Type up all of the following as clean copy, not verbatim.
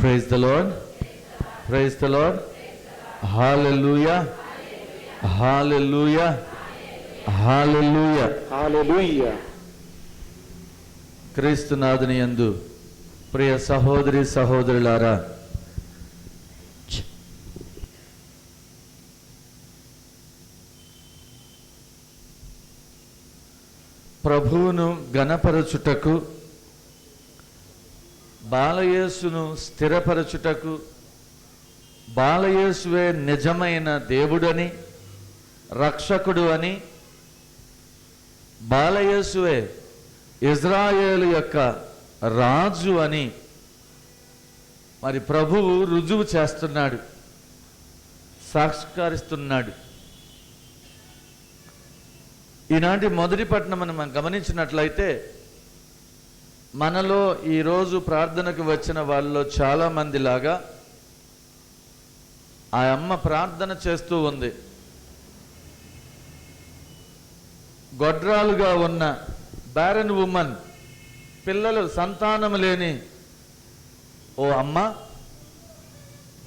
Praise the Lord. Praise the Lord. Hallelujah. Hallelujah. Hallelujah. Hallelujah. క్రీస్తునాథుని యందు ప్రియ సహోదరి సహోదరులారా, ప్రభువును ఘనపరచుటకు, బాలయేసును స్థిరపరచుటకు, బాలయేసువే నిజమైన దేవుడని, రక్షకుడు అని, బాలయేసువే ఇజ్రాయేలు యొక్క రాజు అని మరి ప్రభువు రుజువు చేస్తున్నాడు, సాక్షాత్కరిస్తున్నాడు. ఈనాటి మొదటి పట్టణం మనం గమనించినట్లయితే, మనలో ఈరోజు ప్రార్థనకు వచ్చిన వాళ్ళలో చాలామంది లాగా ఆ అమ్మ ప్రార్థన చేస్తూ ఉంది. గొడ్రాలుగా ఉన్న బ్యారన్ ఉమెన్, పిల్లలు సంతానం లేని ఓ అమ్మ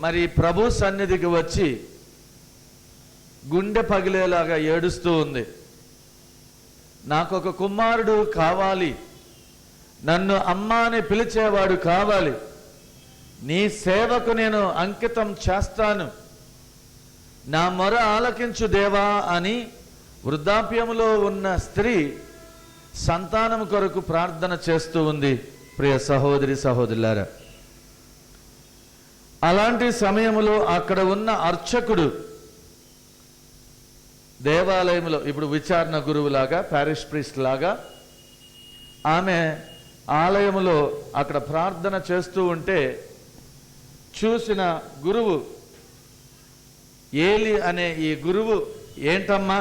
మరి ప్రభు సన్నిధికి వచ్చి గుండె పగిలేలాగా ఏడుస్తూ ఉంది. నాకొక కుమారుడు కావాలి, నన్ను అమ్మ అని పిలిచేవాడు కావాలి, నీ సేవకు నేను అంకితం చేస్తాను, నా మొర ఆలకించు దేవా అని వృద్ధాప్యంలో ఉన్న స్త్రీ సంతానం కొరకు ప్రార్థన చేస్తూ ఉంది. ప్రియ సహోదరి సహోదరులారా, అలాంటి సమయంలో అక్కడ ఉన్న అర్చకుడు దేవాలయంలో, ఇప్పుడు విచారణ గురువులాగా, ప్యారిష్ ప్రీస్ట్ లాగా, ఆమె ఆలయంలో అక్కడ ప్రార్థన చేస్తూ ఉంటే చూసిన గురువు, ఏలి అనే ఈ గురువు, ఏంటమ్మా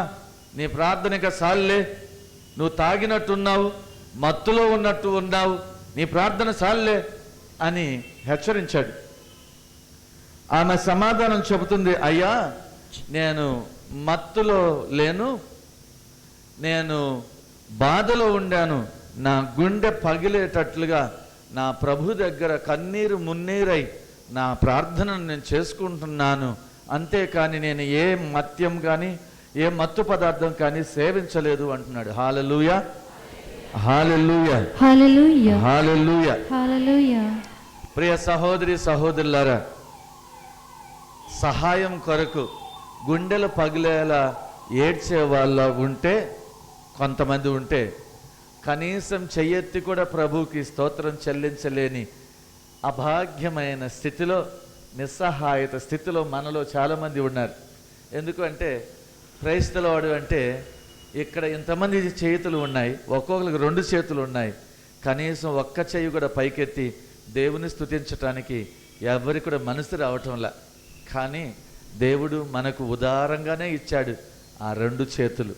నీ ప్రార్థనక సాల్లే, నువ్వు తాగినట్టున్నావు, మత్తులో ఉన్నట్టు ఉన్నావు, నీ ప్రార్థన సాల్లే అని హెచ్చరించాడు. ఆమె సమాధానం చెబుతుంది, అయ్యా నేను మత్తులో లేను, నేను బాధలో ఉండాను, నా గుండె పగిలేటట్లుగా నా ప్రభు దగ్గర కన్నీరు మున్నీరై నా ప్రార్థనను నేను చేసుకుంటున్నాను, అంతేకాని నేను ఏ మద్యం కానీ ఏ మత్తు పదార్థం కానీ సేవించలేదు అంటున్నాడు. హల్లెలూయా, హల్లెలూయా, హల్లెలూయా, హల్లెలూయా, హల్లెలూయా. ప్రియ సహోదరి సహోదరులారా, సహాయం కొరకు గుండెలు పగిలేలా ఏడ్చే వాళ్ళ ఉంటే, కొంతమంది ఉంటే, కనీసం చెయ్యెత్తి కూడా ప్రభువుకి స్తోత్రం చెల్లించలేని అభాగ్యమైన స్థితిలో, నిస్సహాయత స్థితిలో మనలో చాలామంది ఉన్నారు. ఎందుకంటే క్రైస్తవుడు అంటే ఇక్కడ ఇంతమంది చేతులు ఉన్నాయి, ఒక్కొక్కరికి 2 చేతులు ఉన్నాయి, కనీసం ఒక్క చెయ్యి కూడా పైకెత్తి దేవుని స్తుతించటానికి ఎవరికి కూడా మనసు రావటంలా. కానీ దేవుడు మనకు ఉదారంగానే ఇచ్చాడు ఆ 2 చేతులు.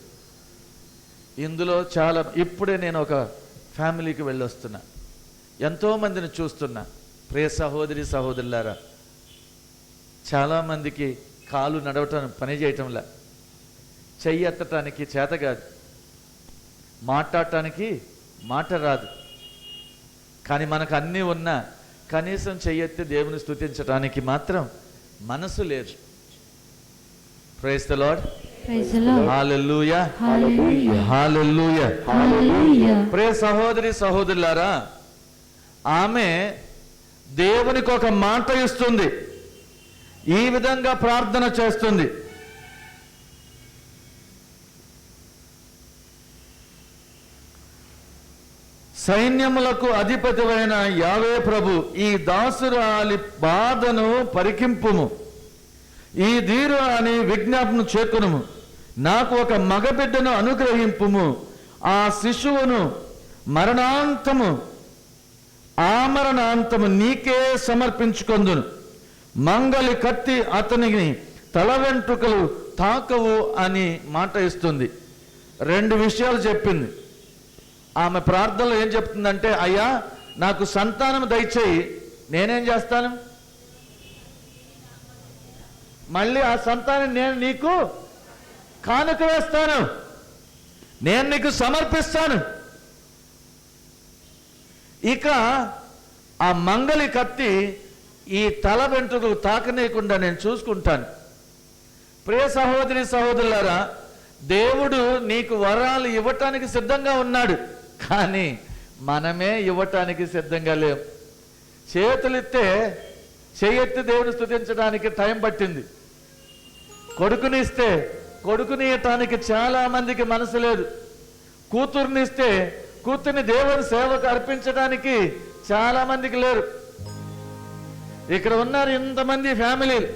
ఇందులో చాలా, ఇప్పుడే నేను ఒక ఫ్యామిలీకి వెళ్ళొస్తున్నా, ఎంతోమందిని చూస్తున్నా. ప్రియ సహోదరి సహోదరులారా, చాలామందికి కాలు నడవటం పని చేయటంలా, చెయ్యి ఎత్తటానికి చేత కాదు, మాట్లాడటానికి మాట రాదు, కానీ మనకు అన్నీ ఉన్నా కనీసం చెయ్యెత్తి దేవుని స్తుతించడానికి మాత్రం మనసు లేదు. Praise the lord, praise the lord, hallelujah, hallelujah, hallelujah, hallelujah. ప్రియ సహోదరి సహోదరులారా, ఆమె దేవునికి ఒక మాట ఇస్తుంది, ఈ విధంగా ప్రార్థన చేస్తుంది. సైన్యములకు అధిపతివైన యావే ప్రభు, ఈ దాసురాలి బాధను పరికింపుము, ఈ ధీరాని విజ్ఞాపన చేకునుము, నాకు ఒక మగబిడ్డను అనుగ్రహింపుము, ఆ శిశువును మరణాంతము ఆమరణాంతము నీకే సమర్పించుకొందును, మంగలి కత్తి అతనికి తల వెంట్రుకలు తాకవు అని మాట ఇస్తుంది. 2 విషయాలు చెప్పింది. ఆమె ప్రార్థనలో ఏం చెప్తుందంటే, అయ్యా నాకు సంతానం దయచేయి, నేనేం చేస్తాను, మళ్ళీ ఆ సంతానం నేను నీకు కానుక వేస్తాను, నేను నీకు సమర్పిస్తాను. ఇక ఆ మంగలి కత్తి ఈ తల వెంట్రుకలు తాకనీయకుండా నేను చూసుకుంటాను. ప్రియ సహోదరి సహోదరులారా, దేవుడు నీకు వరాలు ఇవ్వటానికి సిద్ధంగా ఉన్నాడు, కానీ మనమే ఇవ్వటానికి సిద్ధంగా లేం. చేతులెత్తే చేయెత్తి దేవుని స్తుతించడానికి టైం పట్టింది. కొడుకునిస్తే కొడుకునియటానికి చాలా మందికి మనసు లేదు. కూతుర్నిస్తే కూతుర్ని దేవుని సేవకు అర్పించడానికి చాలా మందికి లేరు. ఇక్కడ ఉన్నారు ఇంతమంది ఫ్యామిలీలు.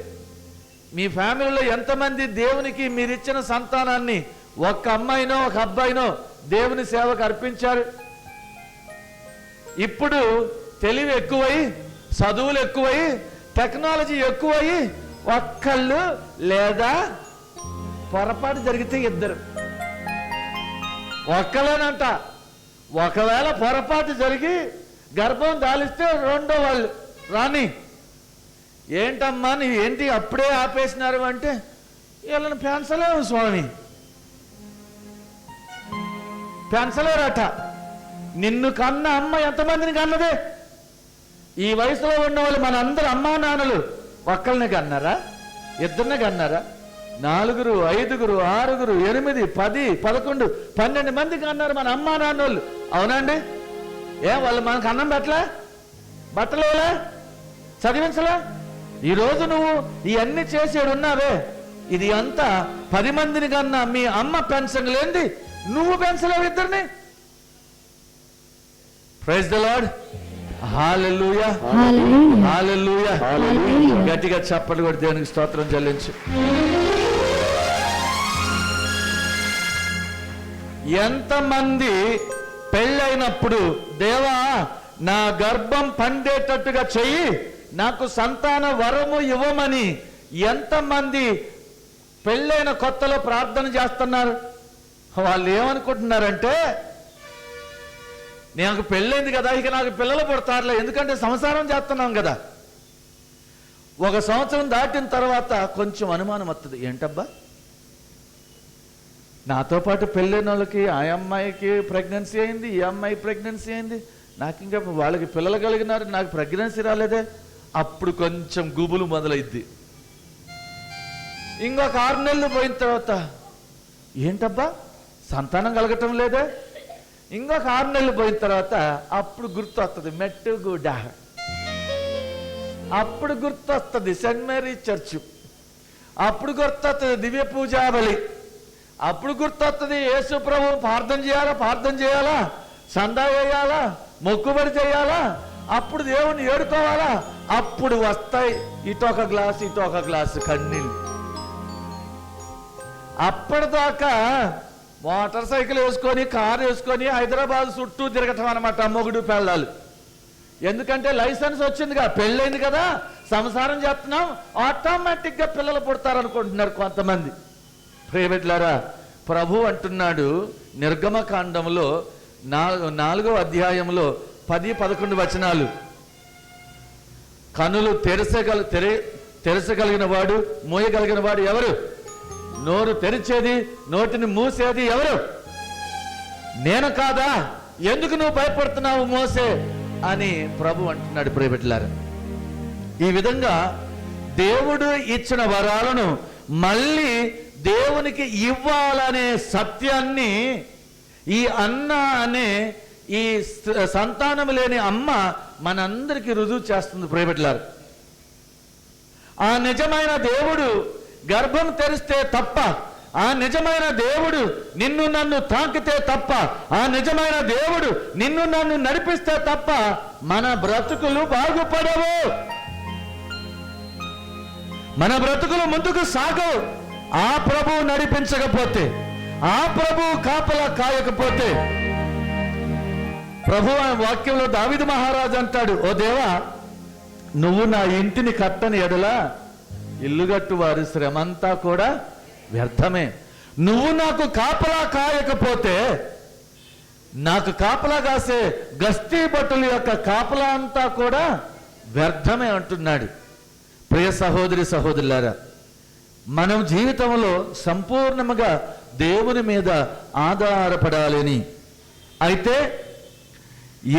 మీ ఫ్యామిలీలో ఎంతమంది దేవునికి మీరిచ్చిన సంతానాన్ని ఒక్క అమ్మాయినో ఒక అబ్బాయినో దేవుని సేవకు అర్పించారు? ఇప్పుడు తెలివి ఎక్కువై, చదువులు ఎక్కువై, టెక్నాలజీ ఎక్కువై ఒక్కళ్ళు లేదా పొరపాటు జరిగితే ఇద్దరు, ఒక్కలేనంట. ఒకవేళ పొరపాటు జరిగి గర్భం దాలిస్తే రెండో వాళ్ళు రాని, ఏంటమ్మా నీ ఏంటి అప్పుడే ఆపేసినారు అంటే, వీళ్ళని పెంచలేము స్వామి, పెంచలేరట. నిన్ను కన్న అమ్మ ఎంతమందిని కన్నదే? ఈ వయసులో ఉన్న వాళ్ళు మనందరూ అమ్మా నాన్నలు ఒక్కళ్ళని కన్నారా? ఇద్దరిని కన్నారా? 4, 5, 6, 8, 10, 11, 12 మందికి అన్నారు మన అమ్మా నాన్నోళ్ళు. అవునండి? వాళ్ళు మనకు అన్నం పెట్టలే, బట్టలేలా, చదివించలే? ఈరోజు నువ్వు ఇవన్నీ చేసేడు ఉన్నావే, ఇది అంతా 10 మందిని కన్నా మీ అమ్మ పెంచలేంది, నువ్వు పెంచలేవు ఇద్దరిని. Praise the lord. Hallelujah, hallelujah. గట్టిగా చప్పట్లు కొట్టి దేవునికి స్తోత్రం చెల్లించు. ఎంతమంది పెళ్ళైనప్పుడు దేవా నా గర్భం పండేటట్టుగా చెయ్యి, నాకు సంతాన వరము ఇవ్వమని ఎంతమంది పెళ్ళైన కొత్తలో ప్రార్థన చేస్తున్నారు? వాళ్ళు ఏమనుకుంటున్నారంటే, నాకు పెళ్ళైంది కదా, ఇక నాకు పిల్లలు పుడతారులే, ఎందుకంటే సంసారం చేస్తున్నాం కదా. 1 సంవత్సరం దాటిన తర్వాత కొంచెం అనుమానం వస్తుంది, ఏంటబ్బా నాతో పాటు పెళ్ళైన వాళ్ళకి ఆ అమ్మాయికి ప్రెగ్నెన్సీ అయింది, ఈ అమ్మాయి ప్రెగ్నెన్సీ అయింది, నాకు ఇంకా వాళ్ళకి పిల్లలు కలిగినారు, నాకు ప్రెగ్నెన్సీ రాలేదే. అప్పుడు కొంచెం గుబులు మొదలైద్ది. ఇంకొక 6 నెలలు పోయిన తర్వాత ఏంటబ్బా సంతానం కలగటం లేదే. ఇంకొక 6 నెలలు పోయిన తర్వాత అప్పుడు గుర్తు వస్తుంది మెట్టుగూడ, అప్పుడు గుర్తు వస్తుంది సెయింట్ మేరీ చర్చ్, అప్పుడు గుర్తు వస్తుంది దివ్య పూజాబలి, అప్పుడు గుర్తొస్తుంది యేసు ప్రభు ప్రార్థన చేయాలా, సందా వేయాలా, మొక్కుబడి చేయాలా, అప్పుడు దేవుని ఏడుకోవాలా. అప్పుడు వస్తాయి ఇటొక గ్లాసు కన్నీళ్ళు. అప్పటిదాకా మోటార్ సైకిల్ వేసుకొని, కారు వేసుకొని హైదరాబాద్ చుట్టూ తిరగటం అనమాట మొగుడు పెళ్ళాలు. ఎందుకంటే లైసెన్స్ వచ్చిందిగా, పెళ్ళైంది కదా, సంసారం చేస్తున్నాం, ఆటోమేటిక్గా పిల్లలు పుడతారనుకుంటున్నారు కొంతమంది. ప్రియబిడ్డలారా, ప్రభు అంటున్నాడు నిర్గమకాండంలో 4వ అధ్యాయంలో 10-11 వచనాలు, కనులు తెరచగలిగిన వాడు, మూయగలిగిన వాడు ఎవరు? నోరు తెరిచేది, నోటిని మూసేది ఎవరు? నేను కాదా? ఎందుకు నువ్వు భయపడుతున్నావు మోసే అని ప్రభు అంటున్నాడు. ప్రియబిడ్డలారా, ఈ విధంగా దేవుడు ఇచ్చిన వరాలను మళ్ళీ దేవునికి ఇవ్వాలనే సత్యాన్ని ఈ అన్న అనే ఈ సంతానం లేని అమ్మ మనందరికీ రుజువు చేస్తుంది. ప్రియబిడ్డలారా, ఆ నిజమైన దేవుడు గర్భం తెరిస్తే తప్ప, ఆ నిజమైన దేవుడు నిన్ను నన్ను తాకితే తప్ప, ఆ నిజమైన దేవుడు నిన్ను నన్ను నడిపిస్తే తప్ప మన బ్రతుకులు బాగుపడవు, మన బ్రతుకులు ముందుకు సాగవు. ఆ ప్రభువు నడిపించకపోతే, ఆ ప్రభువు కాపలా కాయకపోతే. ప్రభు వాక్యంలో దావీదు మహారాజు అంటాడు, ఓ దేవా నువ్వు నా ఇంటిని కట్టని ఎడలా ఇల్లుగట్టు వారి శ్రమంతా కూడా వ్యర్థమే. నువ్వు నాకు కాపలా కాయకపోతే, నాకు కాపలా కాసే గస్తీ భటుల యొక్క కాపలా అంతా కూడా వ్యర్థమే అంటున్నాడు. ప్రియ సహోదరి సహోదరులారా, మనం జీవితంలో సంపూర్ణముగా దేవుని మీద ఆధారపడాలని. అయితే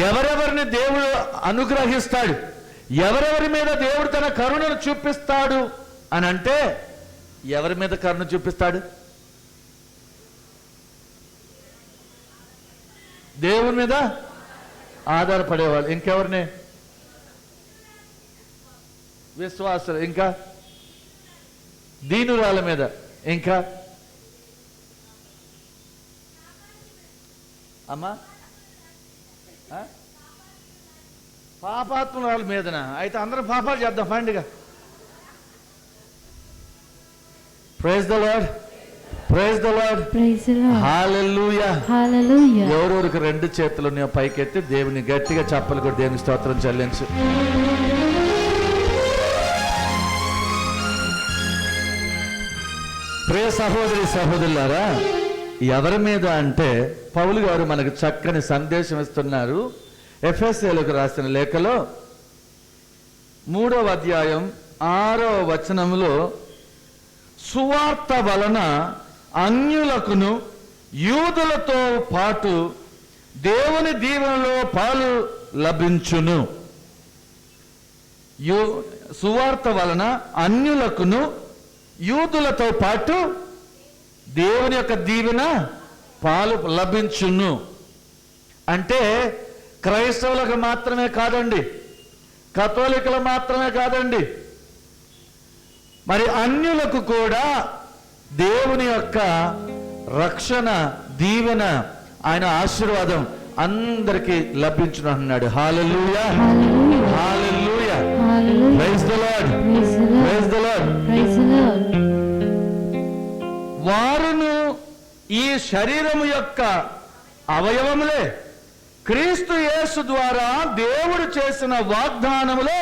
ఎవరెవరిని దేవుడు అనుగ్రహిస్తాడు, ఎవరెవరి మీద దేవుడు తన కరుణను చూపిస్తాడు అని అంటే, ఎవరి మీద కరుణ చూపిస్తాడు? దేవుని మీద ఆధారపడేవాళ్ళు. ఇంకెవరిని? విశ్వాసులు. ఇంకా దీనురాల మీద. ఇంకా అమ్మా పాపాత్మురాల మీదనా? అయితే అందరం పాపాలు చేద్దాం పండుగ. Praise the lord, praise the lord, praise the lord. Hallelujah, hallelujah. ఎవరెవరికి రెండు చేతులు ఉన్నాయో పైకెత్తి దేవుని గట్టిగా చప్పలు కూడా దేవుని స్తోత్రం చెల్లించు. ప్రియ సహోదరి సహోదరులారా, ఎవరి మీద అంటే పౌలు గారు మనకు చక్కని సందేశం ఇస్తున్నారు. ఎఫెసీయులకు రాసిన లేఖలో 3వ అధ్యాయం 6వ వచనంలో, సువార్త వలన అన్యులకును యూదులతో పాటు దేవుని దీవెనలో పాలు లభించును. సువార్త వలన అన్యులకును యూదులతో పాటు దేవుని యొక్క దీవెన పాలు లభించును. అంటే క్రైస్తవులకు మాత్రమే కాదండి, కథోలికులు మాత్రమే కాదండి, మరి అన్యులకు కూడా దేవుని యొక్క రక్షణ, దీవెన, ఆయన ఆశీర్వాదం అందరికీ లభించును అన్నాడు. Hallelujah, hallelujah, praise the lord, praise the lord, praise the lord. వారును ఈ శరీరము యొక్క అవయవములే క్రీస్తు యేసు ద్వారా దేవుడు చేసిన వాగ్దానములో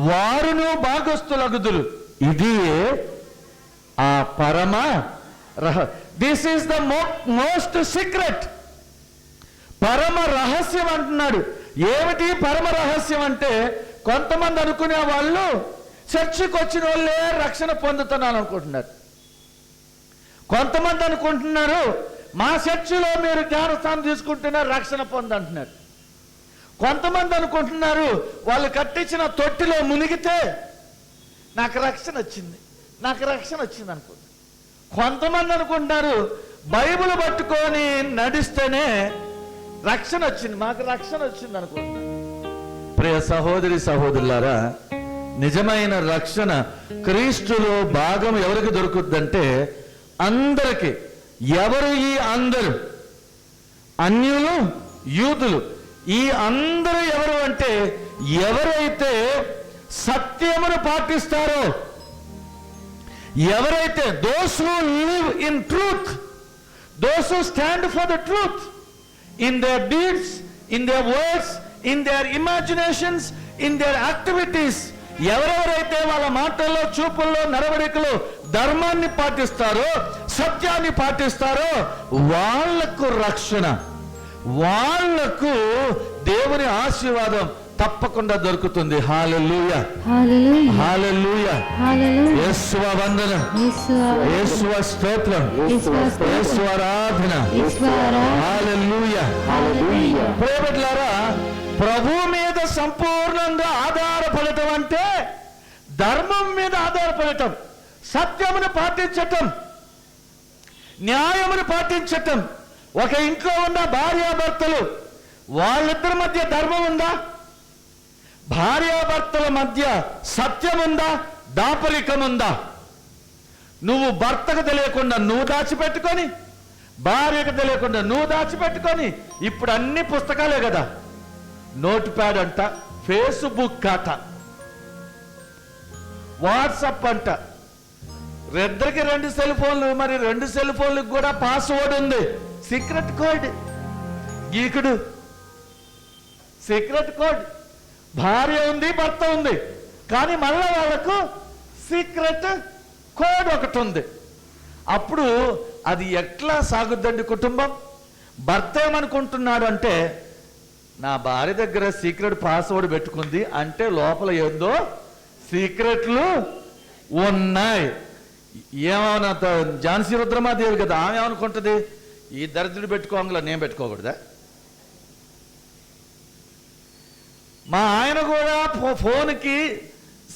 వారును భాగస్థులగుదురు. ఇది ఆ పరమ this is the most secret. పరమ రహస్యం అంటున్నాడు. ఏమిటి పరమ రహస్యం అంటే, కొంతమంది అనుకునే వాళ్ళు చర్చికి వచ్చిన వాళ్ళే రక్షణ పొందుతున్నాను అనుకుంటున్నారు. కొంతమంది అనుకుంటున్నారు మా చర్చిలో మీరు జ్ఞానస్థానం తీసుకుంటేనే రక్షణ పొందంటున్నారు. కొంతమంది అనుకుంటున్నారు వాళ్ళు కట్టించిన తొట్టిలో మునిగితే నాకు రక్షణ వచ్చింది, నాకు రక్షణ వచ్చింది అనుకుంటున్నారు. కొంతమంది అనుకుంటున్నారు బైబిల్ పట్టుకొని నడిస్తేనే రక్షణ వచ్చింది, మాకు రక్షణ వచ్చింది అనుకుంటున్నారు. ప్రియ సహోదరి సహోదరులారా, నిజమైన రక్షణ క్రీస్తులో భాగం ఎవరికి దొరుకుద్దంటే అందరికి. ఎవరు ఈ అందరూ? అన్యులు, యూదులు. ఈ అందరూ ఎవరు అంటే, ఎవరైతే సత్యమును పాటిస్తారో, ఎవరైతే those who live in truth, those who stand for the truth in their deeds, in their words, in their imaginations, in their activities, ఎవరెవరైతే వాళ్ళ మాటల్లో, చూపుల్లో, నడవడికలో ధర్మాన్ని పాటిస్తారో, సత్యాన్ని పాటిస్తారో వాళ్లకు రక్షణ, వాళ్లకు దేవుని ఆశీర్వాదం తప్పకుండా దొరుకుతుంది. హల్లెలూయా, హల్లెలూయా, హల్లెలూయా, హల్లెలూయా. యేసువ వందనం, యేసువ స్తోత్రం, యేసువ ఆరాధన. హల్లెలూయా, హల్లెలూయా. ప్రియమిత్రులారా, ప్రభు మీద సంపూర్ణంగా ఆధారపడటం అంటే ధర్మం మీద ఆధారపడటం, సత్యమును పాటించటం, న్యాయమును పాటించటం. ఒక ఇంట్లో ఉన్న భార్యాభర్తలు, వాళ్ళిద్దరి మధ్య ధర్మం ఉందా? భార్యాభర్తల మధ్య సత్యం ఉందా? దాపరికం ఉందా? నువ్వు భర్తకు తెలియకుండా నువ్వు దాచిపెట్టుకొని, భార్యకు తెలియకుండా నువ్వు దాచిపెట్టుకొని, ఇప్పుడు అన్ని పుస్తకాలే కదా, నోట్ ప్యాడ్ అంట, ఫేస్బుక్ అట, వాట్సాప్ అంట, ఇద్దరికి 2 సెల్ ఫోన్లు, మరి 2 సెల్ ఫోన్లకు కూడా పాస్వర్డ్ ఉంది, సీక్రెట్ కోడ్. గీకుడు సీక్రెట్ కోడ్. భార్య ఉంది, భర్త ఉంది, కానీ మళ్ళీ వాళ్ళకు సీక్రెట్ కోడ్ ఒకటి ఉంది. అప్పుడు అది ఎట్లా సాగుద్దండి కుటుంబం? భర్త ఏమనుకుంటున్నాడు అంటే, నా భార్య దగ్గర సీక్రెట్ పాస్వర్డ్ పెట్టుకుంది అంటే లోపల ఏందో సీక్రెట్లు ఉన్నాయి. ఏమన్నా ఝాన్సీ రుద్రమాదేవి కదా, ఆమె ఏమనుకుంటుంది, ఈ దరిద్రుడు పెట్టుకోగల నేను పెట్టుకోకూడదా? మా ఆయన కూడా ఫోన్కి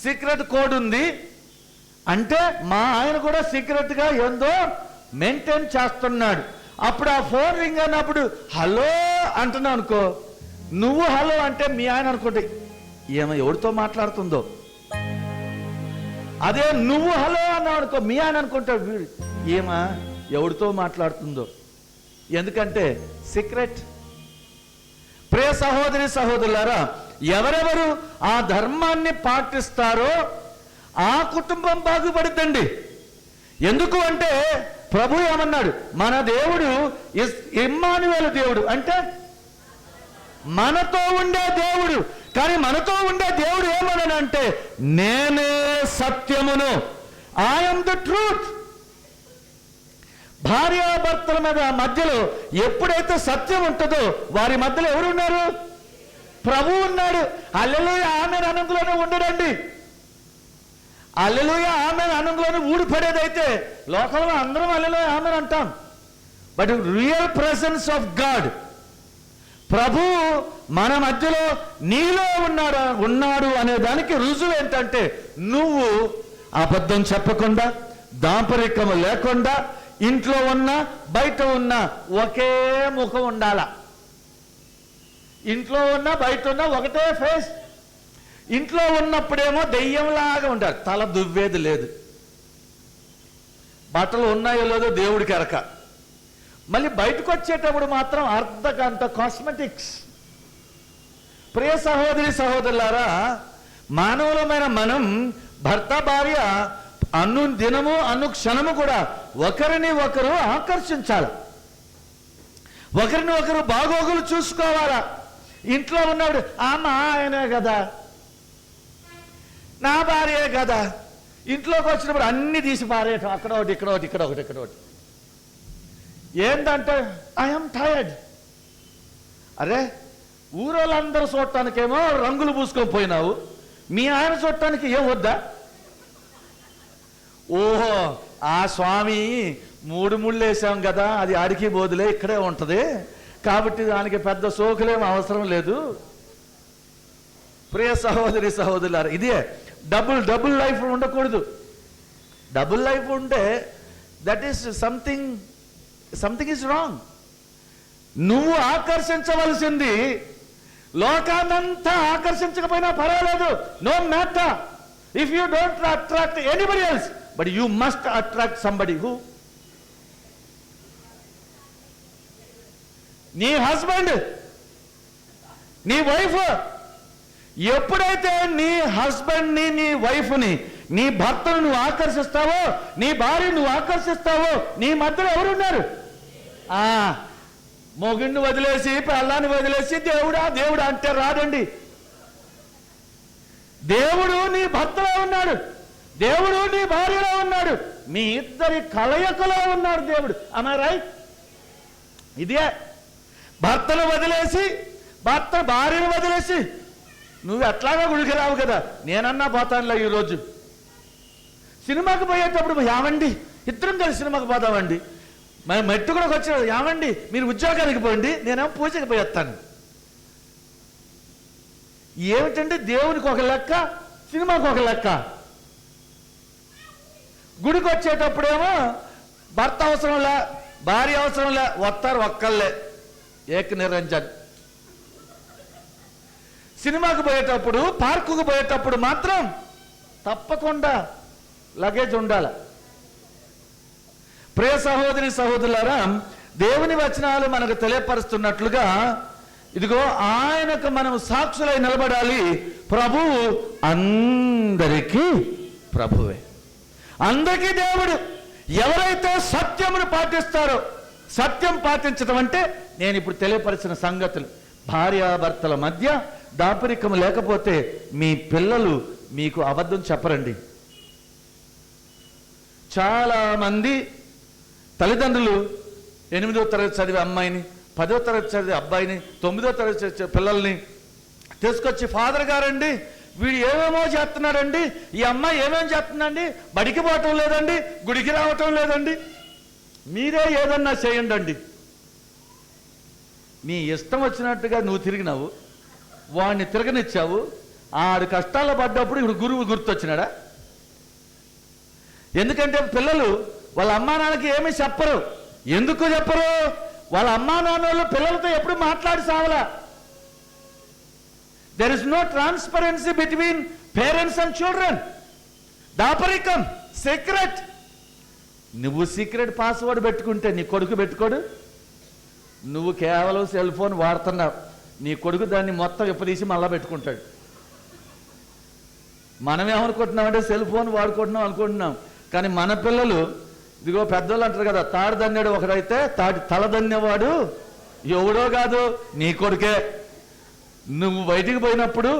సీక్రెట్ కోడ్ ఉంది అంటే మా ఆయన కూడా సీక్రెట్గా ఏందో మెయింటైన్ చేస్తున్నాడు. అప్పుడు ఆ ఫోన్ రింగ్ అయినప్పుడు హలో అంటున్నావు అనుకో, నువ్వు హలో అంటే మీ ఆయన అనుకుంటే ఏమో ఎవరితో మాట్లాడుతుందో. అదే నువ్వు హలో అన్నావు అనుకో, మీ ఆయన అనుకుంటాడు ఏమా ఎవరితో మాట్లాడుతుందో. ఎందుకంటే సీక్రెట్. ప్రియ సహోదరి సహోదరులారా, ఎవరెవరు ఆ ధర్మాన్ని పాటిస్తారో ఆ కుటుంబం బాగుపడుతుంది. ఎందుకు అంటే ప్రభు ఏమన్నాడు, మన దేవుడు ఇమ్మానుయేలు దేవుడు అంటే మనతో ఉండే దేవుడు. కానీ మనతో ఉండే దేవుడు ఏమన్నాడంటే నేనే సత్యమును, ఐఎమ్ ద ట్రూత్. భార్యాభర్తల మీద మధ్యలో ఎప్పుడైతే సత్యం ఉంటుందో వారి మధ్యలో ఎవరు ఉన్నారు? ప్రభు ఉన్నాడు. హల్లెలూయా ఆమేన్ అనంలోనే ఉండడండి. హల్లెలూయా ఆమేన్ అనంలోనే ఊడిపడేదైతే లోకంలో అందరం హల్లెలూయా ఆమేన్ అంటాం. But real presence of God, ప్రభు మన మధ్యలో నీలో ఉన్నాడు అనే దానికి రుజువు ఏంటంటే నువ్వు అబద్ధం చెప్పకుండా, దాంపరికము లేకుండా, ఇంట్లో ఉన్నా బయట ఉన్నా ఒకే ముఖం ఉండాల. ఇంట్లో ఉన్నా బయట ఉన్నా ఒకటే ఫేస్. ఇంట్లో ఉన్నప్పుడేమో దెయ్యంలాగా ఉండాలి, తల దువ్వేది లేదు. బట్టలు ఉన్నాయో లేదో దేవుడికి ఎరక. మళ్ళీ బయటకు వచ్చేటప్పుడు మాత్రం అర్ధగంట కాస్మెటిక్స్. ప్రియ సహోదరి సహోదరులారా, మానవులమైన మనం భర్త భార్య దినము క్షణము కూడా ఒకరిని ఒకరు ఆకర్షించాలి, ఒకరిని ఒకరు బాగోగులు చూసుకోవాలా. ఇంట్లో ఉన్నాడు మా ఆయనే కదా, నా భార్యే కదా, ఇంట్లోకి వచ్చినప్పుడు అన్ని తీసి పారేయటం, అక్కడ ఒకటి ఇక్కడ ఒకటి ఇక్కడ ఒకటి ఇక్కడ ఒకటి. ఏంటంటే ఐఎమ్ టైర్డ్. అరే ఊరోళ్ళందరూ చూడటానికేమో రంగులు పూసుకొని పోయినావు, మీ ఆయన చూడటానికి ఏం వద్దా? ఓహో ఆ స్వామి 3 ముళ్ళు వేసాం కదా, అది ఆడికి బోదులే ఇక్కడే ఉంటుంది కాబట్టి దానికి పెద్ద సోకులేం అవసరం లేదు. ప్రియ సహోదరి సహోదరులారా, ఇదే డబుల్ లైఫ్ ఉండకూడదు. డబుల్ లైఫ్ ఉంటే that is something is wrong. నువ్వు ఆకర్షించవలసింది లోకాన్నంతా ఆకర్షించకపోయినా పర్వాలేదు, no matter. If you don't attract anybody else, but you must attract somebody who. నీ హస్బెండ్, నీ వైఫ్. ఎప్పుడైతే నీ హస్బెండ్ని, నీ వైఫ్ని, నీ భర్తను నువ్వు ఆకర్షిస్తావో, నీ భార్యను నువ్వు ఆకర్షిస్తావో, నీ మధ్యలో ఎవరున్నారు? మొగుడిని వదిలేసి పెళ్ళాన్ని వదిలేసి దేవుడా దేవుడా అంటే రాదండి. దేవుడు నీ భర్తలో ఉన్నాడు, దేవుడు నీ భార్యలో ఉన్నాడు, మీ ఇద్దరి కలయికలో ఉన్నాడు దేవుడు. am I right? ఇదే భర్తను వదిలేసి భార్యను వదిలేసి నువ్వు ఎట్లాగా గుడికి రావు కదా. నేనన్నా పోతానులే ఈరోజు సినిమాకి పోయేటప్పుడు, ఏమండి ఇద్దరం కలిసి సినిమాకి పోదామండి, మన మెట్టు కూడా వచ్చాడు, ఏమండి మీరు ఉద్యోగానికి పోండి, నేనేమో పూజకి పోయేస్తాను. ఏమిటంటే దేవునికి ఒక లెక్క, సినిమాకి ఒక లెక్క. గుడికి వచ్చేటప్పుడేమో భర్త అవసరంలే, భార్య అవసరంలే, వస్తారు ఒక్కళ్ళే, ఏక నిరంజన్. సినిమాకి పోయేటప్పుడు, పార్కుకు పోయేటప్పుడు మాత్రం తప్పకుండా లగేజ్ ఉండాలి. ప్రియ సహోదరి సహోదరులారా, దేవుని వచనాలు మనకు తెలియపరుస్తున్నట్లుగా ఇదిగో ఆయనకు మనం సాక్షులై నిలబడాలి. ప్రభువు అందరికీ ప్రభువే, అందరికీ దేవుడు. ఎవరైతే సత్యమును పాటిస్తారో, సత్యం పాటించడం అంటే నేను ఇప్పుడు తెలియపరిచిన సంగతులు, భార్యాభర్తల మధ్య దాపరికం లేకపోతే మీ పిల్లలు మీకు అబద్ధం చెప్పరండి. చాలామంది తల్లిదండ్రులు 8వ తరగతి చదివే అమ్మాయిని, 10వ తరగతి చదివే అబ్బాయిని, 9వ తరగతి చదివే పిల్లల్ని తీసుకొచ్చి, ఫాదర్ గారండి వీడు ఏమేమో చేస్తున్నాడండి, ఈ అమ్మాయి ఏమేం చేస్తుందండి, బడికి పోవటం లేదండి, గుడికి రావటం లేదండి, మీరే ఏదన్నా చేయండి. నీ ఇష్టం వచ్చినట్టుగా నువ్వు తిరిగినావు, వాడిని తిరగనిచ్చావు. ఆడు కష్టాల్లో పడ్డప్పుడు ఇప్పుడు గురువు గుర్తొచ్చినాడా? ఎందుకంటే పిల్లలు వాళ్ళ అమ్మా నాన్నకి ఏమీ చెప్పరు. ఎందుకు చెప్పరు? వాళ్ళ అమ్మా నాన్నలు పిల్లలతో ఎప్పుడు మాట్లాడి సావలా. There is no transparency between parents and children. దాపరికం, సీక్రెట్. నువ్వు సీక్రెట్ పాస్వర్డ్ పెట్టుకుంటే నీ కొడుకు పెట్టుకోడు. నువ్వు కేవలం సెల్ ఫోన్ వాడుతున్నావు, నీ కొడుకు దాన్ని మొత్తం ఎప్పదీసి మళ్ళా పెట్టుకుంటాడు. మనం ఏమనుకుంటున్నామంటే సెల్ ఫోన్ వాడుకుంటున్నాం అనుకుంటున్నాం, కానీ మన పిల్లలు ఇదిగో పెద్దోళ్ళు అంటారు కదా, తాడు దన్నేడు ఒకడైతే తల దన్నేవాడు ఎవడో కాదు, నీ కొడుకే. నువ్వు బయటికి పోయినప్పుడు,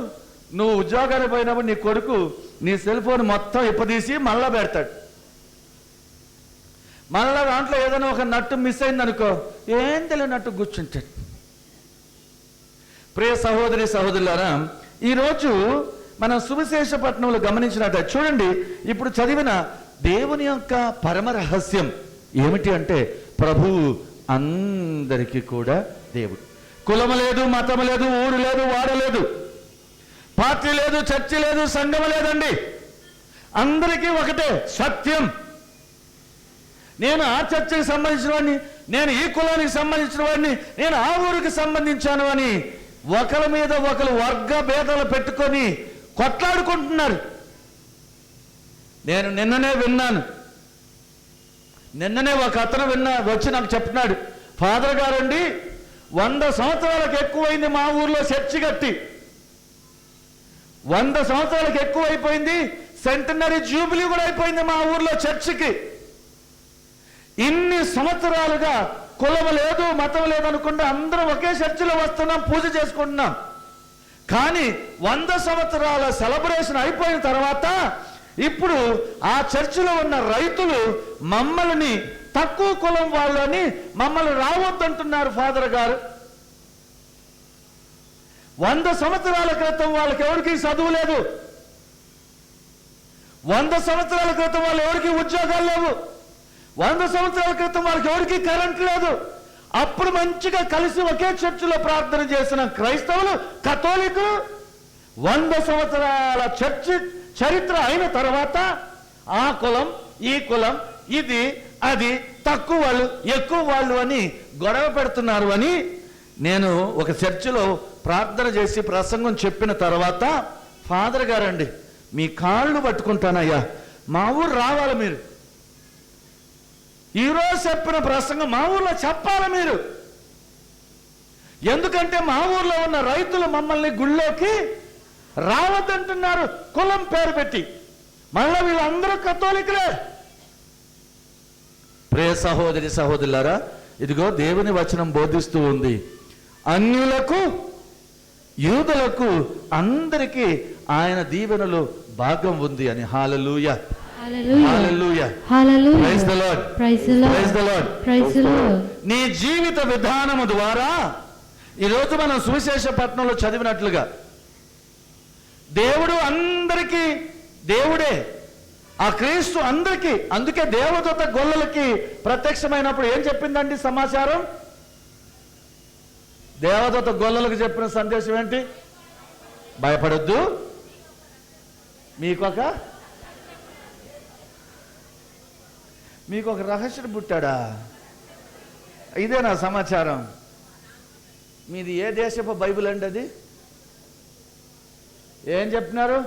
నువ్వు ఉద్యోగానికి పోయినప్పుడు నీ కొడుకు నీ సెల్ ఫోన్ మొత్తం ఇప్పదీసి మళ్ళా పెడతాడు. మళ్ళా దాంట్లో ఏదైనా ఒక నట్టు మిస్ అయిందనుకో, ఏం తెలియనట్టు కూర్చుంటాడు. ప్రియ సహోదరి సహోదరులారా, ఈరోజు మనం సువిశేషపట్నంలో గమనించినట్టు చూడండి, ఇప్పుడు చదివిన దేవుని యొక్క పరమ రహస్యం ఏమిటి అంటే, ప్రభువు అందరికీ కూడా దేవుడు. కులము లేదు, మతము లేదు, ఊరు లేదు, వాడ లేదు, పార్టీ లేదు, చర్చి లేదు, సంఘం లేదండి. అందరికీ ఒకటే సత్యం. నేను ఆ చర్చికి సంబంధించిన వాడిని, నేను ఈ కులానికి సంబంధించిన వాడిని, నేను ఆ ఊరికి సంబంధించాను అని ఒకరి మీద ఒకరు వర్గ భేదాలు పెట్టుకొని కొట్లాడుకుంటున్నారు. నేను నిన్ననే విన్నాను, నిన్ననే ఒక అతను వచ్చి నాకు చెప్తున్నాడు, ఫాదర్ గారండి 100 సంవత్సరాలకు ఎక్కువైంది మా ఊర్లో చర్చి కట్టి, 100 సంవత్సరాలకు ఎక్కువైపోయింది, సెంటనరీ జూబిలీ కూడా అయిపోయింది మా ఊర్లో చర్చికి. ఇన్ని సంవత్సరాలుగా కులం లేదు, మతం లేదు అనుకుంటే అందరూ ఒకే చర్చిలో వస్తున్నాం, పూజ చేసుకుంటున్నాం. కానీ 100 సంవత్సరాల సెలబ్రేషన్ అయిపోయిన తర్వాత ఇప్పుడు ఆ చర్చిలో ఉన్న రైతులు మమ్మల్ని తక్కువ కులం వాళ్ళని మమ్మల్ని రావద్దంటున్నారు ఫాదర్ గారు. 100 సంవత్సరాల క్రితం వాళ్ళకి ఎవరికి చదువు లేదు, 100 సంవత్సరాల క్రితం వాళ్ళు ఎవరికి ఉద్యోగాలు లేవు, 100 సంవత్సరాల క్రితం వాళ్ళకి ఎవరికి కరెంట్ లేదు. అప్పుడు మంచిగా కలిసి ఒకే చర్చిలో ప్రార్థన చేసిన క్రైస్తవులు, కథోలికులు 100 సంవత్సరాల చర్చి చరిత్ర అయిన తర్వాత ఆ కులం, ఈ కులం, ఇది అది, తక్కువ వాళ్ళు ఎక్కువ వాళ్ళు అని గొడవ పెడుతున్నారు అని నేను ఒక చర్చిలో ప్రార్థన చేసి ప్రసంగం చెప్పిన తర్వాత, ఫాదర్ గారండి మీ కాళ్ళు పట్టుకుంటానయ్యా, మా ఊరు రావాలి మీరు, ఈరోజు చెప్పిన ప్రసంగం మా ఊర్లో చెప్పాలి మీరు. ఎందుకంటే మా ఊర్లో ఉన్న రైతులు మమ్మల్ని గుళ్ళోకి రావద్దంటున్నారు కులం పేరు పెట్టి. మళ్ళీ వీళ్ళందరూ కథోలికులే. ప్రియ సహోదరి సహోదరులారా, ఇదిగో దేవుని వచనం బోధిస్తూ ఉంది, అన్యులకు యూదులకు అందరికీ ఆయన దీవెనలో భాగం ఉంది అని. Hallelujah, hallelujah, hallelujah, praise the lord, praise the lord, praise the lord, praise the lord. నీ జీవిత విధానము ద్వారా ఈరోజు మనం సువిశేషపట్నంలో చదివినట్లుగా దేవుడు అందరికీ దేవుడే, ఆ క్రీస్తు అందరికీ. అందుకే దేవదూత గొల్లలకి ప్రత్యక్షమైనప్పుడు ఏం చెప్పిందండి సమాచారం? దేవదూత గొల్లలకు చెప్పిన సందేశం ఏంటి? భయపడొద్దు, మీకు ఒక రహస్యుడు పుట్టాడా? ఇదేనా సమాచారం? మీది ఏ దేశపు బైబిల్ అండి? అది ఏం చెప్తున్నారు?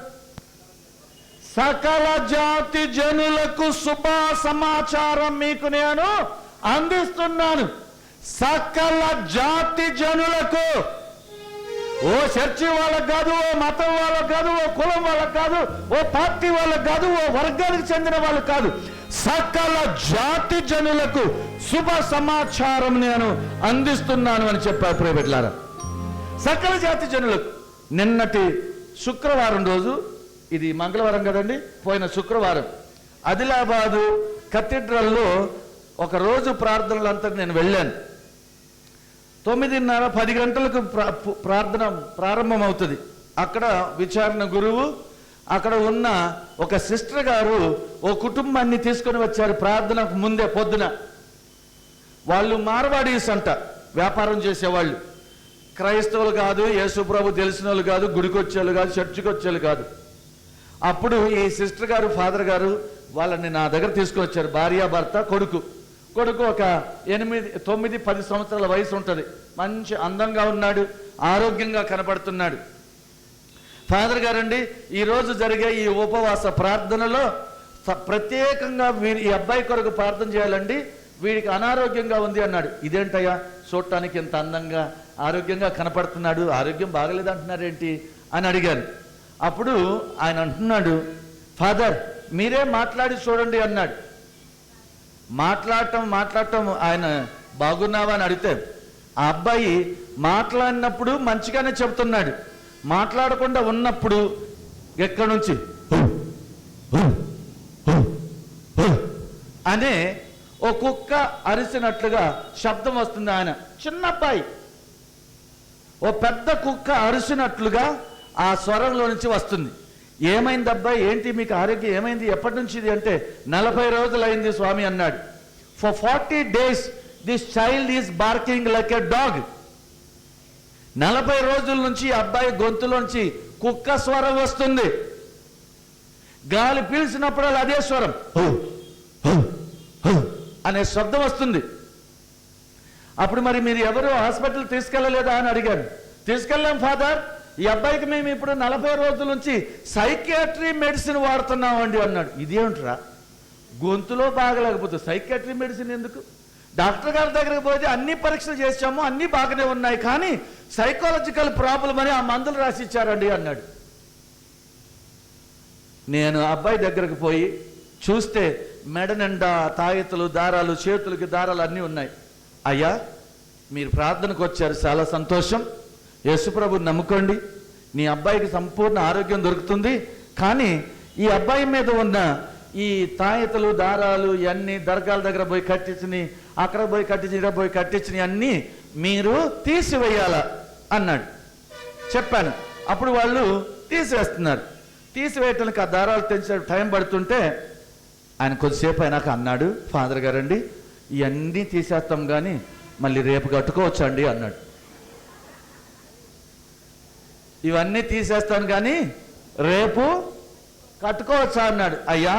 సకల జాతి జనులకు శుభ సమాచారం మీకు నేను అందిస్తున్నాను. సకల జాతి జనులకు, ఓ చర్చి వాళ్ళకు కాదు, ఓ మతం వాళ్ళకు కాదు, ఓ కులం వాళ్ళకు కాదు, ఓ పార్టీ వాళ్ళకు కాదు, ఓ వర్గానికి చెందిన వాళ్ళు కాదు, సకల జాతి జనులకు శుభ సమాచారం నేను అందిస్తున్నాను అని చెప్పారు ప్రియబిడ్డలారా. సకల జాతి జనులకు. నిన్నటి శుక్రవారం రోజు, ఇది మంగళవారం కదండి, పోయిన శుక్రవారం ఆదిలాబాదు కథీడ్రల్లో ఒక రోజు ప్రార్థనలంతా నేను వెళ్ళాను. 9:30, 10 గంటలకు ప్రార్థన ప్రారంభం అవుతుంది. అక్కడ విచారణ గురువు, అక్కడ ఉన్న ఒక సిస్టర్ గారు ఓ కుటుంబాన్ని తీసుకొని వచ్చారు ప్రార్థనకు ముందే పొద్దున. వాళ్ళు మార్వాడీస్ అంట, వ్యాపారం చేసేవాళ్ళు. క్రైస్తవులు కాదు, యేసు ప్రభు తెలిసిన వాళ్ళు కాదు, గుడికి వచ్చేవాళ్ళు కాదు, చర్చికి వచ్చేవాళ్ళు కాదు. అప్పుడు ఈ సిస్టర్ గారు, ఫాదర్ గారు వాళ్ళని నా దగ్గర తీసుకొచ్చారు. భార్య భర్త, కొడుకు ఒక 8, 9, 10 సంవత్సరాల వయసు ఉంటుంది. మంచి అందంగా ఉన్నాడు, ఆరోగ్యంగా కనపడుతున్నాడు. ఫాదర్ గారండి, ఈరోజు జరిగే ఈ ఉపవాస ప్రార్థనలో ప్రత్యేకంగా ఈ అబ్బాయి కొరకు ప్రార్థన చేయాలండి, వీడికి అనారోగ్యంగా ఉంది అన్నాడు. ఇదేంటయ్యా, చూడటానికి ఎంత అందంగా ఆరోగ్యంగా కనపడుతున్నాడు, ఆరోగ్యం బాగలేదంటున్నారేంటి అని అడిగాను. అప్పుడు ఆయన అంటున్నాడు, ఫాదర్ మీరే మాట్లాడి చూడండి అన్నాడు. మాట్లాడటం ఆయన బాగున్నావా అని అడిగితే ఆ అబ్బాయి మాట్లాడినప్పుడు మంచిగానే చెప్తున్నాడు, మాట్లాడకుండా ఉన్నప్పుడు ఎక్కడి నుంచి అనే ఓ కుక్క అరిసినట్లుగా శబ్దం వస్తుంది. ఆయన చిన్న అబ్బాయి, ఓ పెద్ద కుక్క అరిసినట్లుగా ఆ స్వరంలో నుంచి వస్తుంది. ఏమైంది అబ్బాయి, ఏంటి మీకు ఆరోగ్యం ఏమైంది, ఎప్పటి నుంచి ఇది అంటే 40 రోజులు అయింది స్వామి అన్నాడు. For 40 days this child is barking like a dog. 40 రోజుల నుంచి అబ్బాయి గొంతులోంచి కుక్క స్వరం వస్తుంది. గాలి పీల్చినప్పుడు అదే స్వరం అనే శబ్దం వస్తుంది. అప్పుడు మరి మీరు ఎవరు హాస్పిటల్ తీసుకెళ్ళలేదా అని అడిగాను. తీసుకెళ్ళాం ఫాదర్, ఈ అబ్బాయికి మేము ఇప్పుడు 40 రోజుల నుంచి సైకియాట్రీ మెడిసిన్ వాడుతున్నామండి అన్నాడు. ఇదేంట్రా, గొంతులో బాగలేకపోతే సైకియాట్రీ మెడిసిన్ ఎందుకు? డాక్టర్ గారి దగ్గరికి పోతే అన్ని పరీక్షలు చేసాము, అన్నీ బాగానే ఉన్నాయి, కానీ సైకాలజికల్ ప్రాబ్లం అని ఆ మందులు రాసి ఇచ్చారండి అన్నాడు. నేను అబ్బాయి దగ్గరకు పోయి చూస్తే మెడ నిండా తాయెత్తులు, దారాలు, చేతులకి దారాలు అన్నీ ఉన్నాయి. అయ్యా మీరు ప్రార్థనకు వచ్చారు, చాలా సంతోషం, యేసుప్రభుని నమ్ముకోండి, నీ అబ్బాయికి సంపూర్ణ ఆరోగ్యం దొరుకుతుంది. కానీ ఈ అబ్బాయి మీద ఉన్న ఈ తాయెత్తులు, దారాలు ఇవన్నీ దర్గాల దగ్గర పోయి కట్టించిని, అక్కడ పోయి కట్టించి, ఇక్కడ పోయి కట్టించినవి అన్నీ మీరు తీసివేయాలా అన్నాడు. చెప్పాను. అప్పుడు వాళ్ళు తీసివేస్తున్నారు. తీసివేయటానికి ఆ దారాలు తెంచే టైం పడుతుంటే ఆయన కొద్దిసేపు అయినాక అన్నాడు, ఫాదర్ గారండి ఇవన్నీ తీసేస్తాం కానీ మళ్ళీ రేపు కట్టుకోవచ్చు అండి అన్నాడు. ఇవన్నీ తీసేస్తాను కానీ రేపు కట్టుకోవచ్చా అన్నాడు. అయ్యా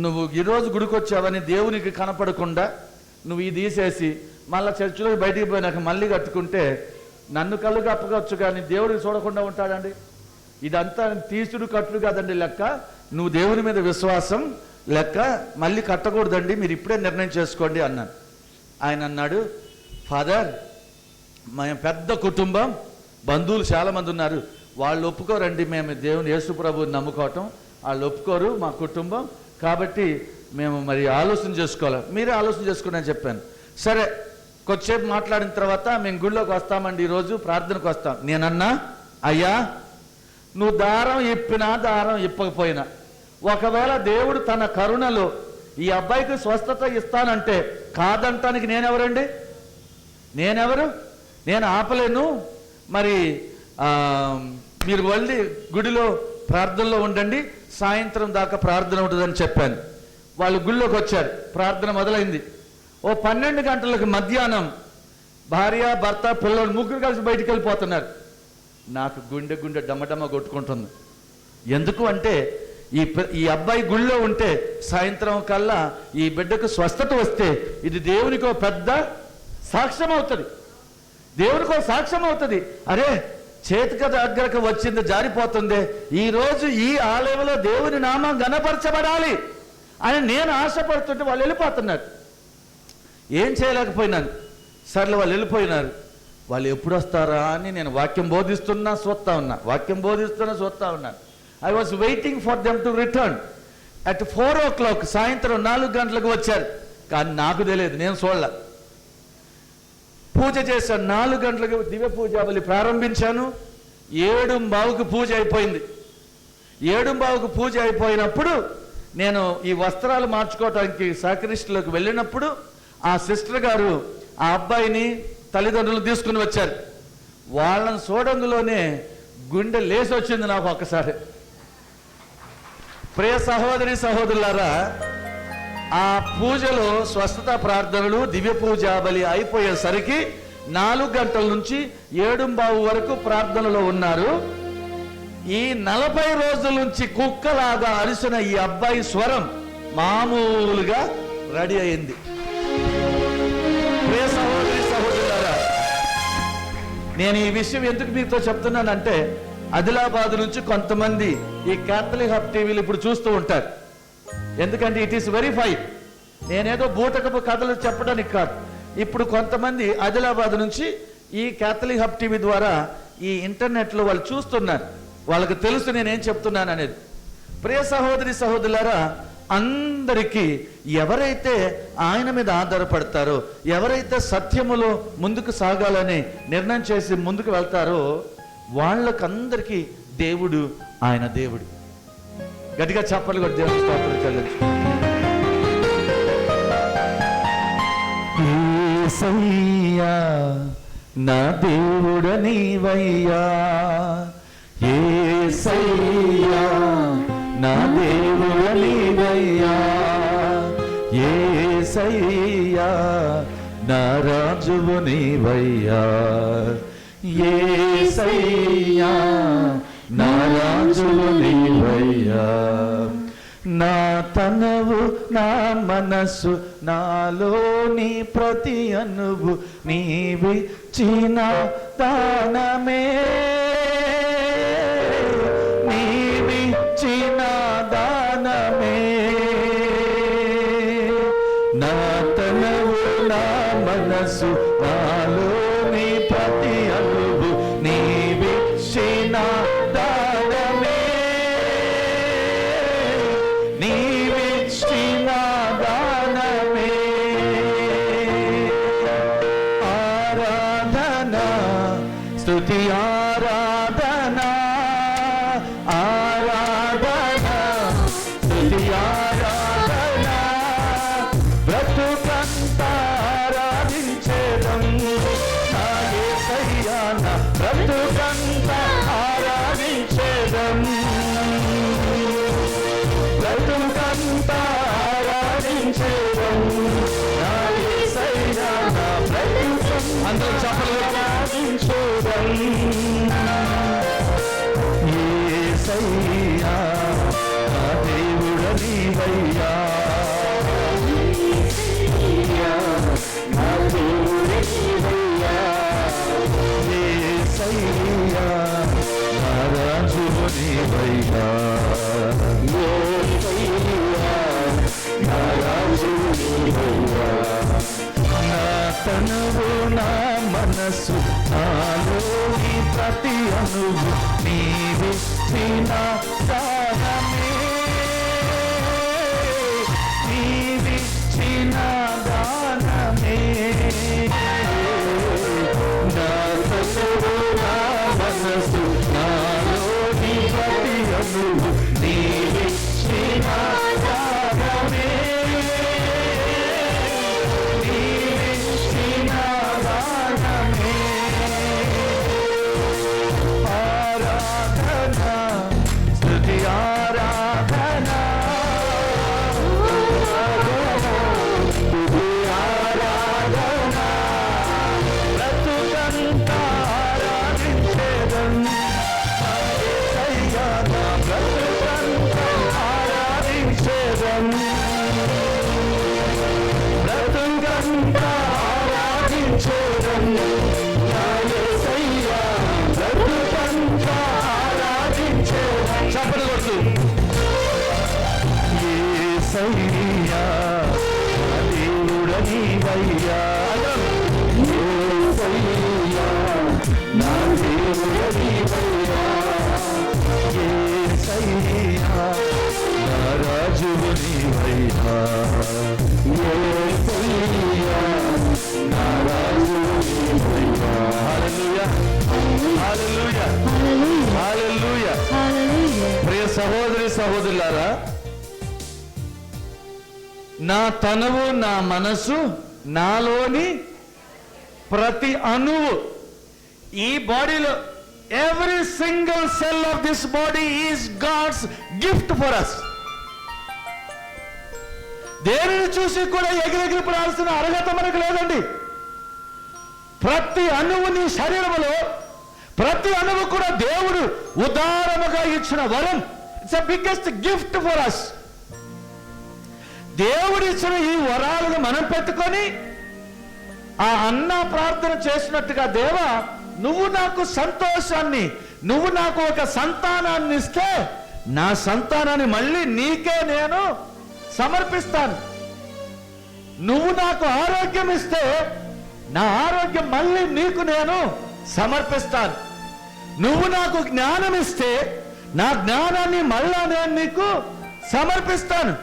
నువ్వు ఈరోజు గుడికి వచ్చావని దేవునికి కనపడకుండా నువ్వు ఇది తీసేసి మళ్ళీ చర్చిలో బయటికి పోయినాక మళ్ళీ కట్టుకుంటే నన్ను కళ్ళు కప్పవచ్చు కానీ దేవుడికి చూడకుండా ఉంటాడండి. ఇదంతా తీసుడు కట్లు కాదండి లెక్క, నువ్వు దేవుని మీద విశ్వాసం లెక్క, మళ్ళీ కట్టకూడదండి, మీరు ఇప్పుడే నిర్ణయం చేసుకోండి అన్నాను. ఆయన అన్నాడు, ఫాదర్ మేము పెద్ద కుటుంబం, బంధువులు చాలామంది ఉన్నారు, వాళ్ళు ఒప్పుకోరండి మేము దేవుని యేసు ప్రభువుని నమ్ముకోవటం, వాళ్ళు ఒప్పుకోరు మా కుటుంబం, కాబట్టి మేము మరి ఆలోచన చేసుకోవాలి, మీరే ఆలోచన చేసుకోండి అని చెప్పాను. సరే కొద్దిసేపు మాట్లాడిన తర్వాత మేము గుళ్ళోకి వస్తామండి, ఈరోజు ప్రార్థనకు వస్తాం. నేనన్నా, అయ్యా నువ్వు దారం ఇప్పినా దారం ఇప్పకపోయినా ఒకవేళ దేవుడు తన కరుణలో ఈ అబ్బాయికి స్వస్థత ఇస్తానంటే కాదంటానికి నేనెవరండి, నేనెవరు, నేను ఆపలేను. మరి మీరు వెళ్ళి గుడిలో ప్రార్థనలో ఉండండి, సాయంత్రం దాకా ప్రార్థన ఉంటుందని చెప్పాను. వాళ్ళు గుళ్ళోకి వచ్చారు, ప్రార్థన మొదలైంది. ఓ 12 గంటలకు మధ్యాహ్నం భార్య భర్త పిల్లలు ముగ్గురు కలిసి బయటికి వెళ్ళిపోతున్నారు. నాకు గుండె డమ్మడమ్మ కొట్టుకుంటుంది. ఎందుకు అంటే ఈ అబ్బాయి గుళ్ళో ఉంటే సాయంత్రం కల్లా ఈ బిడ్డకు స్వస్థత వస్తే ఇది దేవునికి ఒక పెద్ద సాక్ష్యం అవుతుంది, దేవునికి ఒక సాక్ష్యం అవుతుంది. అరే చేతికి దగ్గరకు వచ్చింది జారిపోతుంది, ఈరోజు ఈ ఆలయంలో దేవుని నామం గణపరచబడాలి అని నేను ఆశపడుతుంటే వాళ్ళు వెళ్ళిపోతున్నారు. ఏం చేయలేకపోయినాను. సర్లే వాళ్ళు వెళ్ళిపోయినారు. వాళ్ళు ఎప్పుడు వస్తారా అని నేను వాక్యం బోధిస్తున్నా చూస్తా ఉన్నాను. I was waiting for them to return. At 4 o'clock సాయంత్రం 4 గంటలకు వచ్చారు. కానీ నాకు తెలియదు, నేను చూడలే. పూజ చేశాను, 4 గంటలకు దివ్య పూజాబలి ప్రారంభించాను. 7:15కు పూజ అయిపోయింది. 7:15కు పూజ అయిపోయినప్పుడు నేను ఈ వస్త్రాలు మార్చుకోవడానికి సాక్రిస్టులోకి వెళ్ళినప్పుడు ఆ సిస్టర్ గారు ఆ అబ్బాయిని తల్లిదండ్రులు తీసుకుని వచ్చారు. వాళ్ళని చూడంలోనే గుండె లేసి వచ్చింది నాకు ఒక్కసారి. ప్రియ సహోదరి సహోదరులారా, ఆ పూజలో స్వస్థత ప్రార్థనలు దివ్య పూజాబలి అయిపోయేసరికి 4 గంటల నుంచి 7:15 వరకు ప్రార్థనలో ఉన్నారు. ఈ 40 రోజుల నుంచి కుక్కలాగా అరిసిన ఈ అబ్బాయి స్వరం మామూలుగా రెడీ అయింది. ప్రియ సహోదరి సహోదరులారా, నేను ఈ విషయం ఎందుకు మీతో చెప్తున్నానంటే, ఆదిలాబాద్ నుంచి కొంతమంది ఈ క్యాథలిక్ హబ్ టీవీలు ఇప్పుడు చూస్తూ ఉంటారు. ఎందుకంటే ఇట్ ఈస్ వెరిఫైడ్. నేనేదో బూటకపు కథలు చెప్పడానికి కాదు. ఇప్పుడు కొంతమంది ఆదిలాబాద్ నుంచి ఈ క్యాథలిక్ హబ్ టీవీ ద్వారా ఈ ఇంటర్నెట్లో వాళ్ళు చూస్తున్నారు. వాళ్ళకి తెలుసు నేనేం చెప్తున్నాను అనేది. ప్రియ సహోదరి సహోదరులారా, అందరికీ ఎవరైతే ఆయన మీద ఆధారపడతారో, ఎవరైతే సత్యములో ముందుకు సాగాలని నిర్ణయం చేసి ముందుకు వెళ్తారో, వాళ్ళకందరికీ దేవుడు ఆయన దేవుడు. గట్టిగా చెప్పాలి కూడా, దేవుని స్తోత్రం చెల్లించు. యేసయ్యా నా దేవుడ నీవయ్యా, యేసయ్యా నా దేవుడ నీవయ్యా, యేసయ్యా నా రాజువు నీవయ్యా, యేసయ్యా నా రాజువు నీవయ్యా. నా తనవు నా మనసు నాలోని ప్రతి అణువు నీవిచ్చిన దానమే, నీవిచ్చిన దానమే. నా తనవు నా మనసు నాలోని ప్రతి అణువు నీవిచ్చిన దానమే, నీవిచ్చిన దానమే. ఆరాధన స్తుతి ఆరాధన, ఆరాధన స్తుతి ఆరాధన, బ్రతుకంతా ఆరాధించేదం నా యేసయ్యా, నా బ్రతుకంతా ఆరాధించేదం, బ్రతుకంతా ఆరాధించేదం నా యేసయ్యా, నా బ్రతుకంతా అందరూ చెప్పలు ఆరాధించేదం. యేసయ్యా నా దేవుడ నీవయ్యా, యేసయ్యా నా దేవుడ నీవయ్యా, యేసయ్యా నా రాజువు నీవయ్యా, యేసయ్యా నా రాజువు నీవయ్యా. నా తనువు నా మనసు నాలోని ప్రతి అణువు నీవిచ్చిన దానమే, నీవిచ్చిన దానమే. నా తనువు నా మనసు నాలోని ప్రతి అణువు నీవిచ్చిన దానమే, నీవిచ్చిన దానమే. ఆరాధన స్తుతి ఆరాధన, స్తుతి ఆరాధన, బ్రతుకంతా ఆరాధించేదం యేసయ్యా, నా బ్రతుకంతా ఆరాధించేదం, బ్రతుకంతా ఆరాధించేదం నా యేసయ్యా, బ్రతుకంతా ఆరాధించేదం. చెప్పలు కొట్టు. యేసయ్యా నా దేవుడ నీవయ్యా, యేసయ్యా నా దేవుడ నీవయ్యా, యేసయ్యా నా రాజువు నీవయ్యా, యేసయ్యా నా రాజువు నీవయ్యా. హల్లెలూయా, హల్లెలూయా, హల్లెలూయా. హల్లెలూయా. ప్రియ సహోదరి సహోదరులారా, నా తనువు నా మనసు నాలోని ప్రతి అణువు, ఈ బాడీలో every single cell of this body is God's gift for us. దేనిని చూసి కూడా ఎగిరెగిరి పడాల్సిన అర్హత మనకు లేదండి. ప్రతి అణువు నీ శరీరములో, ప్రతి అణువు కూడా దేవుడు ఉదారముగా ఇచ్చిన వరం. It's the biggest gift for us. దేవుడు ఇచ్చిన ఈ వరాలను మనం పెట్టుకొని ఆ అన్న ప్రార్థన చేసినట్టుగా, దేవా నువ్వు నాకు సంతోషాన్ని, నువ్వు నాకు ఒక సంతానాన్ని ఇస్తే నా సంతానాన్ని మళ్ళీ నీకే నేను సమర్పిస్తాను. నువ్వు నాకు ఆరోగ్యం ఇస్తే నా ఆరోగ్యం మళ్ళీ నీకు నేను సమర్పిస్తాను. నువ్వు నాకు జ్ఞానం ఇస్తే నా జ్ఞానాన్ని మళ్ళా నేను నీకు సమర్పిస్తాను.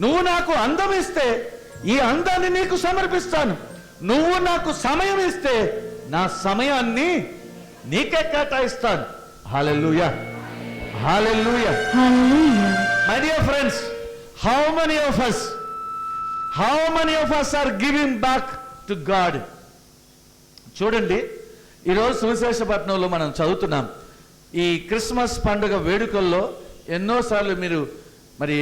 నువ్వు నాకు అందం ఇస్తే ఈ అందాన్ని నీకు సమర్పిస్తాను. నువ్వు నాకు సమయం ఇస్తే నా సమయాన్ని నీకే కేటాయిస్తాను. Hallelujah, hallelujah, Hallelujah. My dear friends, how many of us are giving back to God? చూడండి, ఈరోజు సువిశేషపట్నంలో మనం చదువుతున్నాం. ఈ క్రిస్మస్ పండుగ వేడుకల్లో ఎన్నోసార్లు మీరు మరి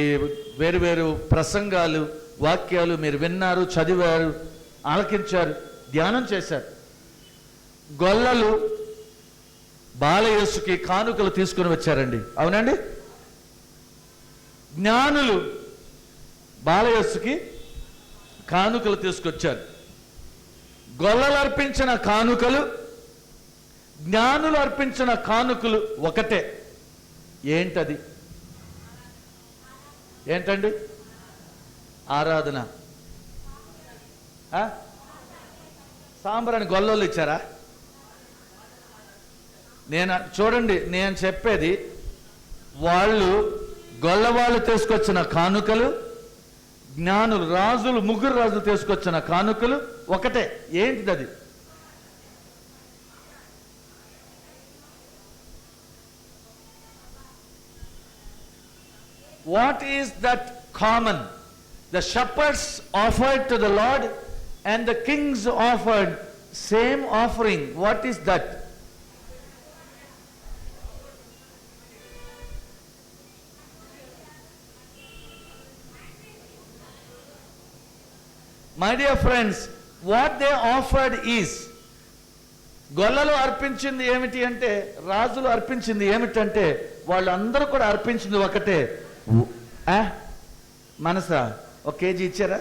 వేరు వేరు ప్రసంగాలు, వాక్యాలు మీరు విన్నారు, చదివారు, ఆలకించారు, ధ్యానం చేశారు. గొల్లలు బాలయేసుకి కానుకలు తీసుకుని వచ్చారండి, అవునండి. జ్ఞానులు బాలయేసుకి కానుకలు తీసుకొచ్చారు. గొల్లలు అర్పించిన కానుకలు, జ్ఞానులు అర్పించిన కానుకలు ఒకటే. ఏంటది? ఏంటండి? ఆరాధన. సాంబ్రాణి గొల్లోళ్ళు ఇచ్చారా? చూడండి, నేను చెప్పేది, వాళ్ళు గొల్లవాళ్ళు తీసుకొచ్చిన కానుకలు, జ్ఞానులు రాజులు, ముగ్గురు రాజులు తీసుకొచ్చిన కానుకలు ఒకటే. ఏంటిది అది? What is that common? The shepherds offered to the Lord and the kings offered same offering. What is that? My dear friends, what they offered is, గొల్లలు అర్పించింది ఏమిటి అంటే, రాజులు అర్పించింది ఏమిటంటే, వాళ్ళందరూ కూడా అర్పించింది ఒకటే. మనసా 1 కేజీ ఇచ్చారా?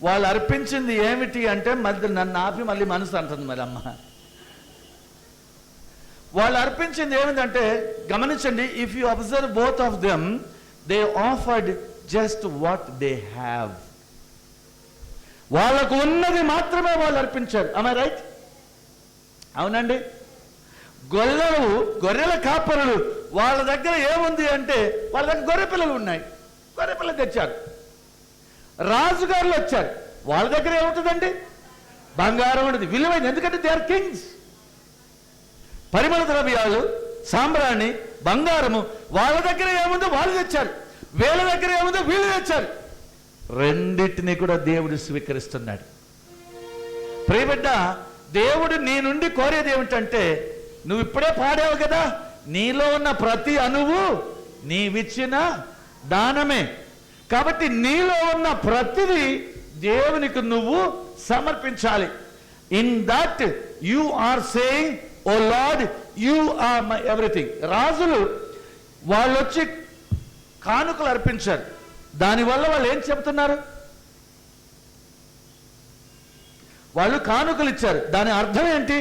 వాళ్ళు అర్పించింది ఏమిటి అంటే, మళ్ళీ నన్ను ఆపి మళ్ళీ మనసు అంటుంది మరి అమ్మ. వాళ్ళు అర్పించింది ఏమిటంటే, గమనించండి, if you observe both of them, they offered just what they have. వాళ్ళకు ఉన్నది మాత్రమే వాళ్ళు అర్పించారు. am I right? అవునండి. గొర్రెల కాపరులు, వాళ్ళ దగ్గర ఏముంది అంటే, వాళ్ళ దగ్గర గొర్రె పిల్లలు ఉన్నాయి, గొర్రె పిల్లలు తెచ్చారు. రాజుగారులు వచ్చారు, వాళ్ళ దగ్గర ఏముంటుందండి? బంగారం ఉంటుంది, విలువైంది, ఎందుకంటే దే ఆర్ కింగ్స్. పరిమళ ద్రవ్యాలు, సాంబ్రాణి, బంగారము, వాళ్ళ దగ్గర ఏముందో వాళ్ళు తెచ్చారు, వీళ్ళ దగ్గర ఏముందో వీళ్ళు తెచ్చారు. రెండింటినీ కూడా దేవుడు స్వీకరిస్తున్నాడు. ప్రియబిడ్డ, దేవుడు నీ నుండి కోరేది ఏమిటంటే, నువ్వు ఇప్పుడే పాడావు కదా, నీలో ఉన్న ప్రతి అణువు నీవిచ్చిన దానమే. కాబట్టి నీలో ఉన్న ప్రతిదీ దేవునికి నువ్వు సమర్పించాలి. In that you are saying, oh Lord, you are my everything. రాజులు వాళ్ళు వచ్చి కానుకలు అర్పించారు. దానివల్ల వాళ్ళు ఏం చెప్తున్నారు? వాళ్ళు కానుకలు ఇచ్చారు, దాని అర్థం ఏంటి?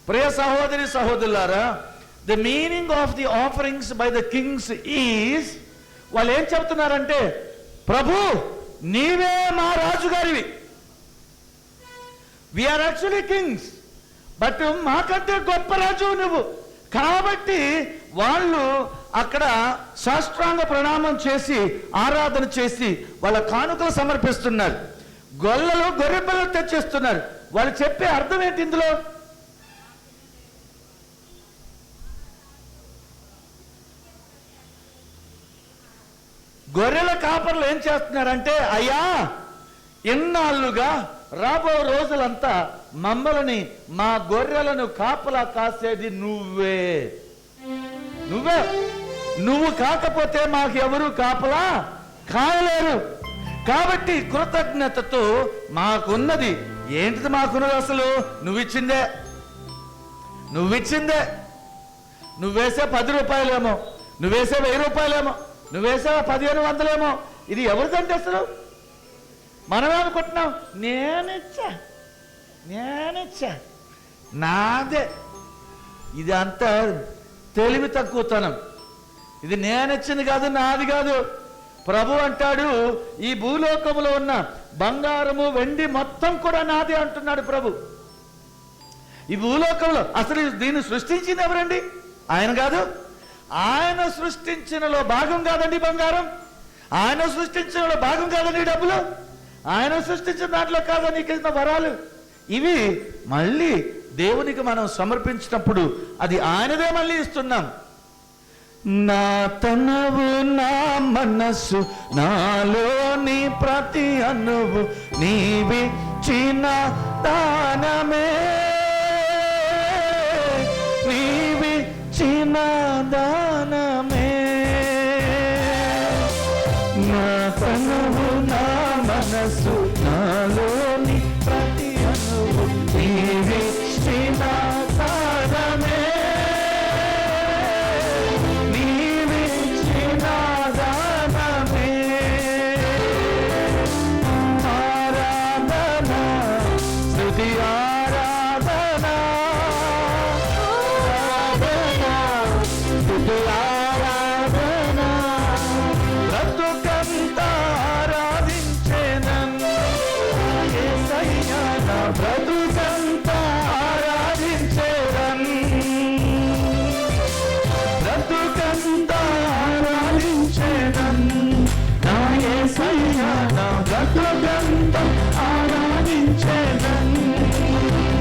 ప్రియ సహోదరి సహోదరులారా, the meaning of the offerings by the Kings is, వాళ్ళు ఏం చెప్తున్నారంటే, ప్రభు నీవే మా రాజుగారివి, వీఆర్ యాక్చువల్లీ కింగ్స్, బట్ మాకంటే గొప్ప రాజు నువ్వు. కాబట్టి వాళ్ళు అక్కడ సాష్టాంగ ప్రణామం చేసి, ఆరాధన చేసి వాళ్ళ కానుకలు సమర్పిస్తున్నారు. గొల్లలు గొర్రె పిల్లలు తెచ్చేస్తున్నారు. వాళ్ళు చెప్పే అర్థం ఏంటి ఇందులో? గొర్రెల కాపర్లు ఏం చేస్తున్నారంటే, అయ్యా ఇన్నాళ్ళుగా రాబో రోజులంతా మమ్మల్ని మా గొర్రెలను కాపలా కాసేది నువ్వే. నువ్వు కాకపోతే మాకు ఎవరు కాపలా కాయలేరు. కాబట్టి కృతజ్ఞతతో మాకున్నది ఏంటిది? మాకున్నది అసలు నువ్విచ్చిందే. నువ్వేసే 10 రూపాయలేమో, నువ్వేసే 1000 రూపాయలేమో, నువ్వేసే 1500 ఇది ఎవరిదంటే అసలు మనమే అనుకుంటున్నాం. నేనిచ్చా నాదే. ఇది అంతా తెలివి తక్కువతనం. ఇది నేనిచ్చింది కాదు, నాది కాదు. ప్రభు అంటాడు, ఈ భూలోకంలో ఉన్న బంగారము వెండి మొత్తం కూడా నాదే అంటున్నాడు ప్రభు. ఈ భూలోకంలో అసలు దీన్ని సృష్టించింది ఎవరండి? ఆయన కాదు. ఆయన సృష్టించినలో భాగం కాదండి బంగారం. ఆయన సృష్టించినలో భాగం కాదండి డబ్బులు. ఆయన సృష్టించిన దాంట్లో కాదా నీకు ఇచ్చిన వరాలు. ఇవి మళ్ళీ దేవునికి మనం సమర్పించినప్పుడు అది ఆయనదే మళ్ళీ ఇస్తున్నాం. నా తనవు, నా మనస్సు, నాలోని ప్రతి అణువు నీవిచ్చిన దానమే, నీవిచ్చిన దానమే. నా తనవు, నా మనస్సు, నాలోని ప్రతి అణువు నీవిచ్చిన దానమే, నీవిచ్చిన దానమే. ఆరాధన, స్తుతి ఆరాధన, స్తుతి ఆరాధన. బ్రతుకంతా ఆరాధించేదన్ యేసయ్యా, నా బ్రతుకంతా ఆరాధించేదన్, బ్రతుకంతా ఆరాధించేదన్ నా యేసయ్యా, నా బ్రతుకంతా ఆరాధించేదన్,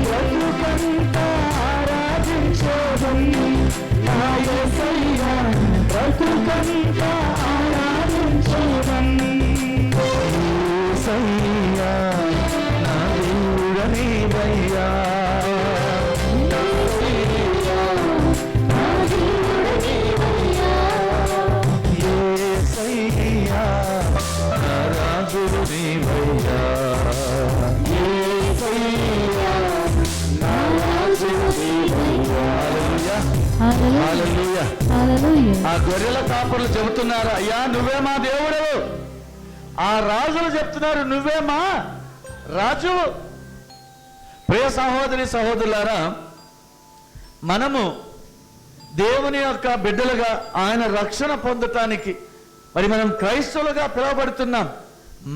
బ్రతుకంతా ఆరాధించేదన్ నా యేసయ్యా, బ్రతుకంతా ఆరాధించేదన్. యేసయ్యా, నా దేవుడ నీవయ్యా, యేసయ్యా, నా దేవుడ నీవయ్యా, యేసయ్యా, నా రాజుడు నీవయ్యా, యేసయ్యా, నా రాజుడు నీవయ్యా. హల్లెలూయా, హల్లెలూయా. ఆ గొర్రెల కాపరులు చెబుతున్నారు, అయ్యా నువ్వే మా దేవుడు. ఆ రాజులు చెప్తున్నారు, నువ్వే మా రాజు. ప్రియ సహోదరి సహోదరులారా, మనము దేవుని యొక్క బిడ్డలుగా ఆయన రక్షణ పొందటానికి మరి మనం క్రైస్తవులుగా పిలువబడుతున్నాం.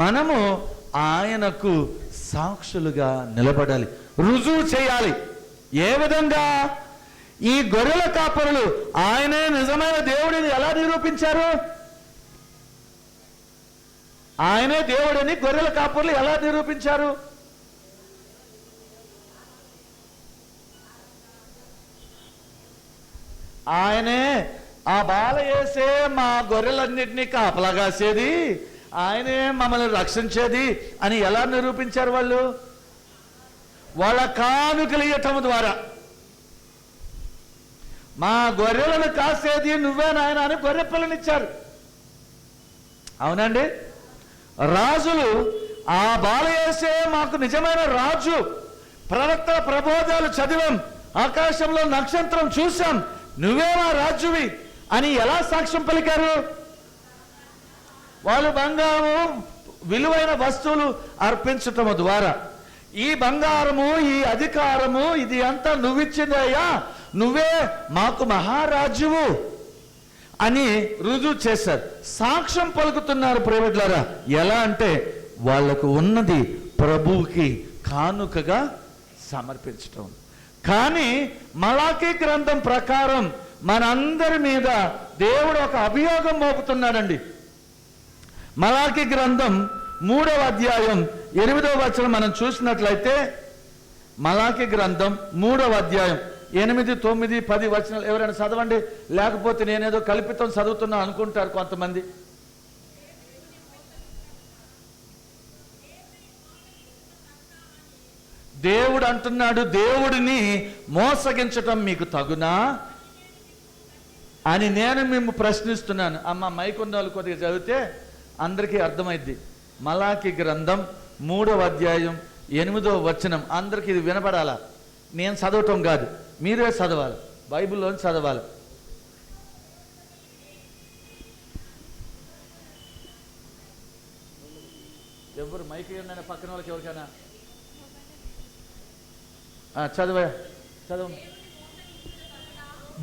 మనము ఆయనకు సాక్షులుగా నిలబడాలి, రుజువు చేయాలి. ఏ విధంగా? ఈ గొర్రెల కాపరులు ఆయనే నిజమైన దేవుడిని ఎలా నిరూపించారు? ఆయనే దేవుడని గొర్రెల కాపరులు ఎలా నిరూపించారు? ఆయనే ఆ బాల వేసే మా గొర్రెలన్నింటినీ కాపలా కాసేది, ఆయనే మమ్మల్ని రక్షించేది అని ఎలా నిరూపించారు వాళ్ళు? వాళ్ళ కానుకలు ఇవ్వటం ద్వారా. మా గొర్రెలను కాసేది నువ్వే నాయన అని గొర్రె పిల్లనిచ్చారు. అవునండి. రాజులు ఆ బాలయేసే మాకు నిజమైన రాజు. ప్రవక్తల ప్రబోధాలు చదివాం, ఆకాశంలో నక్షత్రం చూసాం, నువ్వే మా రాజువి అని ఎలా సాక్ష్యం పలికారు? వాళ్ళు బంగారము విలువైన వస్తువులు అర్పించటం ద్వారా ఈ బంగారము, ఈ అధికారము, ఇది అంతా నువ్విచ్చిందయ్యా, నువ్వే మాకు మహారాజువు అని రుజువు చేశారు, సాక్ష్యం పలుకుతున్నారు. ప్రైవేట్లారా ఎలా అంటే వాళ్లకు ఉన్నది ప్రభువుకి కానుకగా సమర్పించటం. కానీ మలాకీ గ్రంథం ప్రకారం మనందరి మీద దేవుడు ఒక అభియోగం మోపుతున్నాడండి. మలాకీ గ్రంథం 3వ అధ్యాయం 8వ వచనం మనం చూసినట్లయితే, మలాకీ గ్రంథం 3వ అధ్యాయం 8, 9, 10 వచనాలు ఎవరైనా చదవండి. లేకపోతే నేనేదో కల్పితం చదువుతున్నా అనుకుంటారు కొంతమంది. దేవుడు అంటున్నాడు, దేవుడిని మోసగించటం మీకు తగునా అని నేను మిమ్ము ప్రశ్నిస్తున్నాను. అమ్మ మైకున్న వాళ్ళు కొద్దిగా చదివితే అందరికీ అర్థమైద్ది. మలాకి గ్రంథం 3వ అధ్యాయం 8వ వచనం. అందరికీ ఇది వినపడాలా? నేను చదవటం కాదు, మీరే చదవాలి, బైబిల్లోని చదవాలి. ఎవరు మైక్ ఏమైనా పక్కన వాళ్ళకి ఎవరికైనా చదువు.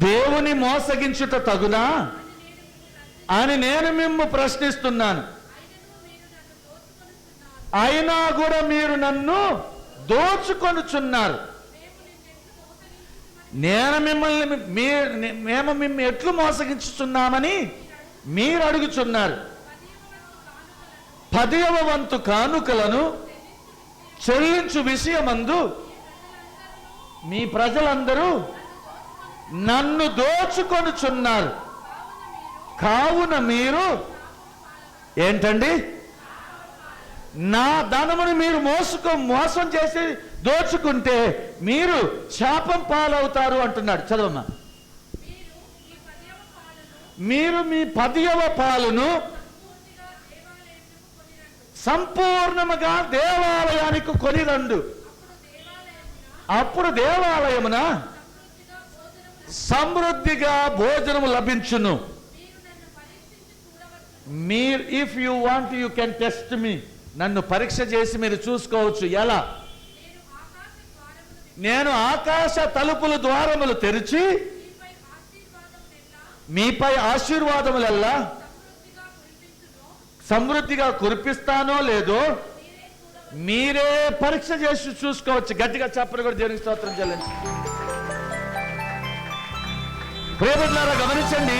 దేవుని మోసగించుట తగునా అని నేను మిమ్ము ప్రశ్నిస్తున్నాను. అయినా కూడా మీరు నన్ను దోచుకొనుచున్నారు. నేను మేము మిమ్మల్ని ఎట్లు మోసగించుచున్నామని మీరు అడుగుచున్నారు. 10వ వంతు కానుకలను చెల్లించు విషయమందు మీ ప్రజలందరూ నన్ను దోచుకొనుచున్నారు. కావున మీరు ఏంటండి, నా ధనమును మీరు మోసం చేసి దోచుకుంటే మీరు శాపం పాలవుతారు అంటున్నాడు. చదవమ్మా. మీరు మీ 10వ పాలును సంపూర్ణముగా దేవాలయానికి కొనిరండు. అప్పుడు దేవాలయమున సమృద్ధిగా భోజనము లభించును. మీరు if you want you can test me, నన్ను పరీక్ష చేసి మీరు చూసుకోవచ్చు. ఎలా? నేను ఆకాశ తలుపుల ద్వారములు తెరిచి మీపై ఆశీర్వాదములెల్లా సమృద్ధిగా కురిపిస్తానో లేదో మీరే పరీక్ష చేసి చూసుకోవచ్చు. గట్టిగా చెప్పరు కూడా దేవునికి స్తోత్రం చెల్లించి. ప్రియమిత్రులారా గమనించండి,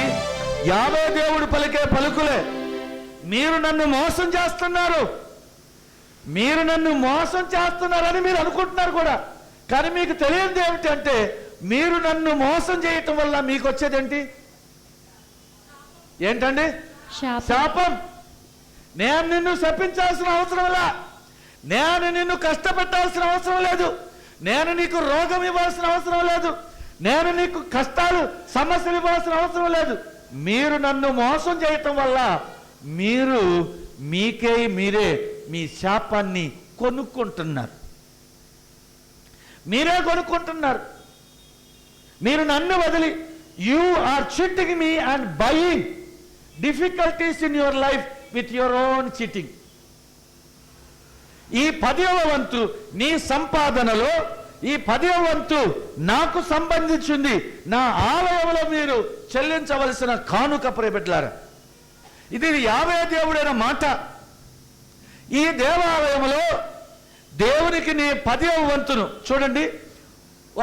యావే దేవుడు పలికే పలుకులే. మీరు నన్ను మోసం చేస్తున్నారు, మీరు నన్ను మోసం చేస్తున్నారని మీరు అనుకుంటున్నారు కూడా. కానీ మీకు తెలియదు ఏమిటంటే, మీరు నన్ను మోసం చేయటం వల్ల మీకు వచ్చేదేంటి? ఏంటండి? శాపం. నేను నిన్ను శపించాల్సిన అవసరం లే, నేను నిన్ను కష్టపెట్టాల్సిన అవసరం లేదు, నేను నీకు రోగం ఇవ్వాల్సిన అవసరం లేదు, నేను నీకు కష్టాలు సమస్యలు ఇవ్వాల్సిన అవసరం లేదు. మీరు నన్ను మోసం చేయటం వల్ల మీరు మీరే మీ శాపాన్ని కొనుక్కుంటున్నారు. మీరే కొనుక్కుంటున్నారు. మీరు నన్ను వదిలి you are cheating me and buying difficulties in your life with your own cheating. ఈ 10వ వంతు నీ సంపాదనలో ఈ 10వ వంతు నాకు సంబంధించింది. నా ఆలయంలో మీరు చెల్లించవలసిన కానుక. ప్రియబిడ్డలారా, ఇది యావే దేవుడైన మాట. ఈ దేవాలయంలో దేవునికి నీ 10వ వంతును చూడండి.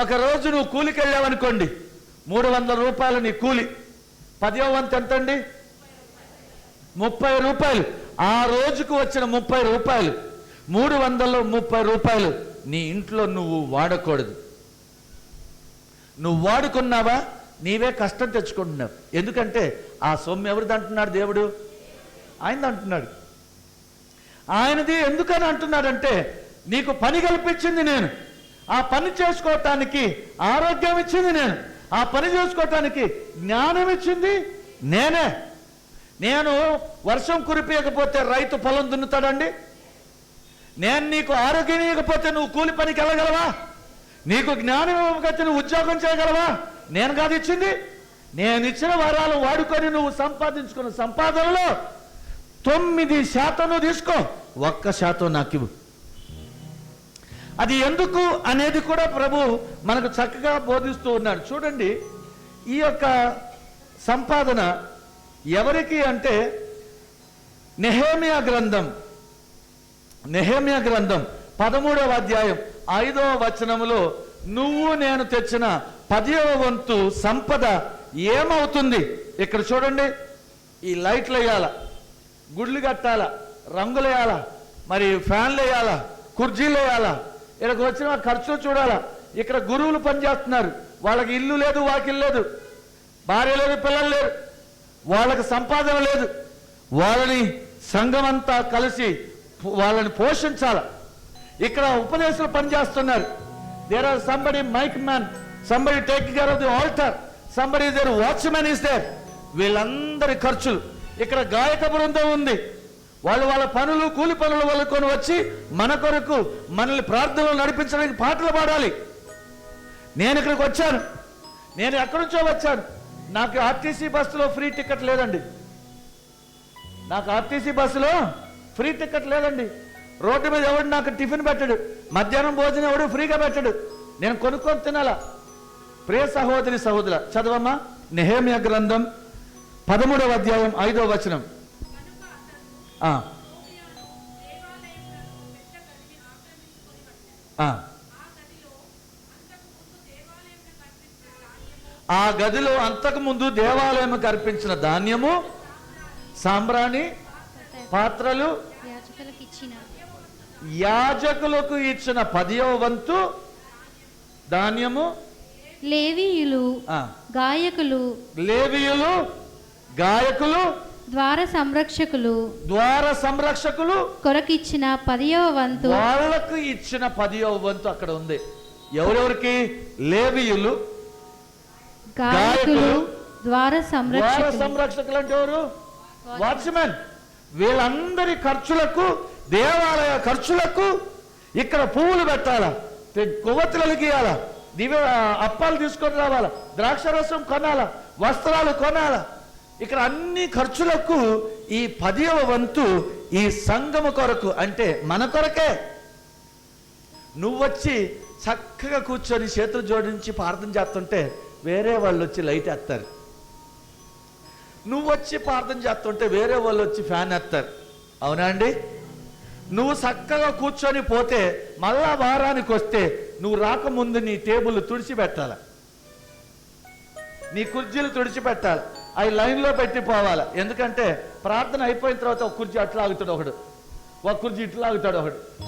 ఒకరోజు నువ్వు కూలికి వెళ్ళావనుకోండి, 300 రూపాయలు నీ కూలి. 10వ వంతు ఎంతండి? 30 రూపాయలు. ఆ రోజుకు వచ్చిన 30 రూపాయలు, 330 రూపాయలు నీ ఇంట్లో నువ్వు వాడకూడదు. నువ్వు వాడుకున్నావా, నీవే కష్టం తెచ్చుకుంటున్నావు. ఎందుకంటే ఆ సొమ్ము ఎవరిది అంటున్నాడు? దేవుడు ఆయనది అంటున్నాడు. ఆయనది ఎందుకని అంటున్నాడంటే, నీకు పని కల్పించింది నేను, ఆ పని చేసుకోవటానికి ఆరోగ్యం ఇచ్చింది నేను, ఆ పని చేసుకోవటానికి జ్ఞానం ఇచ్చింది నేనే. నేను వర్షం కురిపించకపోతే రైతు పొలం దున్నుతాడండి? నేను నీకు ఆరోగ్యం ఇవ్వకపోతే నువ్వు కూలి పనికి వెళ్ళగలవా? నీకు జ్ఞానం ఇవ్వకపోతే నువ్వు ఉద్యోగం చేయగలవా? నేను కాదు ఇచ్చింది. నేను ఇచ్చిన వరాలు వాడుకొని నువ్వు సంపాదించుకున్న సంపాదనలో 9% నువ్వు తీసుకో, 1% నాకు ఇవ్వు. అది ఎందుకు అనేది కూడా ప్రభు మనకు చక్కగా బోధిస్తూ ఉన్నాడు. చూడండి, ఈ యొక్క సంపాదన ఎవరికి అంటే, నెహెమ్యా గ్రంథం 13వ అధ్యాయం 5వ వచనములో నువ్వు నేను తెచ్చిన 10వ వంతు సంపద ఏమవుతుంది? ఇక్కడ చూడండి, ఈ లైట్లు వేయాల, గుడ్లు కట్టాల, రంగులు వేయాలా, మరి ఫ్యాన్లు వేయాలా, కుర్చీలు వేయాలా, ఇక్కడికి వచ్చిన ఖర్చులు చూడాలా. ఇక్కడ గురువులు పనిచేస్తున్నారు, వాళ్ళకి ఇల్లు లేదు, వాకిల్ లేదు, భార్య లేదు, పిల్లలు లేరు, వాళ్ళకి సంపాదన లేదు. వాళ్ళని సంఘం అంతా కలిసి వాళ్ళని పోషించాల. ఇక్కడ ఉపదేశాలు పనిచేస్తున్నారు, there are somebody mike man, somebody take care of the altar, somebody there watchmen is there. వీళ్ళందరి ఖర్చులు. ఇక్కడ గాయక బృందం ఉంది. వాళ్ళు వాళ్ళ పనులు, కూలి పనులు వాళ్ళకొని వచ్చి మన కొరకు మనల్ని ప్రార్థనలు నడిపించడానికి పాటలు పాడాలి. నేను ఇక్కడికి వచ్చాను, నేను ఎక్కడి నుంచో వచ్చాను. నాకు ఆర్టీసీ బస్సులో ఫ్రీ టికెట్ లేదండి. నాకు ఆర్టీసీ బస్సులో ఫ్రీ టికెట్ లేదండి. రోడ్డు మీద ఎవడు నాకు టిఫిన్ పెట్టడు, మధ్యాహ్నం భోజనం ఎవడు ఫ్రీగా పెట్టడు, నేను కొనుక్కొని తినాలా. ప్రియ సహోదరి సహోదర, చదవమ్మా నెహెమ్యా గ్రంథం 13వ అధ్యాయం 5వ వచనం. ఆ గదిలో అంతకు ముందు దేవాలయం కర్పించిన ధాన్యము, సాంబ్రాణి, పాత్రలు, యాజకులకు ఇచ్చిన 10వ వంతు ధాన్యము, లేవీయులు గాయకులు ద్వార సంరక్షకులు కొరకిచ్చిన 10వ వంతు, వాళ్ళకు ఇచ్చిన 10వ వంతు అక్కడ ఉంది. ఎవరెవరికి? లేవీయులు, గాయకులు, ద్వార సంరక్షకులు అంటే ఎవరు? వాచ్మెన్. వీళ్ళందరి ఖర్చులకు, దేవాలయ ఖర్చులకు, ఇక్కడ పువ్వులు పెట్టాలా, కొవ్వొత్తులు గీయాలా, అప్పాలు తీసుకొని రావాలా, ద్రాక్షరసం కొనాలా, వస్త్రాలు కొనాలా, ఇక్కడ అన్ని ఖర్చులకు ఈ 10వ వంతు ఈ సంఘము కొరకు, అంటే మన కొరకే. నువ్వొచ్చి చక్కగా కూర్చొని చేతులు జోడించి ప్రార్థన చేస్తుంటే వేరే వాళ్ళు వచ్చి లైట్ వేస్తారు. నువ్వు వచ్చి ప్రార్థన చేస్తుంటే వేరే వాళ్ళు వచ్చి ఫ్యాన్ వేస్తారు. అవునా అండి? నువ్వు చక్కగా కూర్చొని పోతే మళ్ళా వారానికి వస్తే నువ్వు రాకముందు నీ టేబుల్ తుడిచిపెట్టాల, నీ కుర్చీలు తుడిచిపెట్టాలి, అవి లైన్లో పెట్టి పోవాలి. ఎందుకంటే ప్రార్థన అయిపోయిన తర్వాత ఒక కుర్చీ అట్లా ఆగుతాడు ఒకడు, ఒక కుర్చీ ఇట్లా ఆగుతాడు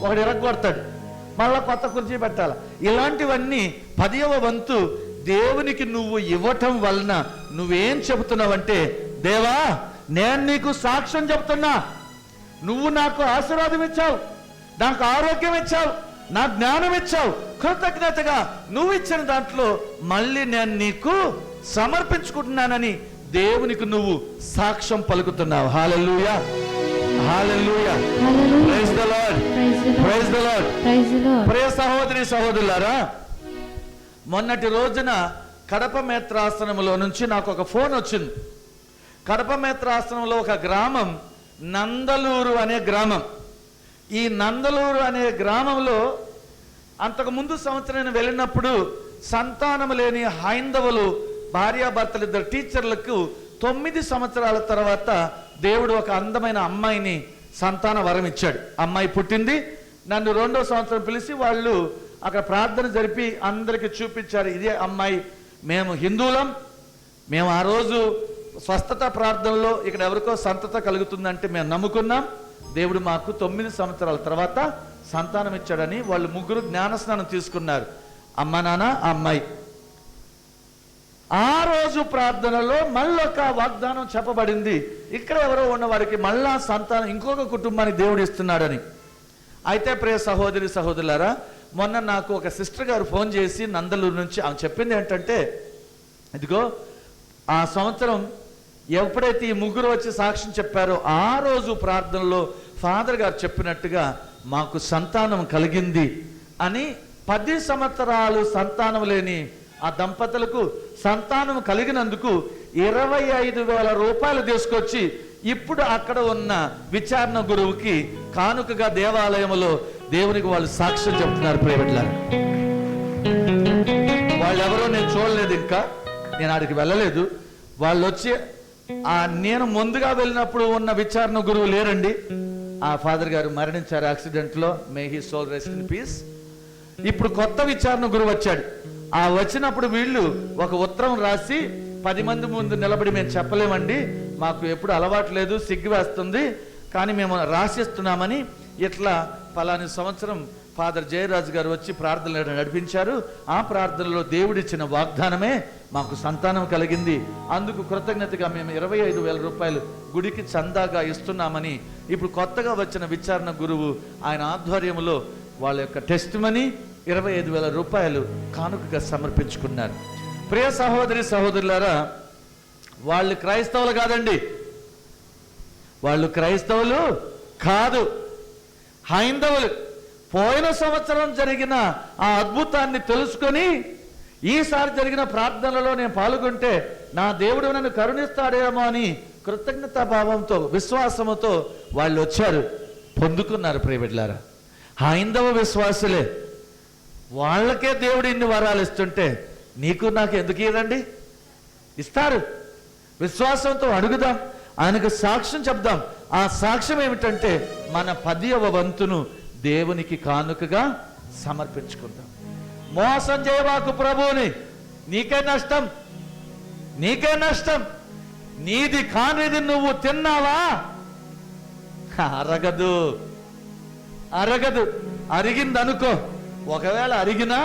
ఒకడు ఎరగొడతాడు, మళ్ళా కొత్త కుర్చీ పెట్టాలి. ఇలాంటివన్నీ 10వ వంతు దేవునికి నువ్వు ఇవ్వటం వలన నువ్వేం చెబుతున్నావంటే, దేవా నేను నీకు సాక్ష్యం చెప్తున్నా, నువ్వు నాకు ఆశీర్వాదం ఇచ్చావు, నాకు ఆరోగ్యం ఇచ్చావు, నా జ్ఞానం ఇచ్చావు, కృతజ్ఞతగా నువ్వు ఇచ్చిన దాంట్లో మళ్ళీ నేను నీకు సమర్పించుకుంటున్నానని దేవునికి నువ్వు సాక్ష్యం పలుకుతున్నావు. Hallelujah, hallelujah, praise the lord, praise the lord. ప్రియ సహోదరి సహోదరులారా, మొన్నటి రోజున కడప మేత్రాసనంలో నుంచి నాకు ఒక ఫోన్ వచ్చింది. కడప మేత్రాసనంలో ఒక గ్రామం నందలూరు అనే గ్రామం. ఈ నందలూరు అనే గ్రామంలో అంతకుముందు సంవత్సరం నేను వెళ్ళినప్పుడు సంతానం లేని హైందవులు భార్యాభర్తలు, ఇద్దరు టీచర్లకు 9 సంవత్సరాల తర్వాత దేవుడు ఒక అందమైన అమ్మాయిని సంతాన వరం ఇచ్చాడు. అమ్మాయి పుట్టింది. నన్ను 2వ సంవత్సరం పిలిచి వాళ్ళు అక్కడ ప్రార్థన జరిపి అందరికి చూపించారు, ఇదే అమ్మాయి, మేము హిందువులం, మేము ఆ రోజు స్వస్థత ప్రార్థనలో ఇక్కడ ఎవరికో సంతత కలుగుతుందంటే మేము నమ్ముకున్నాం, దేవుడు మాకు 9 సంవత్సరాల తర్వాత సంతానం ఇచ్చాడని వాళ్ళు ముగ్గురు జ్ఞానస్నానం తీసుకున్నారు, అమ్మ నాన్న ఆ అమ్మాయి. ఆ రోజు ప్రార్థనలో మళ్ళొక వాగ్దానం చెప్పబడింది, ఇక్కడ ఎవరో ఉన్న వారికి మళ్ళా సంతానం, ఇంకొక కుటుంబానికి దేవుడు ఇస్తున్నాడని. అయితే ప్రియ సహోదరి సహోదరులారా, మొన్న నాకు ఒక సిస్టర్ గారు ఫోన్ చేసి నందలూరు నుంచి ఆమె చెప్పింది ఏంటంటే, ఇదిగో ఆ సంవత్సరం ఎప్పుడైతే ఈ ముగ్గురు వచ్చి సాక్ష్యం చెప్పారో ఆ రోజు ప్రార్థనలో ఫాదర్ గారు చెప్పినట్టుగా మాకు సంతానం కలిగింది అని 10 సంవత్సరాలు సంతానం లేని ఆ దంపతులకు సంతానం కలిగినందుకు 25,000 రూపాయలు తీసుకొచ్చి ఇప్పుడు అక్కడ ఉన్న విచారణ గురువుకి కానుకగా దేవాలయంలో దేవునికి వాళ్ళు సాక్ష్యం చెప్తున్నారు. ప్రియబిడ్డలారా, వాళ్ళు ఎవరో నేను చూడలేదు, ఇంకా నేను ఆడికి వెళ్ళలేదు. వాళ్ళు వచ్చి నేను ముందుగా వెళ్ళినప్పుడు ఉన్న విచారణ గురువు లేరండి, ఆ ఫాదర్ గారు మరణించారు యాక్సిడెంట్లో, may he soul rest in peace. ఇప్పుడు కొత్త విచారణ గురువు వచ్చాడు. ఆ వచ్చినప్పుడు వీళ్ళు ఒక ఉత్తరం రాసి 10 మంది ముందు నిలబడి, మేము చెప్పలేమండి, మాకు ఎప్పుడు అలవాటు లేదు, సిగ్గు వేస్తుంది, కానీ మేము రాసిస్తున్నామని ఇట్లా పలాని సంవత్సరం ఫాదర్ జయరాజు గారు వచ్చి ప్రార్థనలు నడిపించారు. ఆ ప్రార్థనలో దేవుడిచ్చిన వాగ్దానమే మాకు సంతానం కలిగింది, అందుకు కృతజ్ఞతగా మేము 25,000 రూపాయలు గుడికి చందాగా ఇస్తున్నామని ఇప్పుడు కొత్తగా వచ్చిన విచారణ గురువు ఆయన ఆధ్వర్యంలో వాళ్ళ యొక్క టెస్ట్ మనీ 25,000 రూపాయలు కానుకగా సమర్పించుకున్నారు. ప్రియ సహోదరి సహోదరులారా, వాళ్ళు క్రైస్తవులు కాదండి, వాళ్ళు క్రైస్తవులు కాదు, హైందవులు. పోయిన సంవత్సరం జరిగిన ఆ అద్భుతాన్ని తెలుసుకొని ఈసారి జరిగిన ప్రార్థనలో నేను పాల్గొంటే నా దేవుడు నన్ను కరుణిస్తాడేమో అని కృతజ్ఞతా భావంతో విశ్వాసముతో వాళ్ళు వచ్చారు, పొందుకున్నారు. ప్రియబిడ్డలారా, హైందవ విశ్వాసులే, వాళ్ళకే దేవుడు ఇన్ని వరాలు ఇస్తుంటే నీకు నాకు ఎందుకు ఇవ్వండి? ఇస్తారు. విశ్వాసంతో అడుగుదాం, ఆయనకు సాక్ష్యం చెప్దాం. ఆ సాక్ష్యం ఏమిటంటే మన 10వ వంతును దేవునికి కానుకగా సమర్పించుకుందాం. మోసం చేయవాకు ప్రభువుని, నీకే నష్టం, నీకే నష్టం. నీది కానిది నువ్వు తిన్నావా? అరగదు, అరగదు. అరిగింది అనుకో, ఒకవేళ అరిగినా,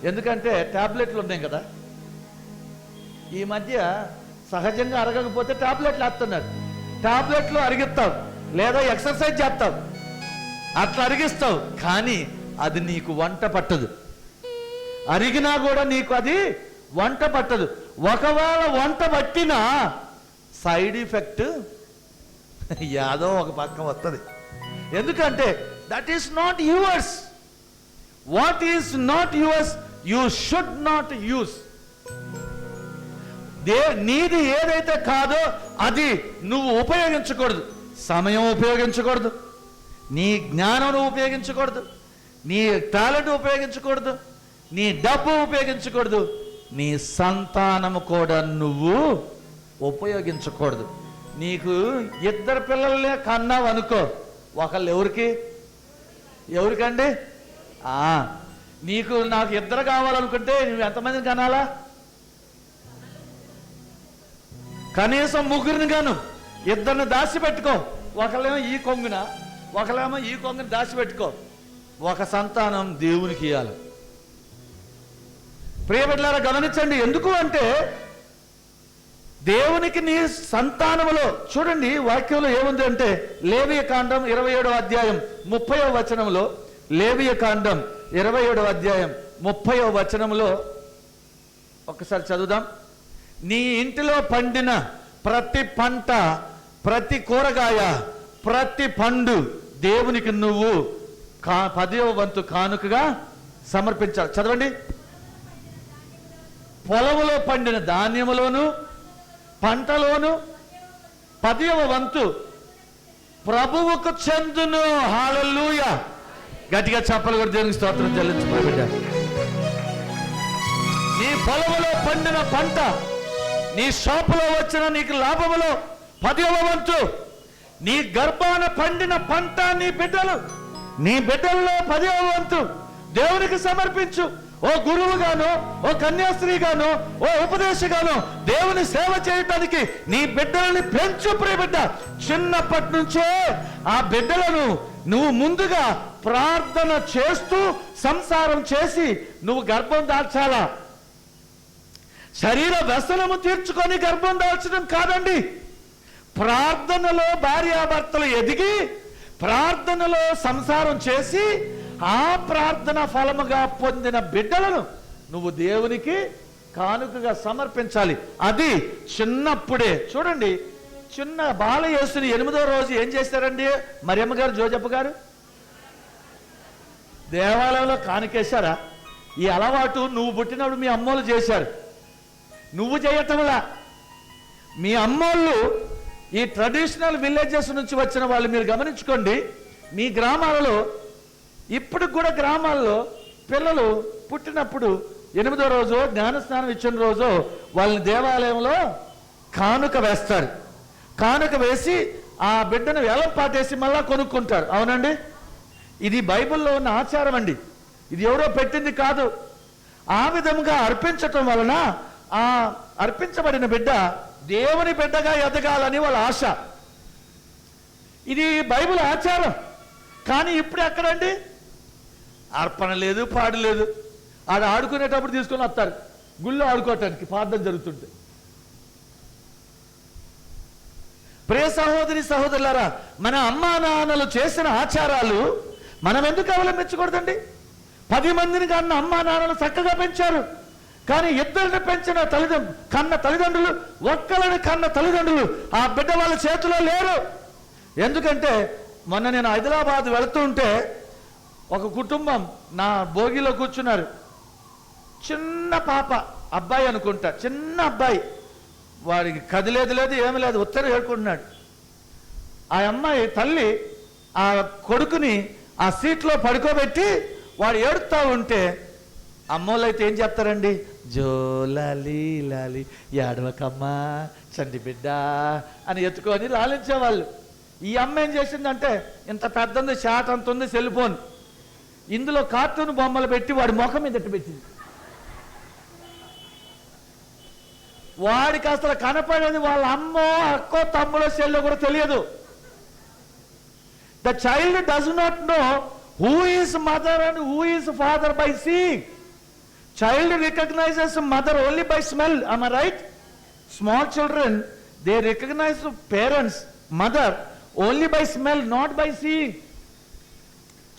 ఎందుకంటే టాబ్లెట్లు ఉన్నాయి కదా, ఈ మధ్య సహజంగా అరగకపోతే టాబ్లెట్లు వేస్తున్నారు. టాబ్లెట్లు అరిగిస్తావు, లేదా ఎక్సర్సైజ్ చేస్తావు, అట్లా అరిగిస్తావు, కానీ అది నీకు వంట పట్టదు. అరిగినా కూడా నీకు అది వంట పట్టదు. ఒకవేళ వంట పట్టినా సైడ్ ఎఫెక్ట్ యాదో ఒక పక్క వస్తుంది. ఎందుకంటే that is not yours. What is not yours you should not use. నీది ఏదైతే కాదో అది నువ్వు ఉపయోగించకూడదు. సమయం ఉపయోగించకూడదు, నీ జ్ఞానం ఉపయోగించకూడదు, నీ టాలెంట్ ఉపయోగించకూడదు, నీ డబ్బు ఉపయోగించకూడదు, నీ సంతానము కూడా నువ్వు ఉపయోగించకూడదు. నీకు 2 పిల్లలనే కన్నావు అనుకో, ఒకళ్ళు ఎవరికండి? నీకు నాకు 2 కావాలనుకుంటే నువ్వు ఎంతమందిని కనాలా? కనీసం 3 గాను. 2 దాచిపెట్టుకో, ఒకళ్ళేమో ఈ కొంగున, ఒకళ్ళేమో ఈ కొంగుని దాచిపెట్టుకో. ఒక సంతానం దేవునికి ఇవ్వాలి. ప్రియబిడ్డలారా, గమనించండి. ఎందుకు అంటే దేవునికి నీ సంతానములో, చూడండి వాక్యంలో ఏముంది అంటే, లేవియ కాండం 27వ అధ్యాయం 30వ వచనంలో, లేవియ కాండం 27వ అధ్యాయం 30వ వచనంలో ఒకసారి చదువుదాం. నీ ఇంటిలో పండిన ప్రతి పంట, ప్రతి కూరగాయ, ప్రతి పండు దేవునికి నువ్వు 10వ వంతు కానుకగా సమర్పించాలి. చదవండి. పొలములో పండిన ధాన్యములోను పంటలోను 10వ వంతు ప్రభువుకు చెందును. హల్లెలూయా. గట్టిగా చప్పలు కూడా దేవునికి స్తోత్రం చెల్లించు. బిడ్డ, నీ పొలములో పండిన పంట, నీ షాపులో వచ్చిన నీకు లాభములో 10వ వంతు, నీ గర్భాన పండిన పంట, నీ బిడ్డల్లో 10వ వంతు దేవునికి సమర్పించు. ఓ గురువుగాను, ఓ కన్యాస్త్రీగాను, ఓ ఉపదేశగాను దేవుని సేవ చేయటానికి నీ బిడ్డలని పెంచు. ప్రియబిడ్డ, చిన్నప్పటి నుంచే ఆ బిడ్డలను నువ్వు ముందుగా ప్రార్థన చేస్తూ సంసారం చేసి నువ్వు గర్భం దాల్చాలా. శరీర వ్యసనము తీర్చుకొని గర్భం దాల్చడం కాదండి. ప్రార్థనలో భార్యాభర్తలు ఎదిగి ప్రార్థనలో సంసారం చేసి ఆ ప్రార్థన ఫలముగా పొందిన బిడ్డలను నువ్వు దేవునికి కానుకగా సమర్పించాలి. అది చిన్నప్పుడే. చూడండి, చిన్న బాలయేసుని 8వ రోజు ఏం చేశారండి మరియమ్మ గారు, జోజప్ప గారు? దేవాలయంలో కానుకేశారా? ఈ అలవాటు నువ్వు పుట్టినప్పుడు మీ అమ్మోళ్ళు చేశారు, నువ్వు చేయటంలా. మీ అమ్మోళ్ళు ఈ ట్రెడిషనల్ విలేజెస్ నుంచి వచ్చిన వాళ్ళు, మీరు గమనించుకోండి. మీ గ్రామాలలో ఇప్పుడు కూడా గ్రామాల్లో పిల్లలు పుట్టినప్పుడు 8వ రోజు జ్ఞానస్నానం ఇచ్చిన రోజు వాళ్ళని దేవాలయంలో కానుక వేస్తారు. కానుక వేసి ఆ బిడ్డను వేలం పాటేసి మళ్ళా కొనుక్కుంటారు. అవునండి, ఇది బైబిల్లో ఉన్న ఆచారం అండి, ఇది ఎవరో పెట్టింది కాదు. ఆ విధంగా అర్పించటం వలన ఆ అర్పించబడిన బిడ్డ దేవుని బిడ్డగా ఎదగాలని వాళ్ళ ఆశ. ఇది బైబిల్ ఆచారం. కానీ ఇప్పుడు ఎక్కడండి? అర్పణ లేదు, పాడు లేదు. ఆడ ఆడుకునేటప్పుడు తీసుకొని వస్తారు గుళ్ళో ఆడుకోవటానికి, ప్రార్థన జరుగుతుంటే. ప్రియ సహోదరి సహోదరులారా, మన అమ్మా నాన్నలు చేసిన ఆచారాలు మనం ఎందుకు అవలంబించకూడదండి? 10 మందిని కన్న అమ్మా నాన్నలు చక్కగా పెంచారు. కానీ ఇద్దరిని పెంచిన కన్న తల్లిదండ్రులు, ఒక్కరిని కన్న తల్లిదండ్రులు ఆ బిడ్డ వాళ్ళ చేతిలో లేరు. ఎందుకంటే మొన్న నేను హైదరాబాద్ వెళుతూ ఉంటే ఒక కుటుంబం నా భోగిలో కూర్చున్నారు. చిన్న పాప, అబ్బాయి అనుకుంటా, చిన్న అబ్బాయి, వాడికి కదిలేదు లేదు ఏమీ లేదు, ఉత్తరం ఏడుకుంటున్నాడు. ఆ అమ్మాయి తల్లి ఆ కొడుకుని ఆ సీట్లో పడుకోబెట్టి వాడు ఏడుస్తూ ఉంటే అమ్మోళ్ళు అయితే ఏం చెప్తారండి, జోలాలి లాలి ఏడవకమ్మా చండి బిడ్డ అని ఎత్తుకొని లాలించేవాళ్ళు. ఈ అమ్మ ఏం చేసిందంటే ఇంత పెద్దంది, షాట్ అంత ఉంది సెల్ ఫోన్, ఇందులో కార్టూన్ బొమ్మలు పెట్టి వాడి ముఖం మీద పెట్టింది. వాడికి అసలు కనపడేది వాళ్ళ అమ్మో అక్కో తమ్ముడో సెల్లో కూడా తెలియదు. The child does not know who is mother and who is father by seeing. Child recognizes mother only by smell. Am I right? Small children, they recognize parents, mother only by smell, not by seeing.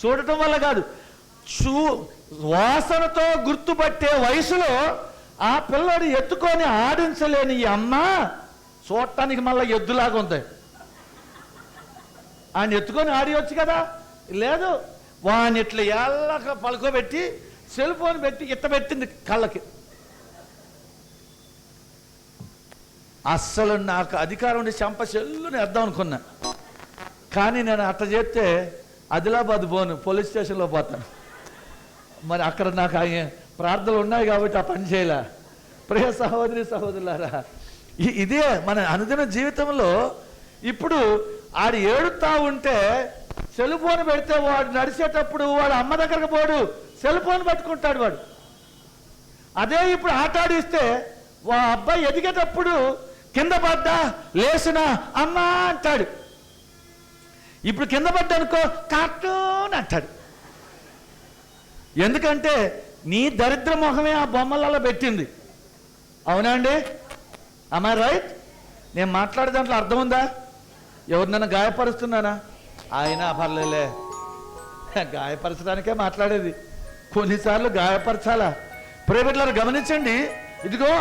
చూడటం వల్ల కాదు, వాసనతో గుర్తుపట్టే వయసులో ఆ పిల్లడు ఎత్తుకొని ఆడించలేని ఈ అమ్మ చూడటానికి మళ్ళీ ఎద్దులాగా ఉంది. ఆయన ఎత్తుకొని ఆడియొచ్చు కదా, లేదు, వాడిని ఇట్లా ఎల్లక పలుకోబెట్టి సెల్ ఫోన్ పెట్టి పెట్టింది కళ్ళకి. అస్సలు నాకు అధికారం ఉండి చెంప చెల్లుని వేద్దాం అనుకున్నా. కానీ నేను అట్లా చేస్తే ఆదిలాబాద్ పోను, పోలీస్ స్టేషన్లో పోతాను. మరి అక్కడ నాకు ప్రార్థనలు ఉన్నాయి కాబట్టి ఆ పని చేయలే. ప్రియ సహోదరి సహోదరులారా, ఇదే మన అనుదిన జీవితంలో. ఇప్పుడు ఆడు ఏడుతా ఉంటే సెల్ ఫోన్ పెడితే వాడు నడిచేటప్పుడు వాడు అమ్మ దగ్గరకు పోడు, సెల్ ఫోన్ పట్టుకుంటాడు వాడు. అదే ఇప్పుడు ఆట ఆడిస్తే వా అబ్బాయి ఎదిగేటప్పుడు కింద పడ్డా లేచినా అమ్మా అంటాడు. ఇప్పుడు కింద పడ్డానుకో కార్టూన్ అంటాడు. ఎందుకంటే నీ దరిద్ర మొహమే ఆ బొమ్మలలో పెట్టింది. అవునా అండి? am I right? నేను మాట్లాడే దాంట్లో అర్థం ఉందా? ఎవరినైనా గాయపరుస్తున్నానా? అయినా పర్లేలే, గాయపరచడానికే మాట్లాడేది, కొన్నిసార్లు గాయపరచాలా. ప్రియబిడ్డలారా గమనించండి, ఇదిగో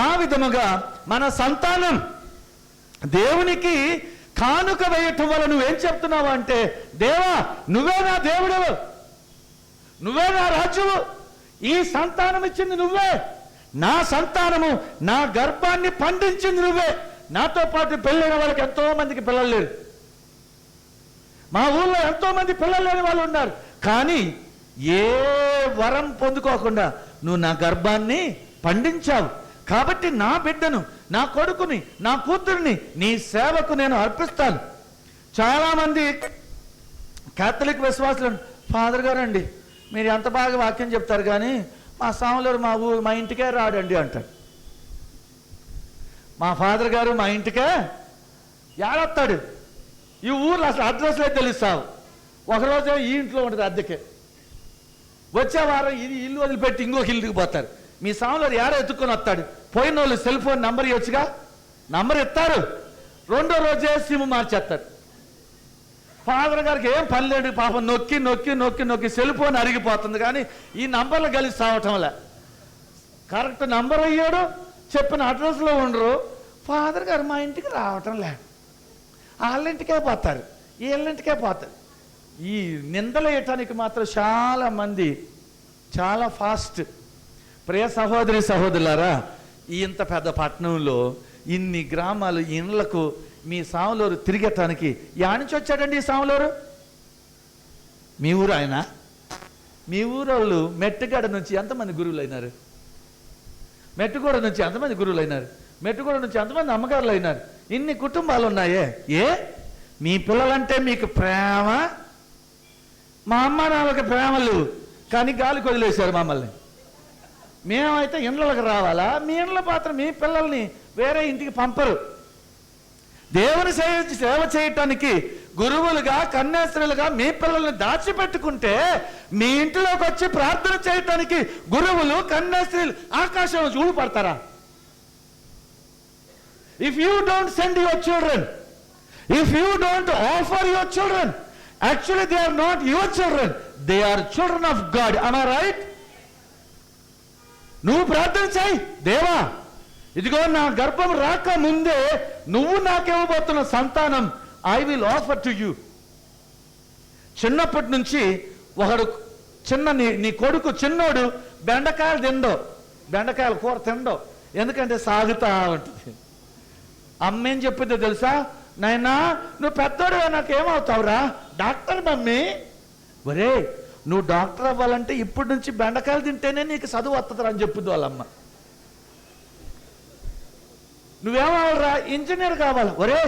ఆ విధముగా మన సంతానం దేవునికి కానుక వేయటం వల్ల నువ్వేం చెప్తున్నావు అంటే, దేవా నువ్వే నా దేవుడు, నువ్వే నా రాజువు, ఈ సంతానం ఇచ్చింది నువ్వే, నా సంతానము నా గర్భాన్ని పండించింది నువ్వే. నాతో పాటు పెళ్ళైన వాళ్ళకి ఎంతో మందికి పిల్లలు లేరు, మా ఊళ్ళో ఎంతో మంది పిల్లలు లేని వాళ్ళు ఉన్నారు. కానీ ఏ వరం పొందుకోకుండా నువ్వు నా గర్భాన్ని పండించావు. కాబట్టి నా బిడ్డను, నా కొడుకుని, నా కూతురిని నీ సేవకు నేను అర్పిస్తాను. చాలామంది క్యాథలిక్ విశ్వాసులు, ఫాదర్ గారు అండి మీరు ఎంత బాగా వాక్యం చెప్తారు కానీ మా సాములూరు మా ఇంటికే రాడండి అంటారు. మా ఫాదర్ గారు మా ఇంటికే ఏడొస్తాడు, ఈ ఊర్లో అసలు అడ్రస్లే తెలుస్తావు. ఒకరోజు ఈ ఇంట్లో ఉంటుంది అద్దెకే, వచ్చే వారం ఇది ఇల్లు వదిలిపెట్టి ఇంకొక ఇల్లుకి పోతారు. మీ సాములూరు ఏడ ఎత్తుకొని వస్తాడు. పోయిన వాళ్ళు సెల్ ఫోన్ నంబర్ ఇవ్వచ్చుగా, నంబర్ ఇస్తారు, రెండో రోజే సిమ్ మార్చేస్తారు. ఫాదర్ గారికి ఏం పని లేదు, పాపం నొక్కి నొక్కి నొక్కి నొక్కి సెల్ ఫోన్ అరిగిపోతుంది. కానీ ఈ నంబర్లు కలిసి సావటంలే, కరెక్ట్ నంబర్ అయ్యాడు, చెప్పిన అడ్రస్లో ఉండరు. ఫాదర్ గారు మా ఇంటికి రావటం లే, వాళ్ళింటికే పోతారు, వీళ్ళింటికే పోతారు. ఈ నిందలు వేయటానికి మాత్రం చాలామంది చాలా ఫాస్ట్. ప్రియ సహోదరి సహోదరులారా, ఇంత పెద్ద పట్టణంలో ఇన్ని గ్రామాలు ఇండ్లకు మీ సాములూరు తిరిగటానికి యానించి వచ్చాడండి. ఈ సాములూరు మీ ఊరు ఆయన, మీ ఊరోళ్ళు మెట్టుగడ నుంచి ఎంతమంది గురువులు అయినారు? మెట్టుగూడ నుంచి ఎంతమంది గురువులు అయినారు? మెట్టుగూడ నుంచి ఎంతమంది అమ్మగారులు అయినారు? ఇన్ని కుటుంబాలు ఉన్నాయే. మీ పిల్లలంటే మీకు ప్రేమ, మా అమ్మ నాన్నలకి ప్రేమ లేవు కానీ గాలికి వదిలేశారు మమ్మల్ని. మేమైతే ఇండ్లకు రావాలా? మీ ఇండ్ల పాత్ర మీ పిల్లల్ని వేరే ఇంటికి పంపరు. దేవుని సేవ చేయటానికి గురువులుగా కన్యాస్త్రీలుగా మీ పిల్లల్ని దాచిపెట్టుకుంటే మీ ఇంటిలోకి వచ్చి ప్రార్థన చేయటానికి గురువులు కన్యాస్త్రీలు ఆకాశంలో చూడపడతారా? If you don't send your children, if you don't offer your children, actually they are not your children, they are children of God. am I right? నువ్వు ప్రార్థన చేయి, దేవా ఇదిగో నా గర్భం రాక ముందే నువ్వు నాకివ్వబోతున్న సంతానం I will offer to you. చిన్నప్పటి నుంచి ఒకడు నీ కొడుకు చిన్నోడు బెండకాయలు తిండో, బెండకాయల కూర తిండో, ఎందుకంటే సాగుతా ఉంటుంది. అమ్మేం చెప్పిందో తెలుసా, నాయనా నువ్వు పెద్దోడు నాకేమవుతావురా, డాక్టర్ మమ్మీ. ఒరే నువ్వు డాక్టర్ అవ్వాలంటే ఇప్పటి నుంచి బెండకాయలు తింటేనే నీకు చదువు వస్తుందిరా అని చెప్పుద్ది వాళ్ళమ్మ. నువ్వేమవ్వాలరా, ఇంజనీర్ కావాలి. ఒరే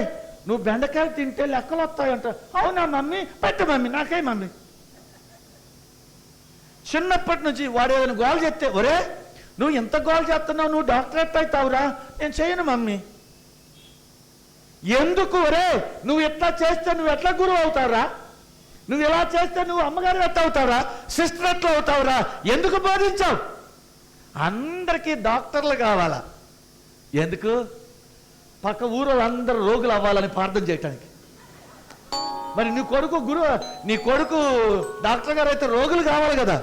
నువ్వు బెండకాయలు తింటే లెక్కలు వస్తాయంట. అవునా మమ్మీ, పెట్ట మమ్మీ, నాకే మమ్మీ. చిన్నప్పటి నుంచి వాడు ఏదైనా గోల్ చెప్తే, ఒరే నువ్వు ఎంత గోల్ చేస్తున్నావు, నువ్వు డాక్టరేట్ అవుతావురా. నేను చేయను మమ్మీ. ఎందుకు? ఒరే నువ్వు ఎట్లా చేస్తే నువ్వు ఎట్లా గురువు అవుతావురా, నువ్వు ఇలా చేస్తే నువ్వు అమ్మగారు ఎట్లా అవుతావురా, సిస్టర్ ఎట్లా అవుతావురా, ఎందుకు బోధించావు? అందరికీ డాక్టర్లు కావాలా? ఎందుకు? పక్క ఊరు అందరూ రోగులు అవ్వాలని ప్రార్థన చేయటానికి. మరి నీ కొడుకు డాక్టర్ గారు అయితే రోగులు కావాలి కదా.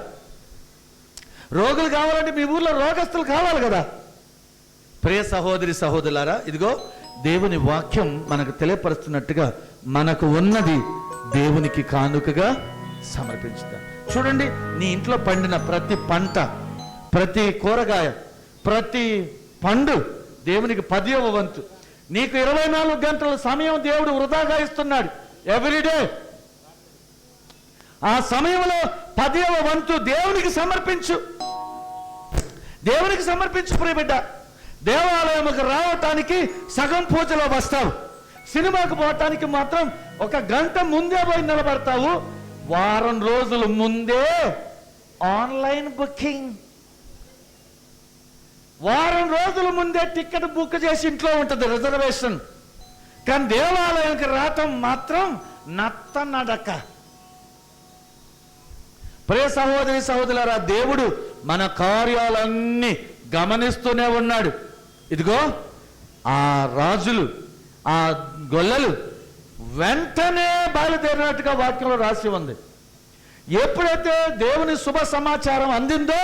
రోగులు కావాలంటే మీ ఊర్లో రోగస్తులు కావాలి కదా. ప్రియ సహోదరి సహోదరులారా, ఇదిగో దేవుని వాక్యం మనకు తెలియపరుస్తున్నట్టుగా మనకు ఉన్నది దేవునికి కానుకగా సమర్పించుతాం. చూడండి, నీ ఇంట్లో పండిన ప్రతి పంట, ప్రతి కూరగాయ, ప్రతి పండు దేవునికి 10వ వంతు. నీకు 24 గంటల సమయం దేవుడు వృధాగా ఇస్తున్నాడు ఎవ్రీడే. ఆ సమయంలో 10వ వంతు దేవునికి సమర్పించు. దేవునికి సమర్పించు ప్రియబిడ్డ. దేవాలయంకు రావటానికి సగం పూజలో వస్తావు, సినిమాకు పోవటానికి మాత్రం 1 గంట ముందే పోయి నిలబడతావు. వారం రోజుల ముందే ఆన్లైన్ బుకింగ్, వారం రోజుల ముందే టికెట్ బుక్ చేసి ఇంట్లో ఉంటుంది రిజర్వేషన్. కానీ దేవాలయానికి రావటం మాత్రం నత్త నడక. ప్రియ సహోదరి సహోదరులారా, దేవుడు మన కార్యాలన్నీ గమనిస్తూనే ఉన్నాడు. ఇదిగో ఆ రాజులు, ఆ గొల్లలు వెంటనే బయలుదేరినట్టుగా వాక్యంలో రాసి ఉంది. ఎప్పుడైతే దేవుని శుభ సమాచారం అందిందో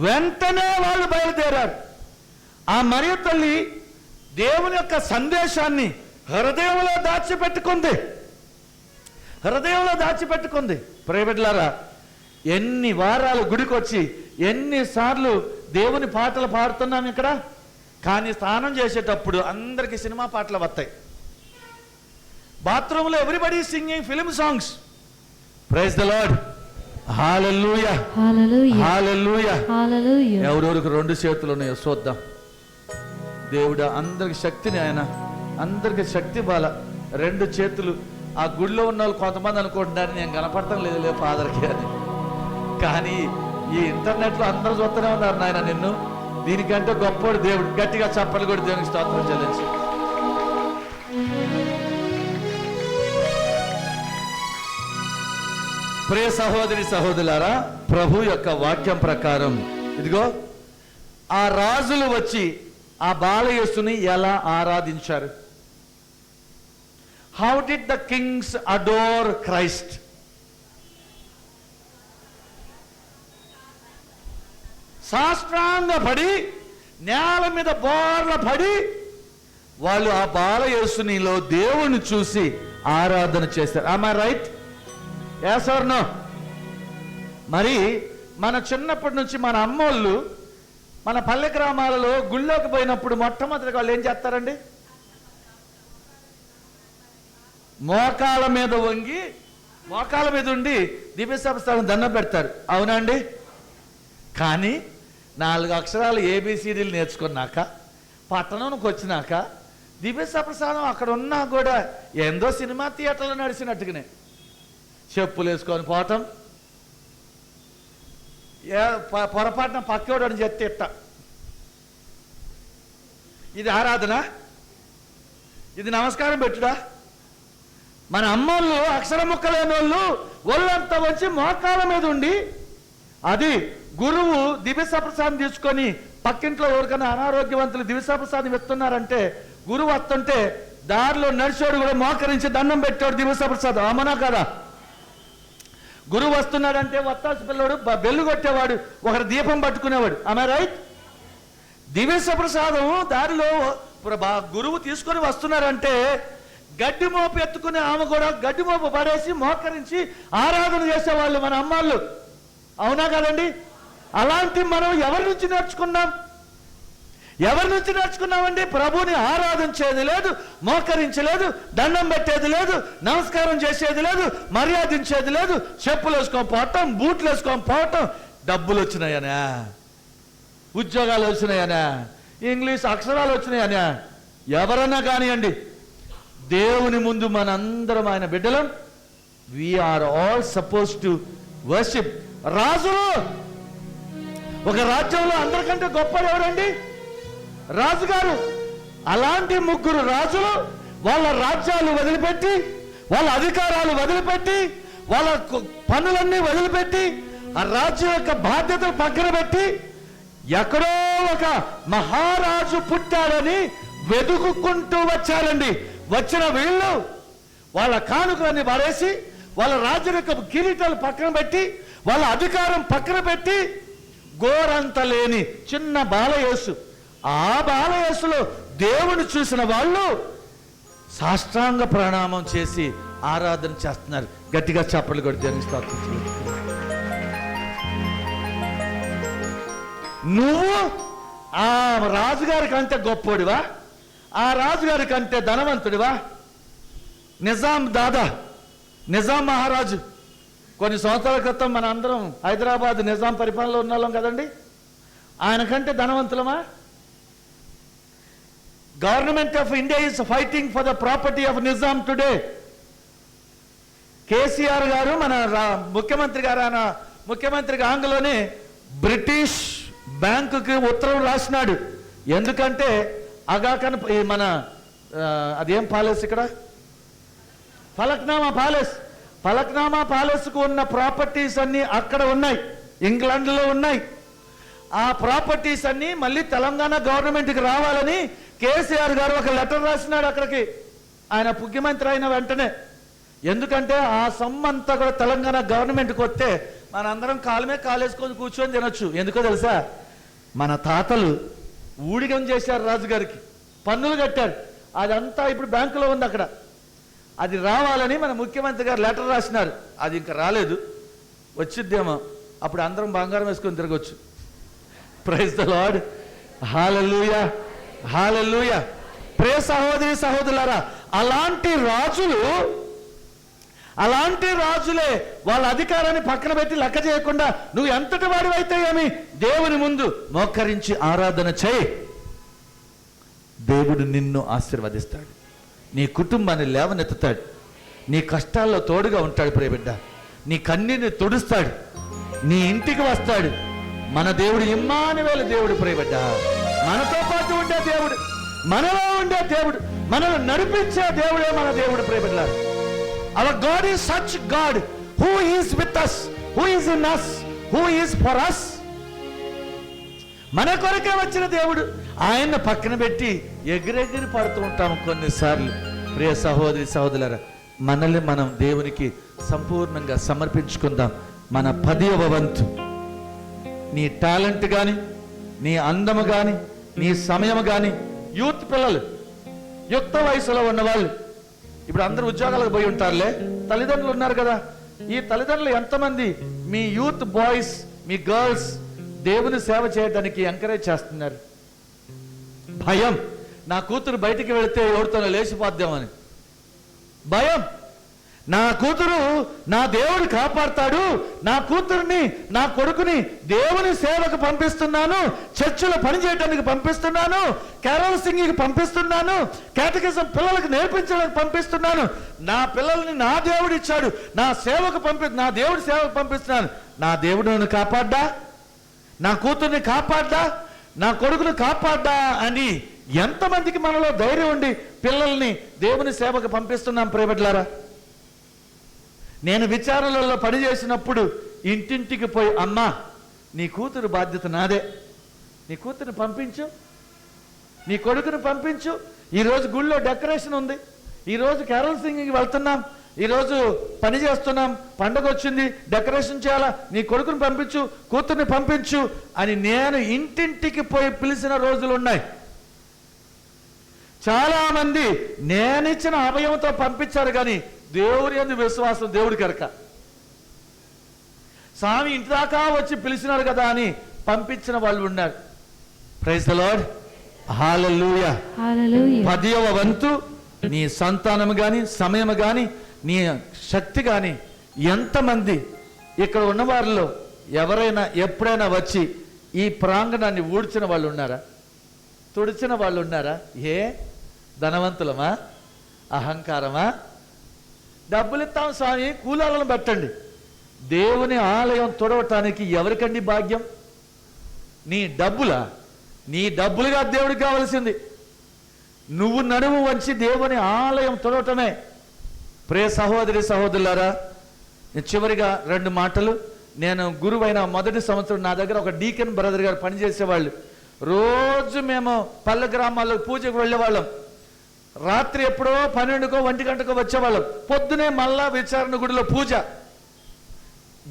వెంటనే వాళ్ళు బయలుదేరారు. ఆ మరియ తల్లి దేవుని యొక్క సందేశాన్ని హృదయంలో దాచిపెట్టుకుంది. ప్రియబిడ్డలారా, ఎన్ని వారాలు గుడికి వచ్చి ఎన్నిసార్లు దేవుని పాటలు పాడుతున్నాం ఇక్కడ. కానీ స్నానం చేసేటప్పుడు అందరికి సినిమా పాటలు వస్తాయి. బాత్రూంలో everybody singing film songs. Praise the lord, hallelujah, hallelujah, hallelujah. ఎవరెవరికి 2 చేతులు ఉన్నాయో చూద్దాం. దేవుడా అందరికి శక్తిని, ఆయన అందరికి శక్తి బాల. 2 చేతులు. ఆ గుడిలో ఉన్న వాళ్ళు కొంతమంది అనుకుంటున్నారు నేను కనపడటం లేదు ఫాదర్కి అని. కానీ ఈ ఇంటర్నెట్లో అందరూ చూస్తూనే ఉన్నారు నాయన నిన్ను. దీనికంటే గొప్పవాడు దేవుడు. గట్టిగా చప్పట్లు కూడా దేవునికి స్తోత్రం చెల్లించు. ప్రియ సహోదరి సహోదరులారా, ప్రభు యొక్క వాక్యం ప్రకారం ఇదిగో ఆ రాజులు వచ్చి ఆ బాలయేసుని ఎలా ఆరాధించారు? How did the kings adore Christ? సాష్టాంగ పడి, నేల మీద బోర్ల పడి వాళ్ళు ఆ బాలయేసునిలో దేవుని చూసి ఆరాధన చేస్తారు. am I right? yes or no? మరి మన చిన్నప్పటి నుంచి మన అమ్మోళ్ళు మన పల్లె గ్రామాలలో గుళ్ళోకి పోయినప్పుడు మొట్టమొదటిగా వాళ్ళు ఏం చేస్తారండి? మోకాల మీద వంగి, మోకాల మీద ఉండి దివ్యసప్రసాదం దండం పెడతారు. అవునా అండి? కానీ 4 అక్షరాలు ABCDలు నేర్చుకున్నాక, పట్టణంకి వచ్చినాక దివ్యసప్రసాదం అక్కడ ఉన్నా కూడా ఎందో సినిమా థియేటర్లో నడిచినట్టుగానే చెప్పులు వేసుకొని పోవటం, పొరపాటున పక్కోడు అని చెప్తే ఇట్ట. ఇది ఆరాధన? ఇది నమస్కారం పెట్టుడా? మన అమ్మోళ్ళు అక్షర ముక్కలేని వాళ్ళు ఒళ్ళంతా వచ్చి మోకాల మీద ఉండి, అది గురువు దివ్యసప్రసాదం తీసుకొని పక్కింట్లో ఎవరికైనా అనారోగ్యవంతులు దివ్యసప్రసాదం ఇస్తున్నారంటే గురువు వస్తుంటే దారిలో నడిచోడు కూడా మోకరించి దండం పెట్టాడు దివ్యసప్రసాదం. అమ్మనా కదా? గురువు వస్తున్నాడంటే వత్తాసు పిల్లవాడు బెల్లు కొట్టేవాడు, ఒకరు దీపం పట్టుకునేవాడు. ఆమె రైట్? దివ్య ప్రసాదం దారిలో గురువు తీసుకొని వస్తున్నారంటే గడ్డి మోపు ఎత్తుకునే ఆమె కూడా గడ్డి మోపు పడేసి మోకరించి ఆరాధన చేసేవాళ్ళు మన అమ్మాళ్ళు. అవునా కదండి? అలాంటి మనం ఎవరి నుంచి నేర్చుకున్నాం? ఎవరి నుంచి నేర్చుకున్నామండి? ప్రభుని ఆరాధించేది లేదు, మోకరించలేదు, దండం పెట్టేది లేదు, నమస్కారం చేసేది లేదు, మర్యాదించేది లేదు, చెప్పులు వేసుకొని పోవటం, బూట్లు వేసుకొని పోవటం. డబ్బులు వచ్చినాయనా, ఉద్యోగాలు వచ్చినాయనా, ఇంగ్లీష్ అక్షరాలు వచ్చినాయనా, ఎవరన్నా కానివ్వండి, దేవుని ముందు మనందరం ఆయన బిడ్డలం. We are all suppose to worship. రాజులు, ఒక రాజ్యంలో అందరికంటే గొప్పది ఎవరండి? రాజుగారు. అలాంటి ముగ్గురు రాజులు వాళ్ళ రాజ్యాలు వదిలిపెట్టి, వాళ్ళ అధికారాలు వదిలిపెట్టి, వాళ్ళ పనులన్నీ వదిలిపెట్టి, ఆ రాజ్యం యొక్క బాధ్యతలు పక్కన పెట్టి, ఎక్కడో ఒక మహారాజు పుట్టాడని వెతుక్కుంటూ వచ్చారండి. వచ్చిన వీళ్ళు వాళ్ళ కానుకలన్నీ పడేసి, వాళ్ళ రాజ్యం యొక్క కిరీటాలు పక్కన పెట్టి, వాళ్ళ అధికారం పక్కన పెట్టి, గోరంత లేని చిన్న బాలయేసు, ఆ బాలయేసులో దేవుని చూసిన వాళ్ళు సాష్టాంగ ప్రణామం చేసి ఆరాధన చేస్తున్నారు. గట్టిగా చప్పట్లు కొట్టి దేవుని స్తోత్రం చేయండి. నువ్వు ఆ రాజుగారి కంటే గొప్పోడివా? ఆ రాజుగారి కంటే ధనవంతుడివా? నిజాం దాదా, నిజాం మహారాజు కొన్ని సంవత్సరాల క్రితం మన అందరం హైదరాబాద్ నిజాం పరిపాలనలో ఉన్నాం కదండి. ఆయన కంటే ధనవంతులమా? Government of India is fighting for the property of Nizam today. KCR గారు మన ముఖ్యమంత్రి గారు, ఆయన ముఖ్యమంత్రి కాంగలోనే బ్రిటిష్ బ్యాంకుకి ఉత్తరం రాసినాడు. ఎందుకంటే అగాకన్ మన అదేం ప్యాలెస్ ఇక్కడ, ఫలక్నామా ప్యాలెస్, ఫలక్నామా ప్యాలెస్కు ఉన్న ప్రాపర్టీస్ అన్నీ అక్కడ ఉన్నాయి, ఇంగ్లాండ్లో ఉన్నాయి. ఆ ప్రాపర్టీస్ అన్నీ మళ్ళీ తెలంగాణ గవర్నమెంట్కి రావాలని కేసీఆర్ గారు ఒక లెటర్ రాసినాడు అక్కడికి, ఆయన ముఖ్యమంత్రి అయిన వెంటనే. ఎందుకంటే ఆ సొమ్మంతా కూడా తెలంగాణ గవర్నమెంట్కి వస్తే మనందరం కాలమే కాలేసుకొని కూర్చొని తినొచ్చు. ఎందుకో తెలుసా? మన తాతలు ఊడిగం చేశారు, రాజుగారికి పన్నులు కట్టారు, అదంతా ఇప్పుడు బ్యాంకులో ఉంది అక్కడ. అది రావాలని మన ముఖ్యమంత్రి గారు లెటర్ రాసినారు. అది ఇంకా రాలేదు, వచ్చిద్దేమో, అప్పుడు అందరం బంగారం వేసుకొని తిరగొచ్చు. Praise the lord, hallelujah, hallelujah. ప్రియ సహోదరి సహోదరులారా, అలాంటి రాజులే వాళ్ళ అధికారాన్ని పక్కన పెట్టి లెక్క చేయకుండా నువ్వు ఎంతటి వాడివైతే ఏమి దేవుని ముందు మోకరించి ఆరాధన చేయి. దేవుడు నిన్ను ఆశీర్వదిస్తాడు, నీ కుటుంబాన్ని లేవనెత్తుతాడు, నీ కష్టాల్లో తోడుగా ఉంటాడు ప్రియబిడ్డ, నీ కన్నీని తుడుస్తాడు, నీ ఇంటికి వస్తాడు. మన దేవుడు ఇమ్మానువేలు దేవుడు ప్రియబిడ్డ, మనతో పాటు ఉండే దేవుడు, మనలో ఉండే దేవుడు, మనల్ని నడిపించే దేవుడే మన దేవుడు ప్రియబిడ్డ. Our God is such God who is with us, who is in us, who is for us. మన కొరకే వచ్చిన దేవుడు, ఆయన పక్కన పెట్టి ఎగిరెగిరి పడుతూ ఉంటాము కొన్నిసార్లు. ప్రియ సహోదరి సహోదరులారా, మనల్ని మనం దేవునికి సంపూర్ణంగా సమర్పించుకుందాం. మన 10వ వంతు, నీ టాలెంట్ కానీ, నీ అందము కానీ, నీ సమయం కానీ, యూత్ పిల్లలు, యుక్త వయసులో ఉన్నవాళ్ళు, ఇప్పుడు అందరూ ఉద్యోగాలకు పోయి ఉంటారులే, తల్లిదండ్రులు ఉన్నారు కదా. ఈ తల్లిదండ్రులు ఎంతమంది మీ యూత్ బాయ్స్, మీ గర్ల్స్ దేవుని సేవ చేయడానికి ఎంకరేజ్ చేస్తున్నారు? భయం, నా కూతురు బయటికి వెళితే ఎవరితోనో లేచిపోద్దామని భయం. నా కూతురు, నా దేవుడు కాపాడుతాడు, నా కూతుర్ని, నా కొడుకుని దేవుని సేవకు పంపిస్తున్నాను, చర్చిలో పని చేయడానికి పంపిస్తున్నాను, క్యారల్ సింగింగ్కి పంపిస్తున్నాను, కేటకిజం పిల్లలకు నేర్పించడానికి పంపిస్తున్నాను, నా పిల్లల్ని నా దేవుడు ఇచ్చాడు, నా దేవుడి సేవకు పంపిస్తున్నాను. నా దేవుడు నన్ను కాపాడ్డా, నా కూతుర్ని కాపాడ్డా, నా కొడుకును కాపాడ్డా అని ఎంతమందికి మనలో ధైర్యం ఉండి పిల్లల్ని దేవుని సేవకు పంపిస్తున్నాం ప్రియబిడ్డలారా? నేను విచారణలో పనిచేసినప్పుడు ఇంటింటికి పోయి, అమ్మా నీ కూతురు బాధ్యత నాదే, నీ కూతురుని పంపించు, నీ కొడుకుని పంపించు, ఈరోజు గుళ్ళో డెకరేషన్ ఉంది, ఈరోజు క్యారల్ సింగింగ్కి వెళ్తున్నాం, ఈరోజు పని చేస్తున్నాం, పండగ వచ్చింది, డెకరేషన్ చేయాలా, నీ కొడుకుని పంపించు, కూతుర్ని పంపించు అని నేను ఇంటింటికి పోయి పిలిచిన రోజులు ఉన్నాయి. చాలా మంది నేనిచ్చిన అభయంతో పంపించారు, కానీ దేవుని యందు విశ్వాసం దేవుడికి ఎరక. స్వామి ఇంటి దాకా వచ్చి పిలిచినారు కదా అని పంపించిన వాళ్ళు ఉన్నారు. ప్రైజ్ ది లార్డ్, హల్లెలూయా. 10వ వంతు నీ సంతానం కానీ, సమయం కానీ, నీ శక్తి కానీ, ఎంతమంది ఇక్కడ ఉన్న వారిలో ఎవరైనా ఎప్పుడైనా వచ్చి ఈ ప్రాంగణాన్ని ఊడ్చిన వాళ్ళు ఉన్నారా? తుడిచిన వాళ్ళు ఉన్నారా? ఏ ధనవంతులమా? అహంకారమా? డబ్బులు ఇస్తాం స్వామి, కూలాలను పెట్టండి. దేవుని ఆలయం తుడవటానికి ఎవరికండి భాగ్యం? నీ డబ్బులా? నీ డబ్బులుగా దేవుడికి కావలసింది. నువ్వు నడుము వంచి దేవుని ఆలయం తుడవటమే. ప్రియ సహోదరి సహోదరులారా, చివరిగా 2 మాటలు. నేను గురువైన మొదటి సంవత్సరం నా దగ్గర ఒక డీకెన్ బ్రదర్ గారు పనిచేసేవాళ్ళు. రోజు మేము పల్లె గ్రామాల్లో పూజకు వెళ్ళేవాళ్ళం. రాత్రి ఎప్పుడో 12కో 1 గంటకో వచ్చేవాళ్ళం. పొద్దునే మళ్ళా విచారణ గుడిలో పూజ.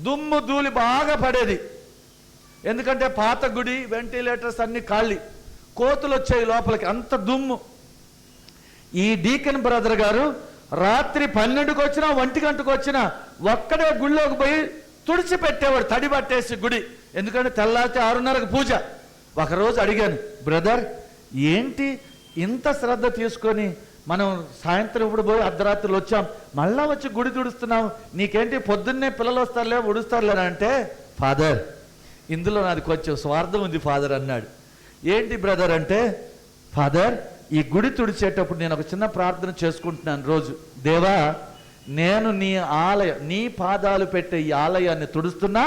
దుమ్ము ధూళి బాగా పడేది. ఎందుకంటే పాత గుడి, వెంటిలేటర్స్ అన్ని ఖాళీ, కోతులు వచ్చాయి లోపలికి, అంత దుమ్ము. ఈ డీకెన్ బ్రదర్ గారు రాత్రి 12కు వచ్చినా 1 గంటకు వచ్చినా ఒక్కడే గుడిలోకి పోయి తుడిచి పెట్టేవాడు, తడి పట్టేసి గుడి. ఎందుకంటే తెల్లారితే 6:30కు పూజ. ఒకరోజు అడిగాను, బ్రదర్ ఏంటి ఇంత శ్రద్ధ తీసుకొని మనం సాయంత్రం ఇప్పుడు పోయి అర్ధరాత్రులు వచ్చాం, మళ్ళా వచ్చి గుడి తుడుస్తున్నాం, నీకేంటి పొద్దున్నే పిల్లలు వస్తారులే ఉడుస్తారులే అంటే, ఫాదర్ ఇందులో నాది కొంచెం స్వార్థం ఉంది ఫాదర్ అన్నాడు. ఏంటి బ్రదర్ అంటే, ఫాదర్ ఈ గుడి తుడిచేటప్పుడు నేను ఒక చిన్న ప్రార్థన చేసుకుంటున్నాను రోజు. దేవా, నేను నీ పాదాలు పెట్టే ఈ ఆలయాన్ని తుడుస్తున్నా,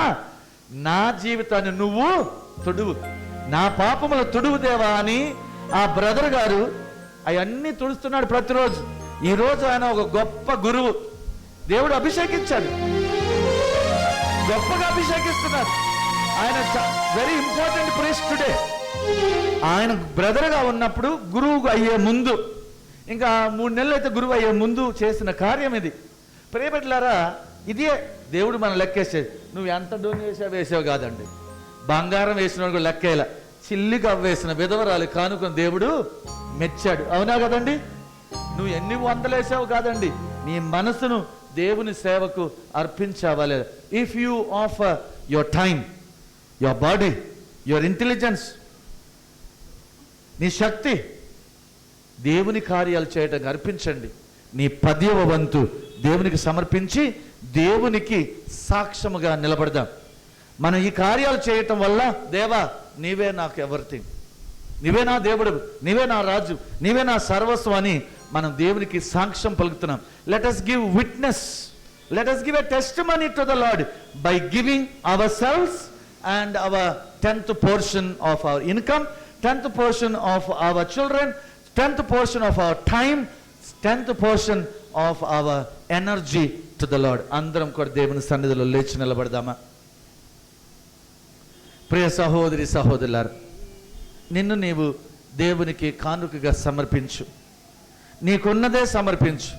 నా జీవితాన్ని నువ్వు తుడువు, నా పాపములు తుడువు దేవా అని ఆ బ్రదర్ గారు అవన్నీ తుడుస్తున్నాడు ప్రతిరోజు. ఈరోజు ఆయన ఒక గొప్ప గురువు, దేవుడు అభిషేకించాడు, గొప్పగా అభిషేకిస్తున్నాడు. ఆయన వెరీ ఇంపార్టెంట్ ప్రీస్ట్ టుడే. ఆయన బ్రదర్గా ఉన్నప్పుడు గురువు అయ్యే ముందు, ఇంకా 3 నెలలు అయితే గురువు అయ్యే ముందు చేసిన కార్యం ఇది. ప్రియబిడ్డలారా, ఇదే దేవుడు మనం లెక్కేసేది. నువ్వు ఎంత డొనేషన్ వేసావు కాదండి, బంగారం వేసిన కూడా లెక్కేలా, చిల్లిగా వేసిన విధవరాలు కానుకొని దేవుడు మెచ్చాడు. అవునా కదండి? నువ్వు ఎన్ని వందలు వేసావు కాదండి, నీ మనసును దేవుని సేవకు అర్పించావా లేదా? If you offer your time, your body, your intelligence, నీ శక్తి దేవుని కార్యాలు చేయడానికి అర్పించండి. నీ 10వ వంతు దేవునికి సమర్పించి దేవునికి సాక్ష్యముగా నిలబడదాం. మనం ఈ కార్యాలు చేయటం వల్ల, దేవా నీవే నాకు ఎవ్రీథింగ్, నీవే నా దేవుడు, నీవే నా రాజు, నీవే నా సర్వస్వం అని మనం దేవునికి సాక్ష్యం పలుకుతున్నాం. Let us give witness, let us give a testimony to the Lord by giving ourselves and our 10th portion of our income, 10th portion of our children, 10th portion of our time, 10th portion of our energy to the Lord. అందరం కూడా దేవుని సన్నిధిలో లేచి నిలబడదామా? ప్రియ సహోదరి సహోదరులారా, నిన్ను నీవు దేవునికి కానుకగా సమర్పించు. నీకున్నదే సమర్పించు.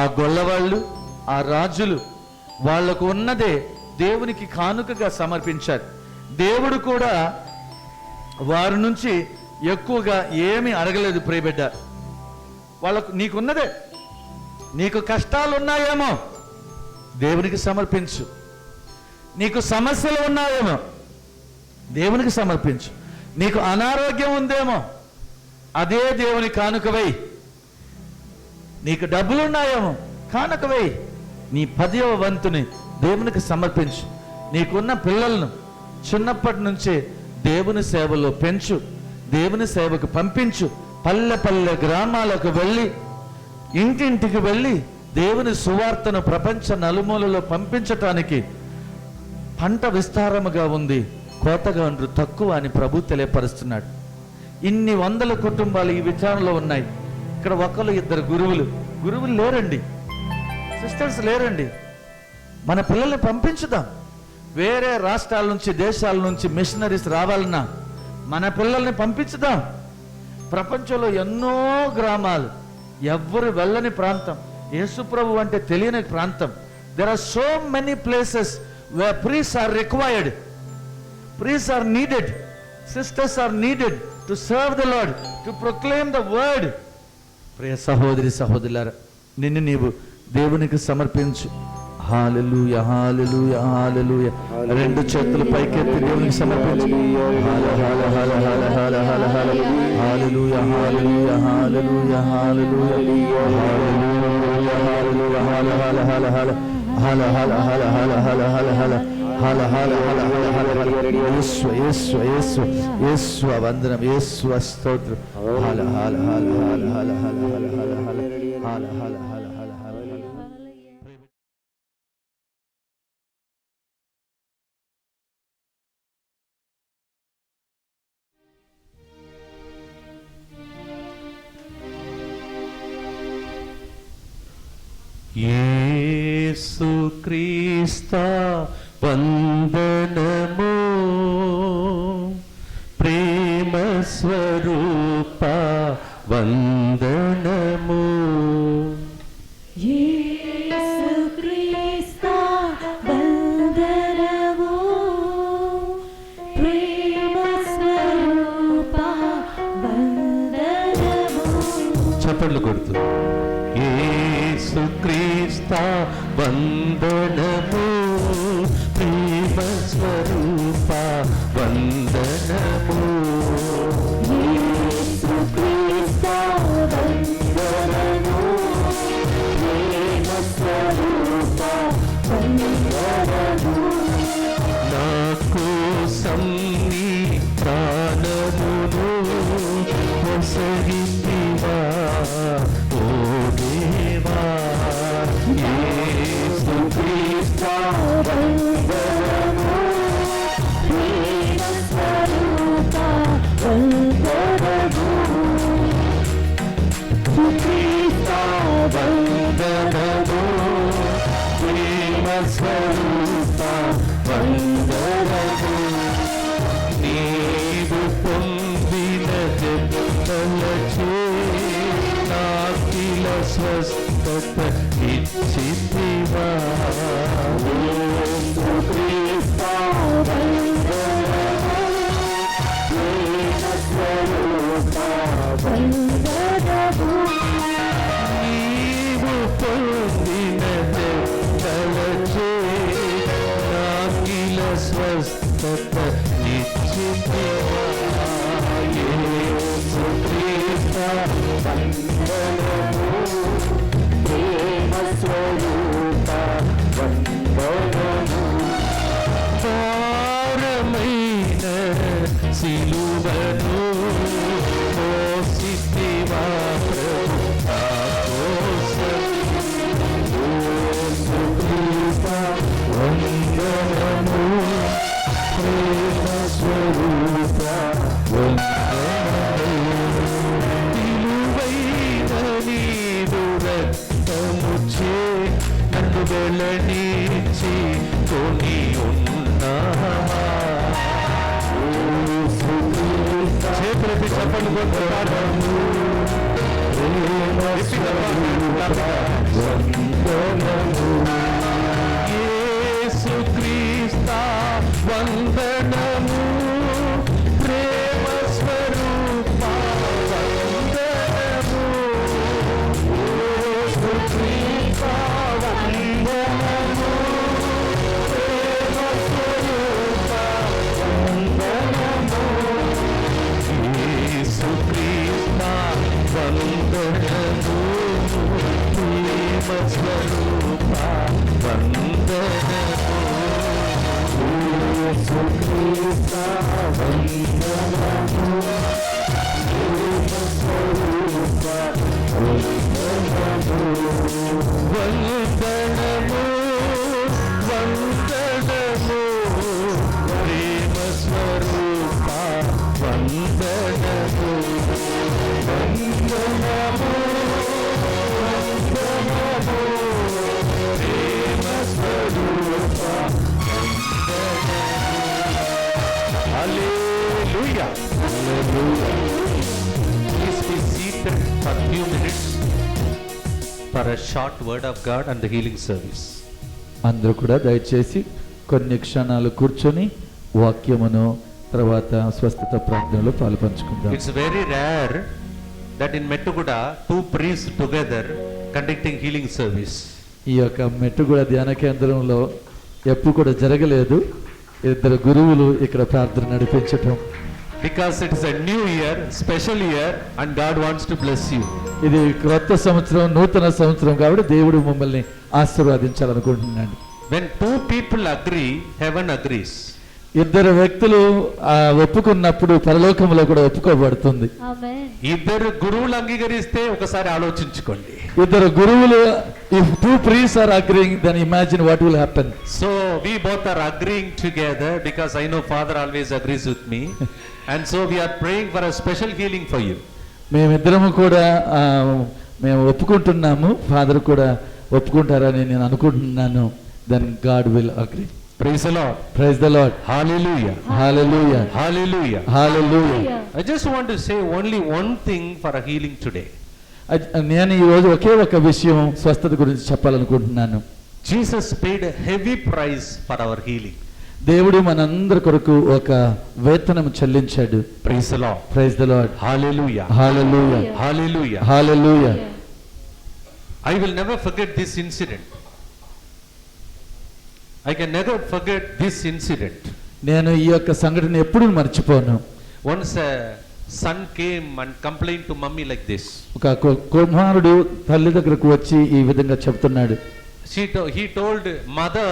ఆ గొల్లవాళ్ళు, ఆ రాజులు వాళ్లకు ఉన్నదే దేవునికి కానుకగా సమర్పించారు. దేవుడు కూడా వారి నుంచి ఎక్కువగా ఏమీ అడగలేదు. ప్రియబిడ్డ, వాళ్ళకు నీకున్నదే. నీకు కష్టాలు ఉన్నాయేమో, దేవునికి సమర్పించు. నీకు సమస్యలు ఉన్నాయేమో, దేవునికి సమర్పించు. నీకు అనారోగ్యం ఉందేమో, అదే దేవుని కానుకవై. నీకు డబ్బులు ఉన్నాయేమో, కానుకవై. నీ 10వ వంతుని దేవునికి సమర్పించు. నీకున్న పిల్లలను చిన్నప్పటి నుంచే దేవుని సేవలో పెంచు, దేవుని సేవకు పంపించు. పల్లె పల్లె గ్రామాలకు వెళ్ళి, ఇంటింటికి వెళ్ళి దేవుని సువార్తను ప్రపంచ నలుమూలలో పంపించటానికి పంట విస్తారముగా ఉంది, కోతగా ఉండ్రు తక్కువ అని ప్రభు తెలియపరుస్తున్నాడు. ఇన్ని వందల కుటుంబాలు ఈ విచారణలో ఉన్నాయి. ఇక్కడ 1-2 గురువులు లేరండి, సిస్టర్స్ లేరండి. మన పిల్లల్ని పంపించుదాం. వేరే రాష్ట్రాల నుంచి, దేశాల నుంచి మిషనరీస్ రావాలన్నా మన పిల్లల్ని పంపించుదాం. ప్రపంచంలో ఎన్నో గ్రామాలు, ఎవ్వరు వెళ్ళని ప్రాంతం, యేసు ప్రభు అంటే తెలియని ప్రాంతం. There are so many places where priests are required, priests are needed, sisters are needed to serve the lord, to proclaim the word. ప్రియ సహోదరి సహోదరులారా, నిన్ను నీవు దేవునికి సమర్పించు. హల్లెలూయా, హల్లెలూయా, హల్లెలూయా. రెండు చేతులు పైకెత్తి దేవునికి సమర్పించు. హల్లెలూయా, hallelujah, hallelujah, hallelujah, hallelujah, hallelujah, హల్లెలూయా, యేసు వందనం, యేసు స్తోత్రం. యేసు క్రీస్తా వందనము, ప్రేమ స్వరూప వందనము. యేసు క్రీస్తా వందనము, ప్రేమ స్వరూప వందనము. చప్పట్లు కొడుతూ యేసు క్రీస్తా వందనము, ప్రేమ స్వరూప వందనము. యేసు క్రీస్తా వందనము, ప్రేమ స్వరూప వందనము. నా కోసం నీ ప్రాణమును కొసగితివా ఓ దేవా. యేసు క్రీస్తా వందనము, ప్రేమ స్వరూప వందనము. క్రీస్తా వందనము, ప్రేమ స్వరూప వందనము. నీవు పొందిన దెబ్బలచే నాకిల స్వస్థత ఇచ్చితివా. యేసు క్రీస్తా వందనము, ప్రేమ స్వరూప వందనము. నీవు పొందిన దెబ్బలచే నాకిల స్వస్థత ఇచ్చితివా. యేసు క్రీస్తా వందనము, ప్రేమ స్వరూప వందనము. భారమైన సిలువను మోసితివా ప్రభు నా కోసం. యేసు క్రీస్తా వందనము, ప్రేమ స్వరూప వందనము. విలువైన నీదు రక్తముచే నన్ను వెలనిచి కొని ఉన్నావా. చేతులెత్తి చప్పట్లు కొట్టు పాడము. యేసు క్రీస్తా వందనము, ప్రేమ స్వరూప వందనము. యేసు క్రీస్తా వందనము, ప్రేమ స్వరూప వందనము. యేసు క్రీస్తా వందనము, ప్రేమ స్వరూప వందనము. యేసు క్రీస్తా వందనము, ప్రేమ స్వరూప వందనము. వందనము, వందనము, ప్రేమ స్వరూప వందనము. వందనము, వందనము, ప్రేమ స్వరూప వందనము. Hallelujah. Hallelujah. Please be seated for a few minutes. for a short word of God and the healing service. అందరూ కూడా దయచేసి కొన్ని క్షణాలు కూర్చొని వాక్యమును తర్వాత స్వస్థత ప్రార్థనలో పాలుపంచుకుందాం. It's very rare that in Mettuguda, two priests together conducting healing service. ఈ యొక్క మెట్టుగూడ ధ్యాన కేంద్రంలో ఎప్పుడు కూడా జరగలేదు ఇద్దరు గురువులు ఇక్కడ ప్రార్థన నడిపించటం. Because it is a new year, special year, and God wants to bless you. ఇది క్రొత్త సంవత్సరం, నూతన సంవత్సరం కాబట్టి దేవుడు మమ్మల్ని ఆశీర్వదించాలనుకుంటున్నాడు. When two people agree, heaven agrees. ఇద్దరు వ్యక్తులు ఒప్పుకున్నప్పుడు పరలోకంలో కూడా ఒప్పుకోబడుతుంది. ఆమేన్. ఇద్దరు గురువులు అంగీకరిస్తే ఒకసారి ఆలోచించుకోండి. ఇద్దరు గురువులు, if two priests are agreeing, then imagine what will happen. So we both are agreeing together because I know Father always agrees with me, and so we are praying for a special healing for you. మేమిద్దరము కూడా మేము ఒప్పుకుంటున్నాము, father కూడా ఒప్పుకుంటారని నేను అనుకుంటున్నాను. then God will agree. Praise the Lord. Praise the Lord. Hallelujah. Hallelujah. Hallelujah. Hallelujah. I just want to say only one thing for a healing today. నేను ఈ రోజు ఒకే ఒక విషయం స్వస్థత గురించి చెప్పాలనుకుంటున్నాను. Jesus paid a heavy price for our healing. దేవుడు మనందరి కొరకు ఒక వేతనం చెల్లించాడు. Praise the Lord. Praise the Lord. Hallelujah. Hallelujah. Hallelujah. Hallelujah. I will never forget this incident. I can never forget this incident. నేను ఈ యొక్క సంఘటన ఎప్పుడూ మర్చిపోను. Once a son came and complained to mummy like this. ఒక కుమారుడు తల్లి దగ్గరకు వచ్చి ఈ విధంగా చెప్తున్నాడు. He told mother,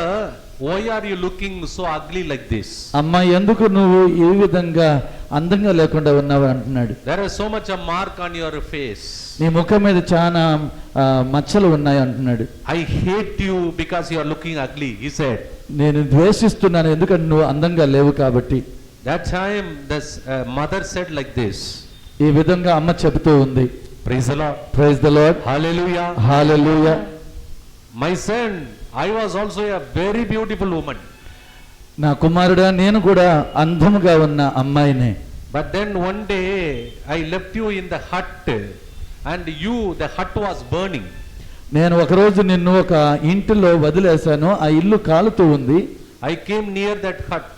why are you looking so ugly like this? అమ్మా, ఎందుకు నువ్వు ఈ విధంగా అందంగా లేకుండా ఉన్నావు అంటున్నాడు. There is so much a mark on your face. నీ ముఖం మీద చాలా మచ్చలు ఉన్నాయి అంటున్నాడు. I hate you because you are looking ugly, he said. నేను ద్వేషిస్తున్నాను ఎందుకంటే నువ్వు అందంగా లేవు కాబట్టి. That time the mother said like this. ఈ విధంగా అమ్మ చెబుతూ ఉంది. Praise the Lord. Praise the Lord. Hallelujah. Hallelujah. My son, I was also a very beautiful woman. నా కుమారుడా, నేను కూడా అందముగా ఉన్న అమ్మాయినే. But then one day I left you in the hut and the hut was burning. నేను ఒకరోజు నిన్ను ఒక ఇంటిలో వదిలేశాను, ఆ ఇల్లు కాలుతూ ఉంది. I came near that hut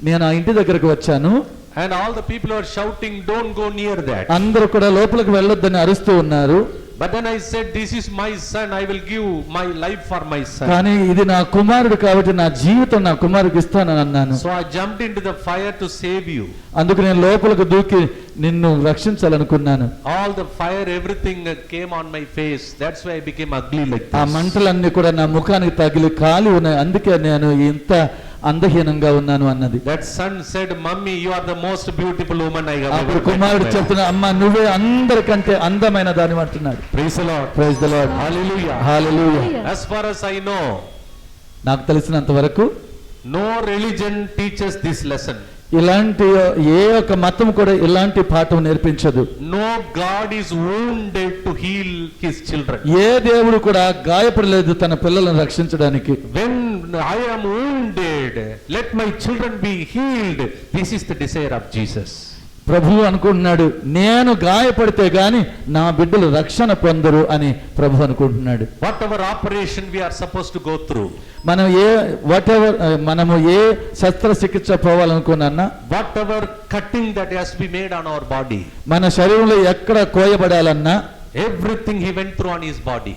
నేను ఆ ఇంటి దగ్గరకు వచ్చాను. and all the people are shouting, don't go near that. అందరూ కూడా లోపలికి వెళ్ళొద్దని అరుస్తూ ఉన్నారు. But then I said, this is my son, I will give my life for my son. కానీ ఇది నా కుమారుడు కాబట్టి నా జీవితం నా కుమారుడికి ఇస్తానని అన్నాను. So I jumped into the fire to save you. అందుకు నేను లోపలికి దూకి నిన్ను రక్షించాలనుకున్నాను. All the fire, everything came on my face. That's why I became ugly like ఆ this. మంటలన్నీ కూడా నా ముఖానికి తగిలి కాలి ఉన్నాయి, అందుకే నేను ఇంత అందహీనంగా ఉన్నాను అన్నది. That son said, Mummy, you are the most beautiful woman I have అప్పుడు ever కుమారుడు met. చెప్తున్నా, అమ్మ నువ్వే అందరికంటే అందమైన దాని అంటున్నాడు. Praise the Lord. Praise the lord. Hallelujah. Hallelujah. As far as I know, నాకు తెలిసినంత వరకు no religion teaches this lesson. ఇలాంటి ఏ ఒక్క మతం కూడా ఇలాంటి పాఠం నేర్పించదు. No God is wounded to heal his children. ఏ దేవుడు కూడా గాయపడలేదు తన పిల్లలను రక్షించడానికి. When I am wounded, let my children be healed. This is the desire of Jesus. ప్రభువు అనుకుంటున్నాడు, నేను గాయపడితే గాని నా బిడ్డలు రక్షణ పొందరు అని ప్రభు అనుకుంటున్నాడు. Whatever operation we are supposed to go through, మనము ఏ శస్త్రచికిత్స పోవాలనుకున్నా, whatever cutting that has to be made on our body, మన శరీరంలో ఎక్కడ కోయబడాలన్నా everything he went through on his body.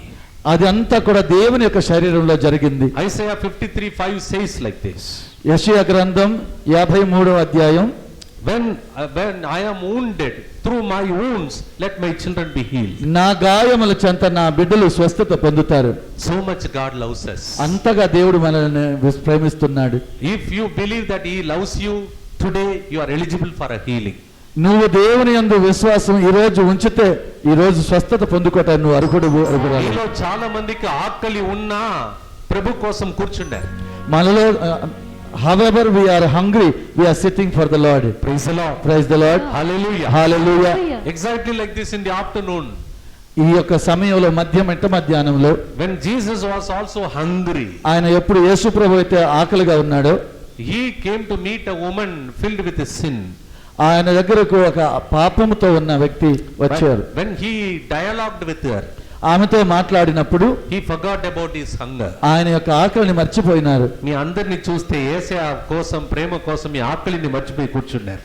అది అంతా కూడా దేవుని యొక్క శరీరంలో జరిగింది. Isaiah 53:5 says like this. యెషయా గ్రంథం 53వ అధ్యాయం, When I am wounded, through my wounds, let my children be healed. నా గాయముల చెంత నా బిడ్డలు స్వస్థత పొందుతారు. So much God loves us. అంతగా దేవుడు మనల్ని ప్రేమిస్తున్నాడు. If you believe that he loves you, today you are eligible for a healing. నువ్వు దేవుని యందు విశ్వాసం ఈ రోజు ఉంచితే ఈ రోజు స్వస్థత పొందుకోవటానికి నువ్వు అర్హురాలు. మీలో చాలా మందికి ఆకలి ఉన్నా ప్రభు కోసం కూర్చున్నారు. మనలో however we are hungry, we are sitting for the Lord. Praise the Lord. Praise the Lord. Hallelujah. Hallelujah. Exactly like this in the afternoon. ఈ యొక్క సమయంలో మధ్యాహ్నంలో when Jesus was also hungry, ఆయన ఎప్పుడు యేసు ప్రభు అయితే ఆకలిగా ఉన్నాడో, he came to meet a woman filled with sin. ఆయన దగ్గరకు ఒక పాపముతో ఉన్న వ్యక్తి వచ్చారు. When he dialogued with her, ఆమెతో మాట్లాడినప్పుడు he forgot about his hunger. ఆయన యొక్క ఆకలిని మర్చిపోయినారు. మీ అందరిని చూస్తే యేసయ్య కోసం ప్రేమ కోసం మీ ఆకలిని మర్చిపోయి కూర్చున్నారు.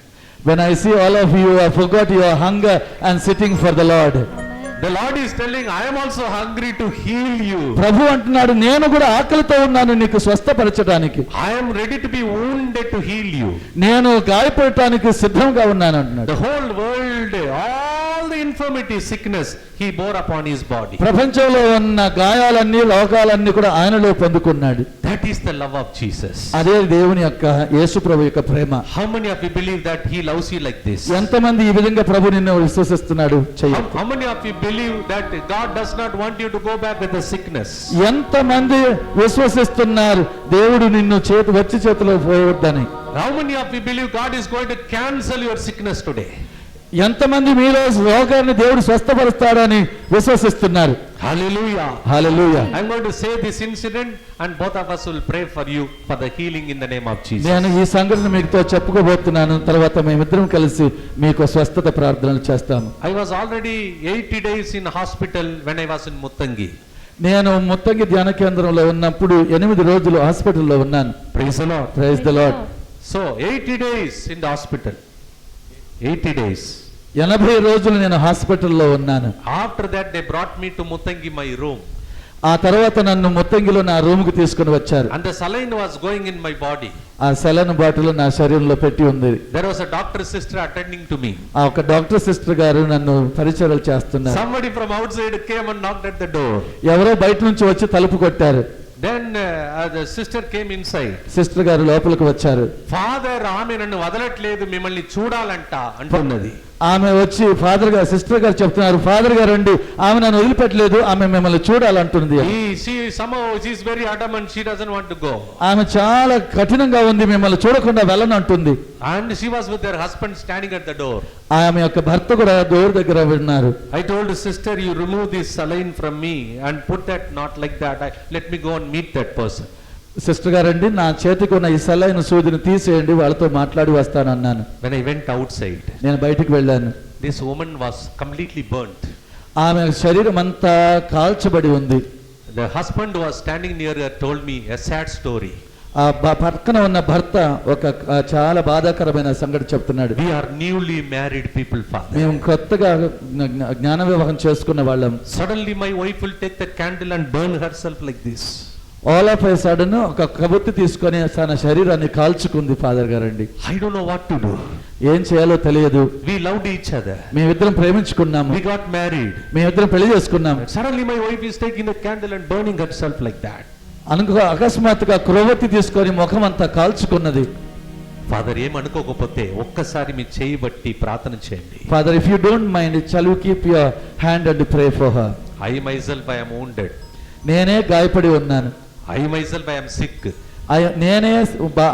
When I see all of you, I forgot your hunger and sitting for the Lord. The Lord is telling, I am also hungry to heal you. ప్రభు అంటున్నాడు, నేను కూడా ఆకలితో ఉన్నాను నీకు స్వస్థపరచడానికి. I am ready to be wounded to heal you. నేను గాయపడటానికి సిద్ధంగా ఉన్నాను అంటున్నాడు. The whole world, all the infirmity, sickness, he bore upon his body. ప్రపంచంలో ఉన్న గాయాలన్నీ రోగాలన్నీ కూడా ఆయనలో పొందుకున్నాడు. That is the love of Jesus. అదే దేవుని యొక్క యేసు ప్రభు యొక్క ప్రేమ. How many of you believe that he loves you like this? ఎంతమంది ఈ విధంగా ప్రభు నిన్ను విశ్వసిస్తున్నాడు? How many of you believe that God does not want you to go back with the sickness? ఎంతమంది విశ్వసిస్తున్నారు దేవుడు నిన్ను వచ్చి చేతిలో పోవద్దని? How many of you believe God is going to cancel your sickness today? ఎంతమంది మీలో రోగాన్ని దేవుడు స్వస్థపరుస్తాడని విశ్వసిస్తున్నారు? Hallelujah. Hallelujah. I'm going to say this incident and both of us will pray for you for the healing in the name of Jesus. నేను ఈ సంఘటన మీతో చెప్పుకోబోతున్నాను. తర్వాత మేమిద్దరం కలిసి మీకు స్వస్థత ప్రార్థనలు చేస్తాము. I was already 80 days in hospital when I was in Muttangi. నేను ముత్తంగి ధ్యాన కేంద్రంలో ఉన్నప్పుడు 8 రోజులు హాస్పిటల్లో ఉన్నాను. Praise the Lord. Praise the Lord. So 80 days in the hospital. 80 days. 80 రోజులు నేను హాస్పిటల్లో ఉన్నాను. After that they brought me to Muttangi, my room. ఆ తర్వాత నన్ను ముత్తంగిలో నా రూమ్కి తీసుకుని వచ్చారు. And the saline was going in my body. ఆ సెలైన్ బాటిల్ నా శరీరంలో పెట్టి ఉంది. There was a doctor sister attending to me. ఆ ఒక డాక్టర్ సిస్టర్ గారు నన్ను పరిచర్యలు చేస్తున్నారు. Somebody from outside came and knocked at the door. ఎవరో బయట నుంచి వచ్చి తలుపు కొట్టారు. Then the sister came inside. Sister గారు లోపలికి వచ్చారు. ఫాదర్ ఆమె నన్ను వదలట్లేదు మిమ్మల్ని చూడాలంట అంటున్నది. ఆమె వచ్చి ఫాదర్ గారు సిస్టర్ గారు చెప్తున్నారు, ఫాదర్ గారు అండి ఆమె నన్ను వదిలిపెట్టలేదు, ఆమె మిమ్మల్ని చూడాలంటుంది. She is very adamant, she doesn't want to go. ఆమె చాలా కఠినంగా ఉంది, మిమ్మల్ని చూడకుండా వెళ్ళనంటుంది. And she was with her husband standing at the door. ఆమె యొక్క భర్త కూడా డోర్ దగ్గర ఉన్నారు. I told the sister, you remove this saline from me and put that not like that. Let me go and meet that person. Sister గారండి నా చేతికి ఉన్న ఈ సెలైన్ సూదిని తీసేయండి, వాళ్ళతో మాట్లాడి వస్తానన్నాను. When I went outside, నేను బయటికి వెళ్ళాను. this woman was completely burnt. ఆమె శరీరం అంతా కాల్చబడి ఉంది. The husband who was standing near her told me a sad story. ఆ పక్కన ఉన్న భర్త ఒక చాలా బాధాకరమైన సంగతి చెప్తున్నాడు. We are newly married people, father. మేము కొత్తగా జ్ఞాన వివాహం చేసుకున్న వాళ్ళం. Suddenly my wife will take the candle and burn herself like this. All of A sudden ఒక కబుర్తి తీసుకొని తన శరీరాన్ని కాల్చుకుంది ఫాదర్ గారండి. I don't know what to do. ఏం చేయాలో తెలియదు. We loved each other. మేమిద్దరం ప్రేమించుకున్నాము. We got married. మేమిద్దరం పెళ్లి చేసుకున్నాము. Suddenly my wife is taking the candle and burning herself like that. అకస్మాత్తుగా క్రొవ్వొత్తి తీసుకొని ముఖం అంతా కాల్చుకున్నది. ఫాదర్ ఏమనుకోకపోతే ఒక్కసారి మీ చేయి బట్టి ప్రార్థన చేయండి. Father if you don't mind shall you keep your hand and pray for her. I myself I am wounded. నేనే గాయపడి ఉన్నాను. I myself I am sick. నేనే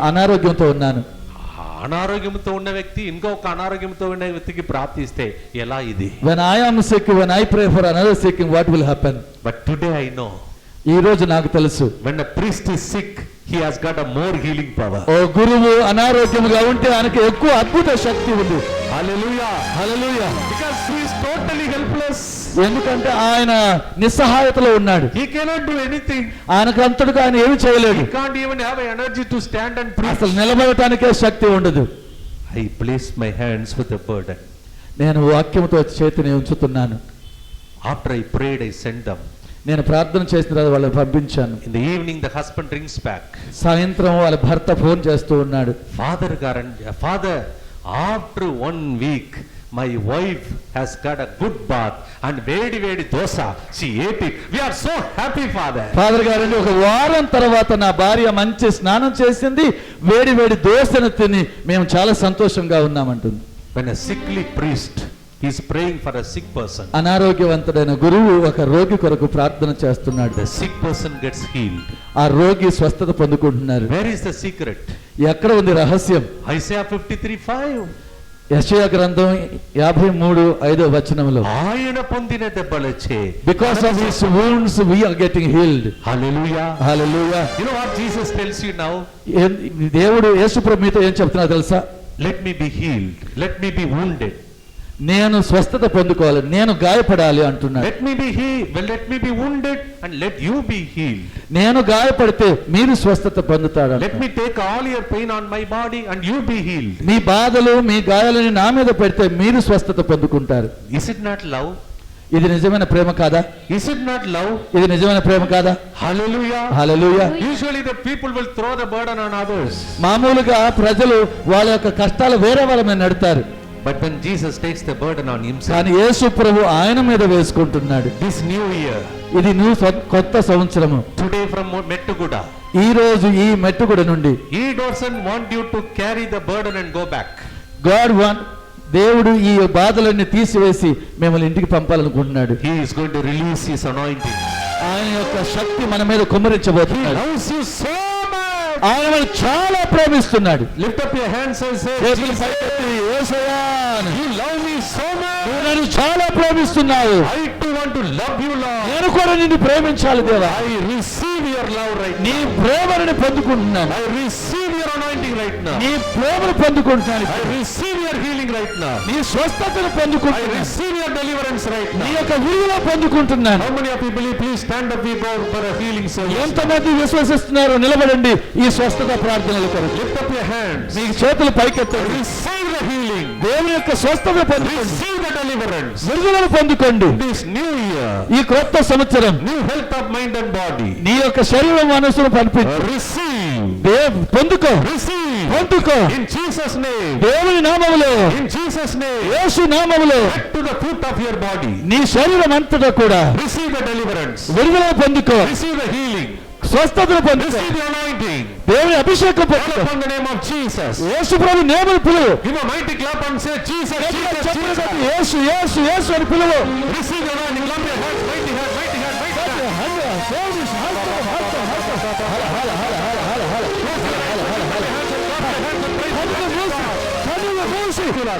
అనారోగ్యంతో ఉన్నాను. అనారోగ్యంతో ఉన్న వ్యక్తి ఇంకొక అనారోగ్యంతో ఉన్న వ్యక్తికి ప్రార్థిస్తే ఎలా ఇది? When I am sick, when I pray for another sick, what will happen? But today I know. ఈ రోజు నాకు తెలుసు. When a priest is sick, he has got a more healing power. ఓ గురువు అనారోగ్యంగా ఉంటే ఆయనకి ఎక్కువ అద్భుత శక్తి ఉంది. Hallelujah. Hallelujah. Because he is totally helpless. ఎందుకంటే ఆయన నిస్సహాయతలో ఉన్నాడు. He cannot do anything. ఆయనకు అంతటిగా ఆయన ఏమి చేయలేడు. He can't even have energy to stand and preach. అసలు నిలబడటానికే శక్తి ఉండదు. I place my hands with a burden. నేను వాక్యంతో చేతిని ఉంచుతున్నాను. After I prayed, I sent them. నేను ప్రార్థన చేసిన తర్వాత వాళ్ళని పంపించాను. In the evening, the husband rings back. సాయంత్రం వాళ్ళ భర్త ఫోన్ చేస్తూ ఉన్నాడు. Father, after 1 week, my wife has got a good bath and vedi dosa. She ate it. We are so happy, Father. Father గారండి ఒక వారం తర్వాత నా భార్య మంచి స్నానం చేసింది, వేడి దోశను తిని మేము చాలా సంతోషంగా ఉన్నామంటుంది. When a sickly priest is praying for a sick person, అనారోగ్యవంతుడైన గురువు ఒక రోగి కొరకు ప్రార్థన చేస్తున్నాడు. the sick person gets healed. ఆ రోగి స్వస్థత పొందుకుంటున్నారు. Where is the secret? ఎక్కడ ఉంది రహస్యం? Isaiah 53:5. యెషయా గ్రంథం 53:5 వచనంలో ఆయన పొందిన దెబ్బలచే, because of his wounds we are getting healed. Hallelujah. Hallelujah. You know what Jesus tells you now? దేవుడు యేసు ప్రభు మీతో ఏం చెప్తున్నారో తెలుసా? Let me be healed. Let me be wounded. నేను స్వస్థత పొందుకోవాలి, నేను గాయపడాలి అంటున్నాడు. Let me be healed. Well, let me be wounded and let you be healed. నేను గాయపడితే మీరు స్వస్థత పొందుతారు. Let me take all your pain on my body and you be healed. మీ బాధలు మీ గాయాలని నా మీద పెడితే మీరు స్వస్థత పొందుకుంటారు. Is it not love? ఇది నిజమైన ప్రేమ కాదా? Is it not love? ఇది నిజమైన ప్రేమ కాదా? Hallelujah. Hallelujah. Usually the people will throw the burden on others. మామూలుగా ప్రజలు వాళ్ళ యొక్క కష్టాలు వేరే వాళ్ళ మీద నెడతారు. But when Jesus takes the burden on himself, కానీ యేసు ప్రభు ఆయన మీద వేసుకుంటున్నాడు. this new year, ఇది కొత్త సంవత్సరము. today from Mettuguda, ఈ రోజు ఈ మెట్టుగుడ నుండి he doesn't want you to carry the burden and go back. దేవుడు ఈ బాధలన్నీ తీసివేసి మిమ్మల్ని ఇంటికి పంపాలనుకుంటున్నాడు. He is going to release his anointing. ఆయన యొక్క శక్తి మన మీద కుమ్మరించబోతున్నాడు. He loves you so much. ఆయన మనల్ని చాలా ప్రేమిస్తున్నాడు. Lift up your hands and say, చేతులు పైకెత్తి, యేసయ్యా, you love me so much. నువ్వు నన్ను చాలా ప్రేమిస్తున్నావు. I too want to love you, Lord. నేను కూడా నిన్ను ప్రేమించాలి దేవా. I receive your love right నీ now. ప్రేమను పొందుకుంటున్నాను. I receive your anointing right now. నీ ప్రేమను పొందుకుంటున్నాను. I receive your healing right now. నీ స్వస్థతను I పొందుకుంటున్నాను. receive your deliverance right నీ now. యొక్క విడుదల పొందుకుంటున్నాను. How many of you believe? Please stand up, we go for a healing service. ఎంతమంది విశ్వసిస్తున్నారు? నిలబడండి ఈ స్వస్థత ప్రార్థనల కొరకు. Lift up your hands. మీ చేతులు పైకెత్తండి. Receive the healing. దేవుని యొక్క స్వస్థత పొందుకోండి. Receive the deliverance. విడుదలను పొందుకోండి. This new year, ఈ క్రొత్త సంవత్సరం new health of mind and body. నీ యొక్క శరీరం మనసును పంపించు. Receive. పొందుకో, Receive. పొందుకో. In Jesus' name. దేవుని నామములో, In Jesus' name. యేసు నామములో Back to the foot of your body. నీ శరీరం అంతటా కూడా Receive the deliverance. విడుదల పొందుకో, Receive the healing. స్వస్థతను పొందుకో, Receive the anointing. దేవుని అభిషేకం Call పొందుకో. upon the name of Jesus. యేసు ప్రభు నామమును పిలువు. Give a mighty clap and say, Jesus, Jesus, చెప్పులు Jesus. కొట్టి యేసు యేసు యేసు అని పిలువు. Receive the anointing. Clap your hands. Mighty hand, mighty hand, mighty hand.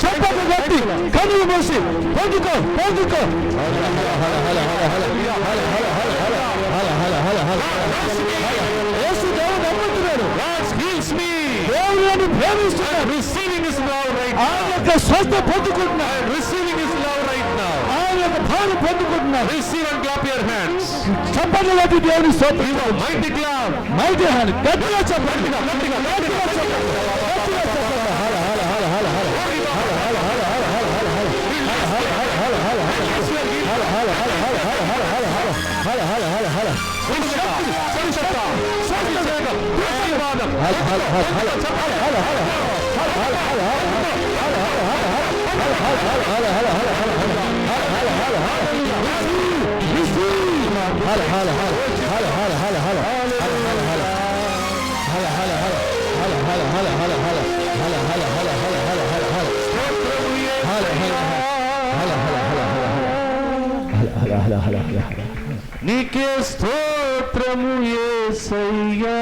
చెప్పకు గట్టి, కన్నులు మూసి పొందుకో, పొందుకో. యేసు దేవుడు నమ్ముతున్నాడు. God heals me. దేవుడు నన్ను ప్రేమిస్తున్నాడు. Receiving his love right ఆయన now. యొక్క స్వస్థ పొందుకుంటున్నాడు. Receiving his love right now. ఆయన యొక్క భారం పొందుకుంటున్నాడు. Receive and clap your hands. చెప్పండి గట్టి దేవుని స్తోత్రం. Give a mighty clap. Mighty hand గట్టిగా చెప్పండి. గట్టిగా, గట్టిగా, గట్టిగా. గట్టిగా చెప్పండి. హల హల హల హల హల. నీకే స్తోత్రము యేసయ్యా,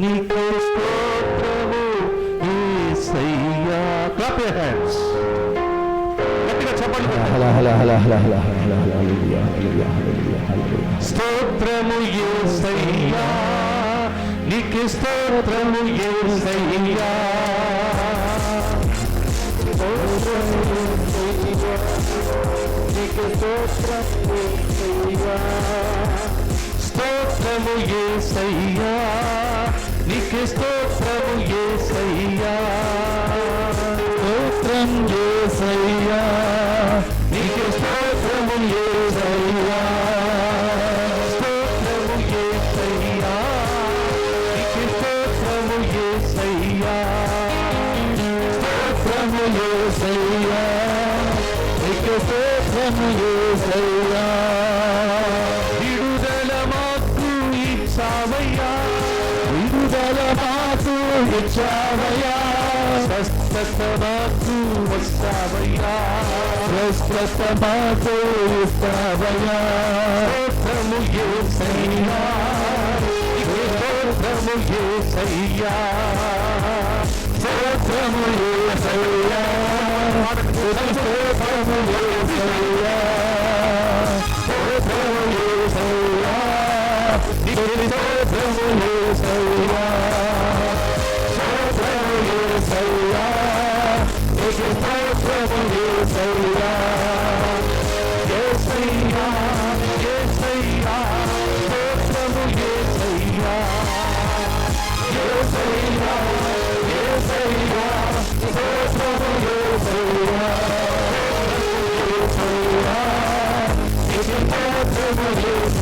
నీకే స్తోత్రము యేసయ్యా. Clap your hands. గట్టిగా చెప్పండి. స్తోత్రము యేసయ్యా, నీకే స్తోత్రము యేసయ్యా. స్తోత్రము యేసయ్యా, నీకే స్తోత్రము యేసయ్యా. స్తోత్రం యేసయ్యా, నీకే స్తోత్రము యేసయ్యా. స్తోత్రము యేసయ్యా, నీకే స్తోత్రము యేసయ్యా. స్తోత్రము యేసయ్యా, నీకు స్తోత్రము యేసయ్యా. విడుదల మాకు ఇచ్చావయ్యా, విడుదల మాకు ఇచ్చావయ్యా, స్వస్థత మాకు వస్తావయ్యా. స్వస్థత మాకు ఇస్తావయ్యా. స్తోత్రము యేసయ్యా, నీకే స్తోత్రము యేసయ్యా. స్తోత్రము యేసయ్యా, నీకు స్తోత్రము యేసయ్యా. స్తోత్రము యేసయ్యా, నీకు స్తోత్రము యేసయ్యా. స్తోత్రము యేసయ్యా, నీకు స్తోత్రము స్తోత్రము యేసయ్యా యేసయ్యా యేసయ్యా స్తోత్రము యేసయ్యా యేసయ్యా యేసయ్యా స్తోత్రము యేసయ్యా యేసయ్యా స్తోత్రము యేసయ్యా స్తోత్రము యేసయ్యా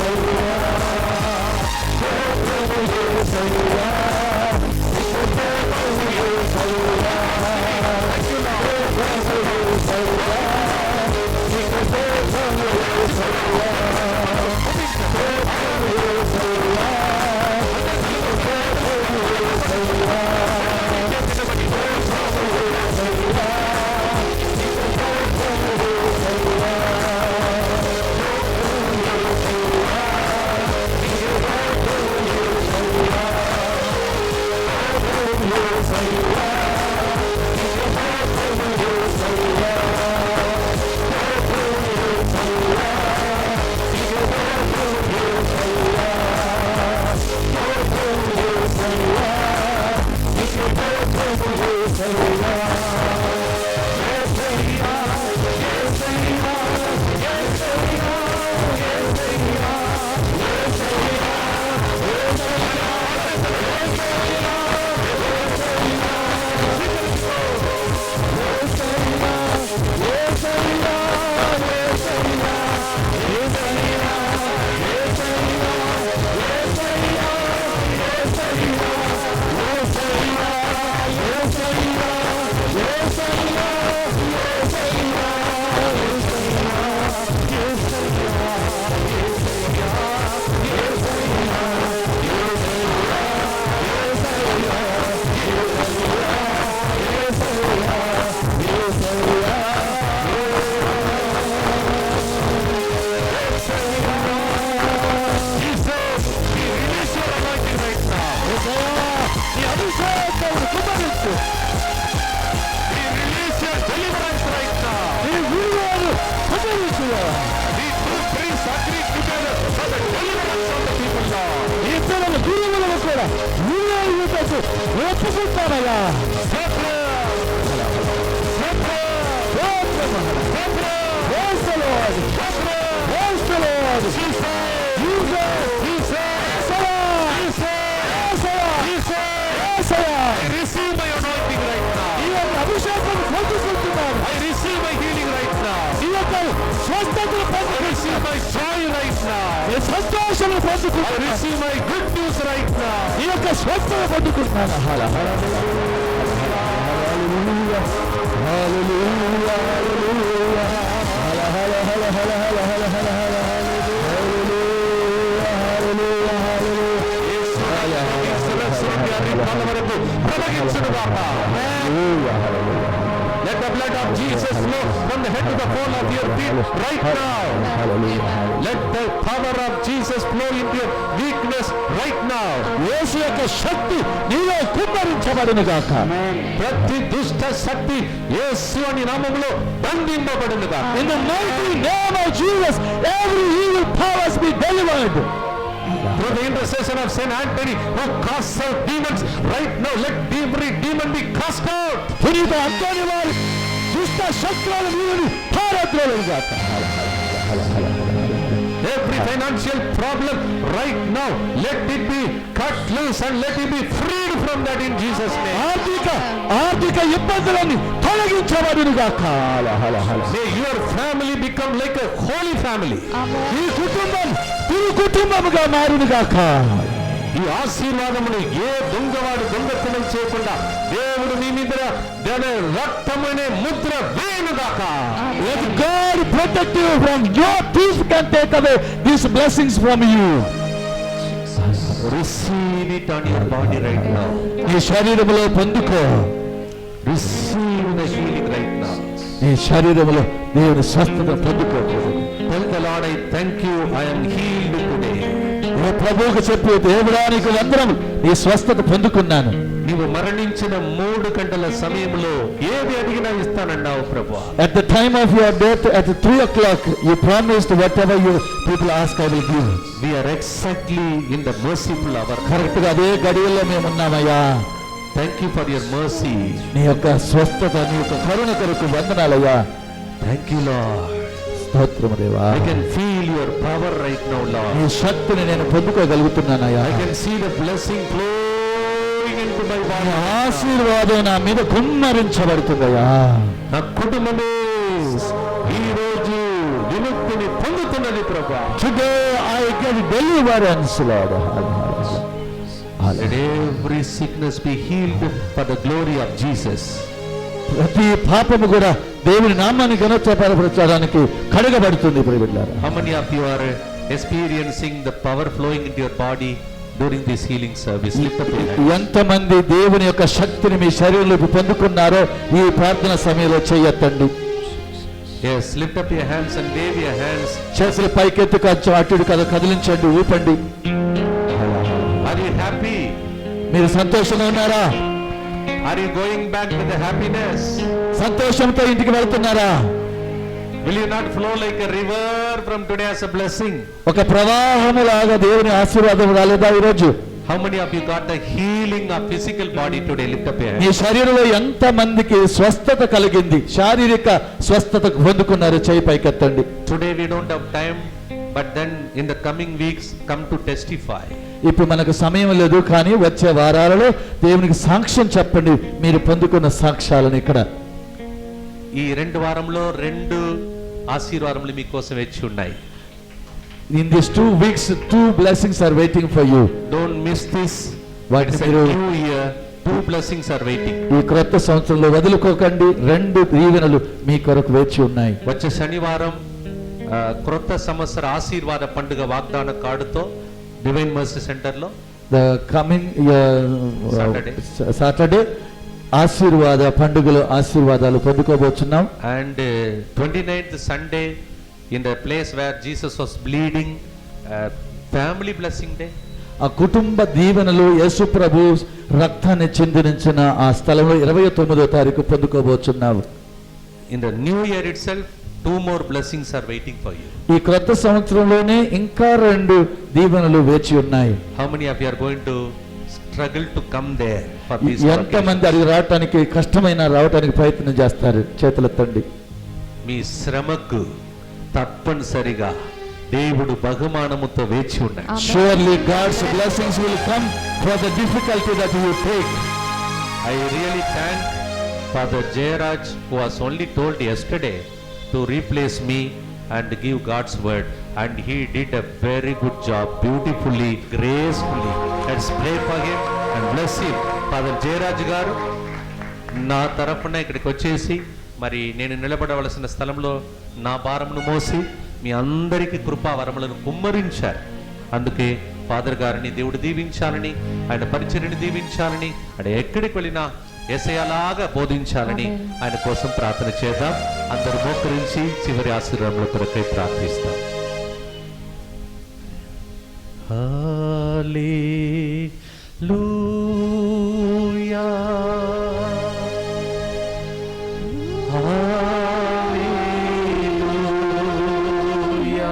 ఒప్పుకుంటానయ్యా అభిషేకం పొందుకుంటున్నాను. స్వస్థతను పొందుకుంటున్నాను. సంతోషాన్ని పొందుకుంటున్నాను. ఈ యొక్క స్వస్థత పొందుకుంటున్నాను. Let the blood of Jesus flow from the head to the sole of your feet right now. Let the power of Jesus flow into your weakness right now. యేసు యొక్క శక్తి నీలో కుమ్మరించబడును గాక. ప్రతి దుష్ట శక్తి యేసు అని నామములో బంధింపబడును గాక. In the mighty name of Jesus, every evil powers be delivered. Through the intercession of Saint Anthony, who casts out demons, right now let every demon be cast out. పునీత అంతోని వారి దుష్ట శక్తులను వీరిని పారద్రోలును గాక. Every financial problem right now, let it be cut loose and let it be freed from that in Jesus' name. ఆర్థిక ఇబ్బందులను తొలగించబడును గాక. May your family become like a holy family. ఈ కుటుంబం తిరు కుటుంబముగా మారును గాక. ఈ ఆశీర్వాదమును ఏ దొంగవాడు దొంగతనం చేయకుండా దేవుడు మీ మీద రక్తమనే Mudra వేయునుగాక. Let God protect you from your thief can take away these blessings from you. Receive it on your body right now. ఈ శరీరములో పొందుకో. Receive the healing right now. ఈ శరీరములో దేవుని స్వస్థత పొందుకో. Tell the Lord, I thank you, I am healed today. ఓ ప్రభువుకు చెప్పు, దేవుడానికి వందనము, నీ స్వస్థత పొందుకున్నాను. నీవు మరణించిన 3 గంటల సమయంలో ఏది అడిగినా ఇస్తానన్నావు ప్రభువా. At the time of your death, at 3 o'clock, you promised whatever you people ask, I will give. We are exactly in the merciful hour. Correct గా అదే గడియల్లో మేము ఉన్నామయ్యా. Thank you for your mercy. నీ యొక్క స్వస్థత, నీ యొక్క కరుణ కొరకు వందనాలయ్యా. Thank you, Lord. స్తోత్రము దేవా. I can feel your power right now, Lord. నీ శక్తిని నేను పొందుకోగలుగుతున్నానయ్యా. I can see the blessing flowing into my నీ body. ఆశీర్వాదం నా మీద కుమ్మరించబడుతుందయ్యా. నా కుటుంబమే ఈ రోజు విముక్తిని పొందుతున్నది ప్రభా. Today I get deliverance, Lord. Let every sickness be healed for the glory of Jesus. ప్రతి పాపము కూడా దేవుని నామాన్ని ఘనతపరచడానికి కడగబడుతుంది ఇప్పుడు బిడ్డలారా. How many of you are experiencing the power flowing into your body during this healing service? Lift up your hands. ఎంతమంది దేవుని యొక్క శక్తిని మీ శరీరంలోకి పొందుకున్నారో ఈ ప్రార్థన సమయంలో చేయొద్దండి. Yes, lift up your hands and wave your hands. చేతులు పైకెత్తి కొంచెం అటు ఇటు కదిలించండి, ఊపండి. Are you happy? మీరు సంతోషంగా ఉన్నారా? Are you going back with the happiness? సంతోషంతో ఇంటికి వెళ్తున్నారా? Will you not flow like a river from today as a blessing? ఒక ప్రవాహములాగా దేవుని ఆశీర్వాదం రాలేదా ఈరోజు? How many of you got the healing of physical body today? Lift up your me hands. శరీరంలో ఎంత మందికి స్వస్థత కలిగింది, శారీరక స్వస్థత పొందుకున్నారు? చేయి పైకెత్తండి. Today we don't have time, but then in the coming weeks come to testify. ఇప్పుడు మనకు సమయం లేదు, కానీ వచ్చే వారాలలో దేవునికి సాక్ష్యం చెప్పండి మీరు పొందుకున్న సాక్ష్యాలను. ఇక్కడ ఈ 2 వారంలో 2 ఆశీర్వాదములు మీకోసం వేచి ఉన్నాయి. in these 2 weeks 2 blessings are waiting for you. Don't miss this. వాటిని It's a మీరు new year. 2 blessings are waiting. ఈ క్రొత్త సంవత్సరంలో వదులుకోకండి. 2 దీవెనలు మీ కొరకు వేచి ఉన్నాయి. వచ్చే శనివారం క్రొత్త సంవత్సర ఆశీర్వాద పండుగ వాగ్దాన కార్డుతో డివైన్ మర్సీ సెంటర్ లో ద కమింగ్ సాటర్డే ఆశీర్వాద పండుగలో ఆశీర్వాదాలు పొందుకోబోతున్నాం. And 29th Sunday in the place where Jesus was bleeding, family blessing day. ఆ కుటుంబ దీవెనలు యేసు ప్రభు రక్తాన్ని చిందించిన ఆ స్థలంలో 29వ తారీఖు పొందుకోబోతున్నావు. In the new year itself 2 more blessings are waiting for you. ఈ క్రొత్త సంవత్సరంలోనే ఇంకా 2 దీవెనలు వేచి ఉన్నాయి. How many of you are going to struggle to come there for these? ఎంతమంది అడిగి రావటానికి కష్టమైన రావటానికి ప్రయత్నం చేస్తారు? చేతులెత్తండి. మీ శ్రమకు తప్పనిసరిగా దేవుడు బహుమానముతో వేచి ఉన్నాడు. Surely God's blessings will come for the difficulty that you take. I really thank Father Jayaraj who was only told yesterday to replace me and give God's word, and he did a very good job, beautifully, gracefully. Let's pray for him and bless him. Father Jayaraj garu నా తరఫున ఇక్కడికి వచ్చేసి మరి నేను నిలబడవలసిన స్థలంలో నా భారమును మోసి మీ అందరికీ కృపా వరములను కుమ్మరించారు. అందుకే ఫాదర్ గారిని దేవుడు దీవించాలని, ఆయన పరిచర్యని దీవించాలని, ఆయన ఎక్కడికి వెళ్ళినా యేసయ్యలాగా బోధించాలని ఆయన కోసం ప్రార్థన చేద్దాం. అందరూ మోకరించి చివరి ఆశీర్వాదముల కొరకై ప్రార్థిస్తాం. హల్లెలూయా, హల్లెలూయా,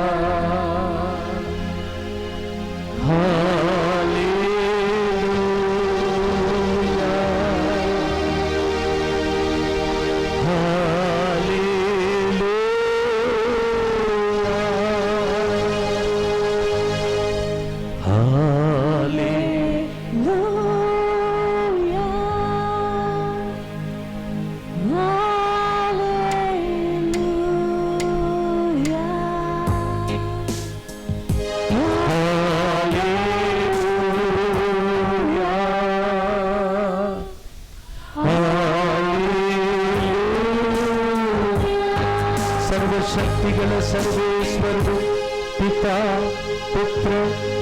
సర్వశక్తిగల సర్వేశ్వరుడు పితా, పుత్ర,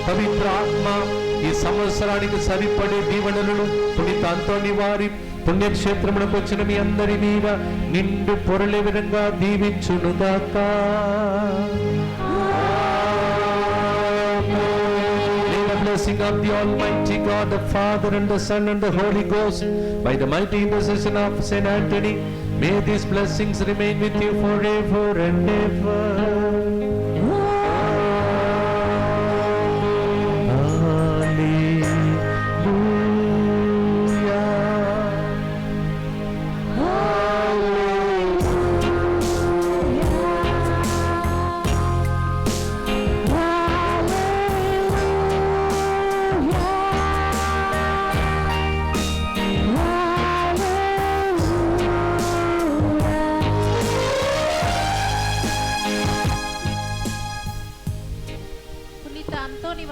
పవిత్ర ఆత్మ ఈ సంవత్సరానికి సరిపడే దీవెనలను పునీత అంతోని వారి పుణ్యక్షేత్రములకు వచ్చిన మీ అందరి మీద నిండు పొరలే విధంగా దీవించునుగాక. May the blessing of the Almighty God, the Father and the Son and the Holy Ghost, by the mighty intercession of Saint Anthony, may these blessings remain with you forever and ever. Hallelujah.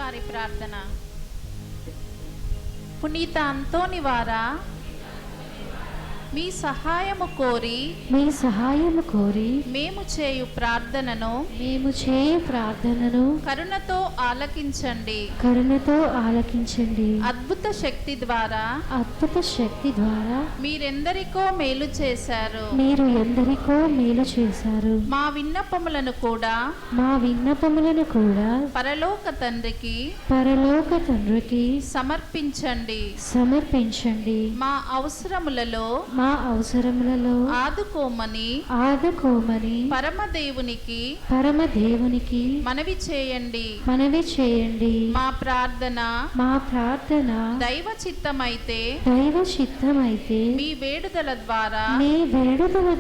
వారి ప్రార్థన. పునీత అంతోని వారా, మీ సహాయము కోరి మేము చేయు ప్రార్థనను కరుణతో ఆలకించండి. అద్భుత శక్తి ద్వారా మీరెందరికో మేలు చేశారు. మా విన్నపములను కూడా పరలోక తండ్రికి సమర్పించండి. మా అవసరములలో ఆదుకోమని పరమదేవునికి మనవి చేయండి. మా ప్రార్థన దైవ చిత్తమైతే మీ వేడుదల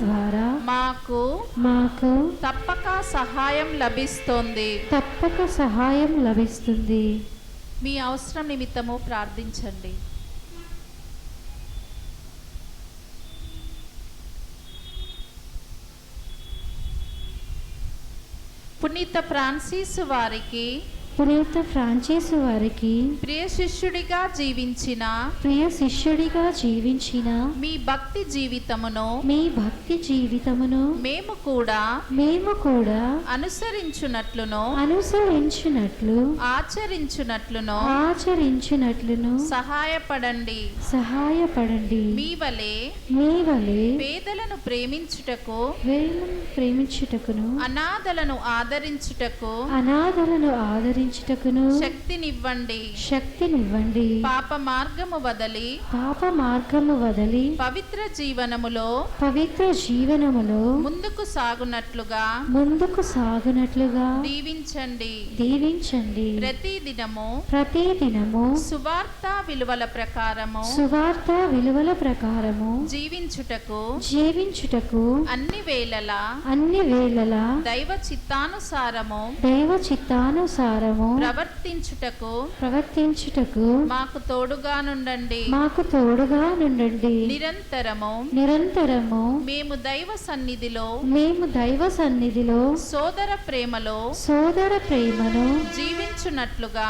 ద్వారా మాకు తప్పక సహాయం లభిస్తుంది. మీ అవసరం నిమిత్తము ప్రార్థించండి. పునీత ఫ్రాన్సిస్ వారికి ప్రియ శిష్యుడిగా జీవించిన మీ భక్తి జీవితమును మేము కూడా అనుసరించునట్లును ఆచరించునట్లును సహాయపడండి. మీ వలె పేదలను ప్రేమించుటకు అనాథలను ఆదరించుటకు శక్తినివ్వండి. పాప మార్గము వదలి పవిత్ర జీవనములో ముందుకు సాగునట్లుగా దీవించండి. ప్రతిదినము సువార్త విలువల ప్రకారము జీవించుటకు అన్ని వేళలా దైవ చిత్తానుసారము ప్రవర్తించుటకు మాకు తోడుగా నుండండి. నిరంతరము మేము దైవ సన్నిధిలో సోదర ప్రేమలో జీవించునట్లుగా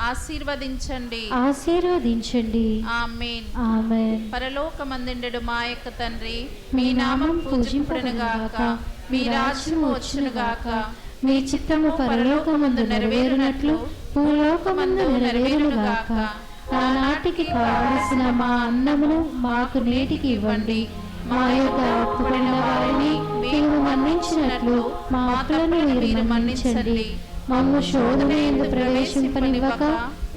ఆశీర్వదించండి. ఆమేన్. పరలోకమందుండెడు మా యొక్క తండ్రి, మీ నామం పూజింపబడునుగాక, మీ రాజ్యము వచ్చునుగాక, మీ చిత్తము పరలోకమందు నెరవేరునట్లు భూలోకమందు నెరవేరునుగాక. నానాటికి కావలసిన మా అన్నమును మాకు నేటికి ఇవ్వండి. మా యొక్క అప్పుడైన వారిని మేము మన్నించినట్లు మా అప్పులను మీరు మన్నించండి. మమ్ము శోధనయందు ప్రవేశింపనివ్వక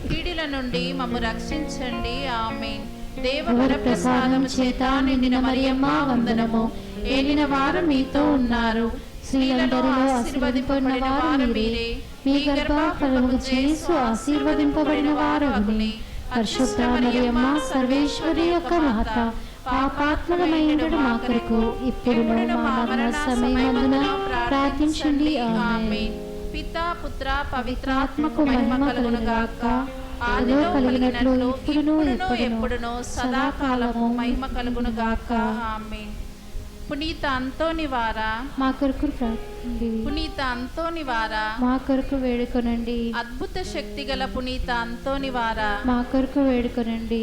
కీడుల నుండి మమ్ము రక్షించండి. ఆమేన్. దేవవర ప్రసాదము చేత నిండిన మరియమ్మ వందనము. ఏలిన వారు మీతో ఉన్నారు. స్త్రీలలో ఆశీర్వదింపబడిన వారు మీరే. మీ గర్భఫలము యేసు ఆశీర్వదింపబడిన వారు అగునే. పరిశుద్ధ మరియమ్మ సర్వేశ్వరి యొక్క మాత, పాపాత్మలమైన మా కొరకు ఇప్పుడును మా మరణ సమయమందున ప్రార్థించండి. ఆమేన్. పితా పుత్ర పవిత్రాత్మకు మహిమ కలుగునుగాక. ఆదిలో కలిగినట్లు ఇప్పుడును ఎప్పుడును సదాకాలము మహిమ కలుగునుగాక. ఆమేన్. పునీత అంతోని వారా, మా కొరకు ప్రార్థించండి. పునీత అంతోని వారా, మా కొరకు వేడుకొనండి. అద్భుత శక్తి గల పునీత అంతోని వారా, మా కొరకు వేడుకొనండి.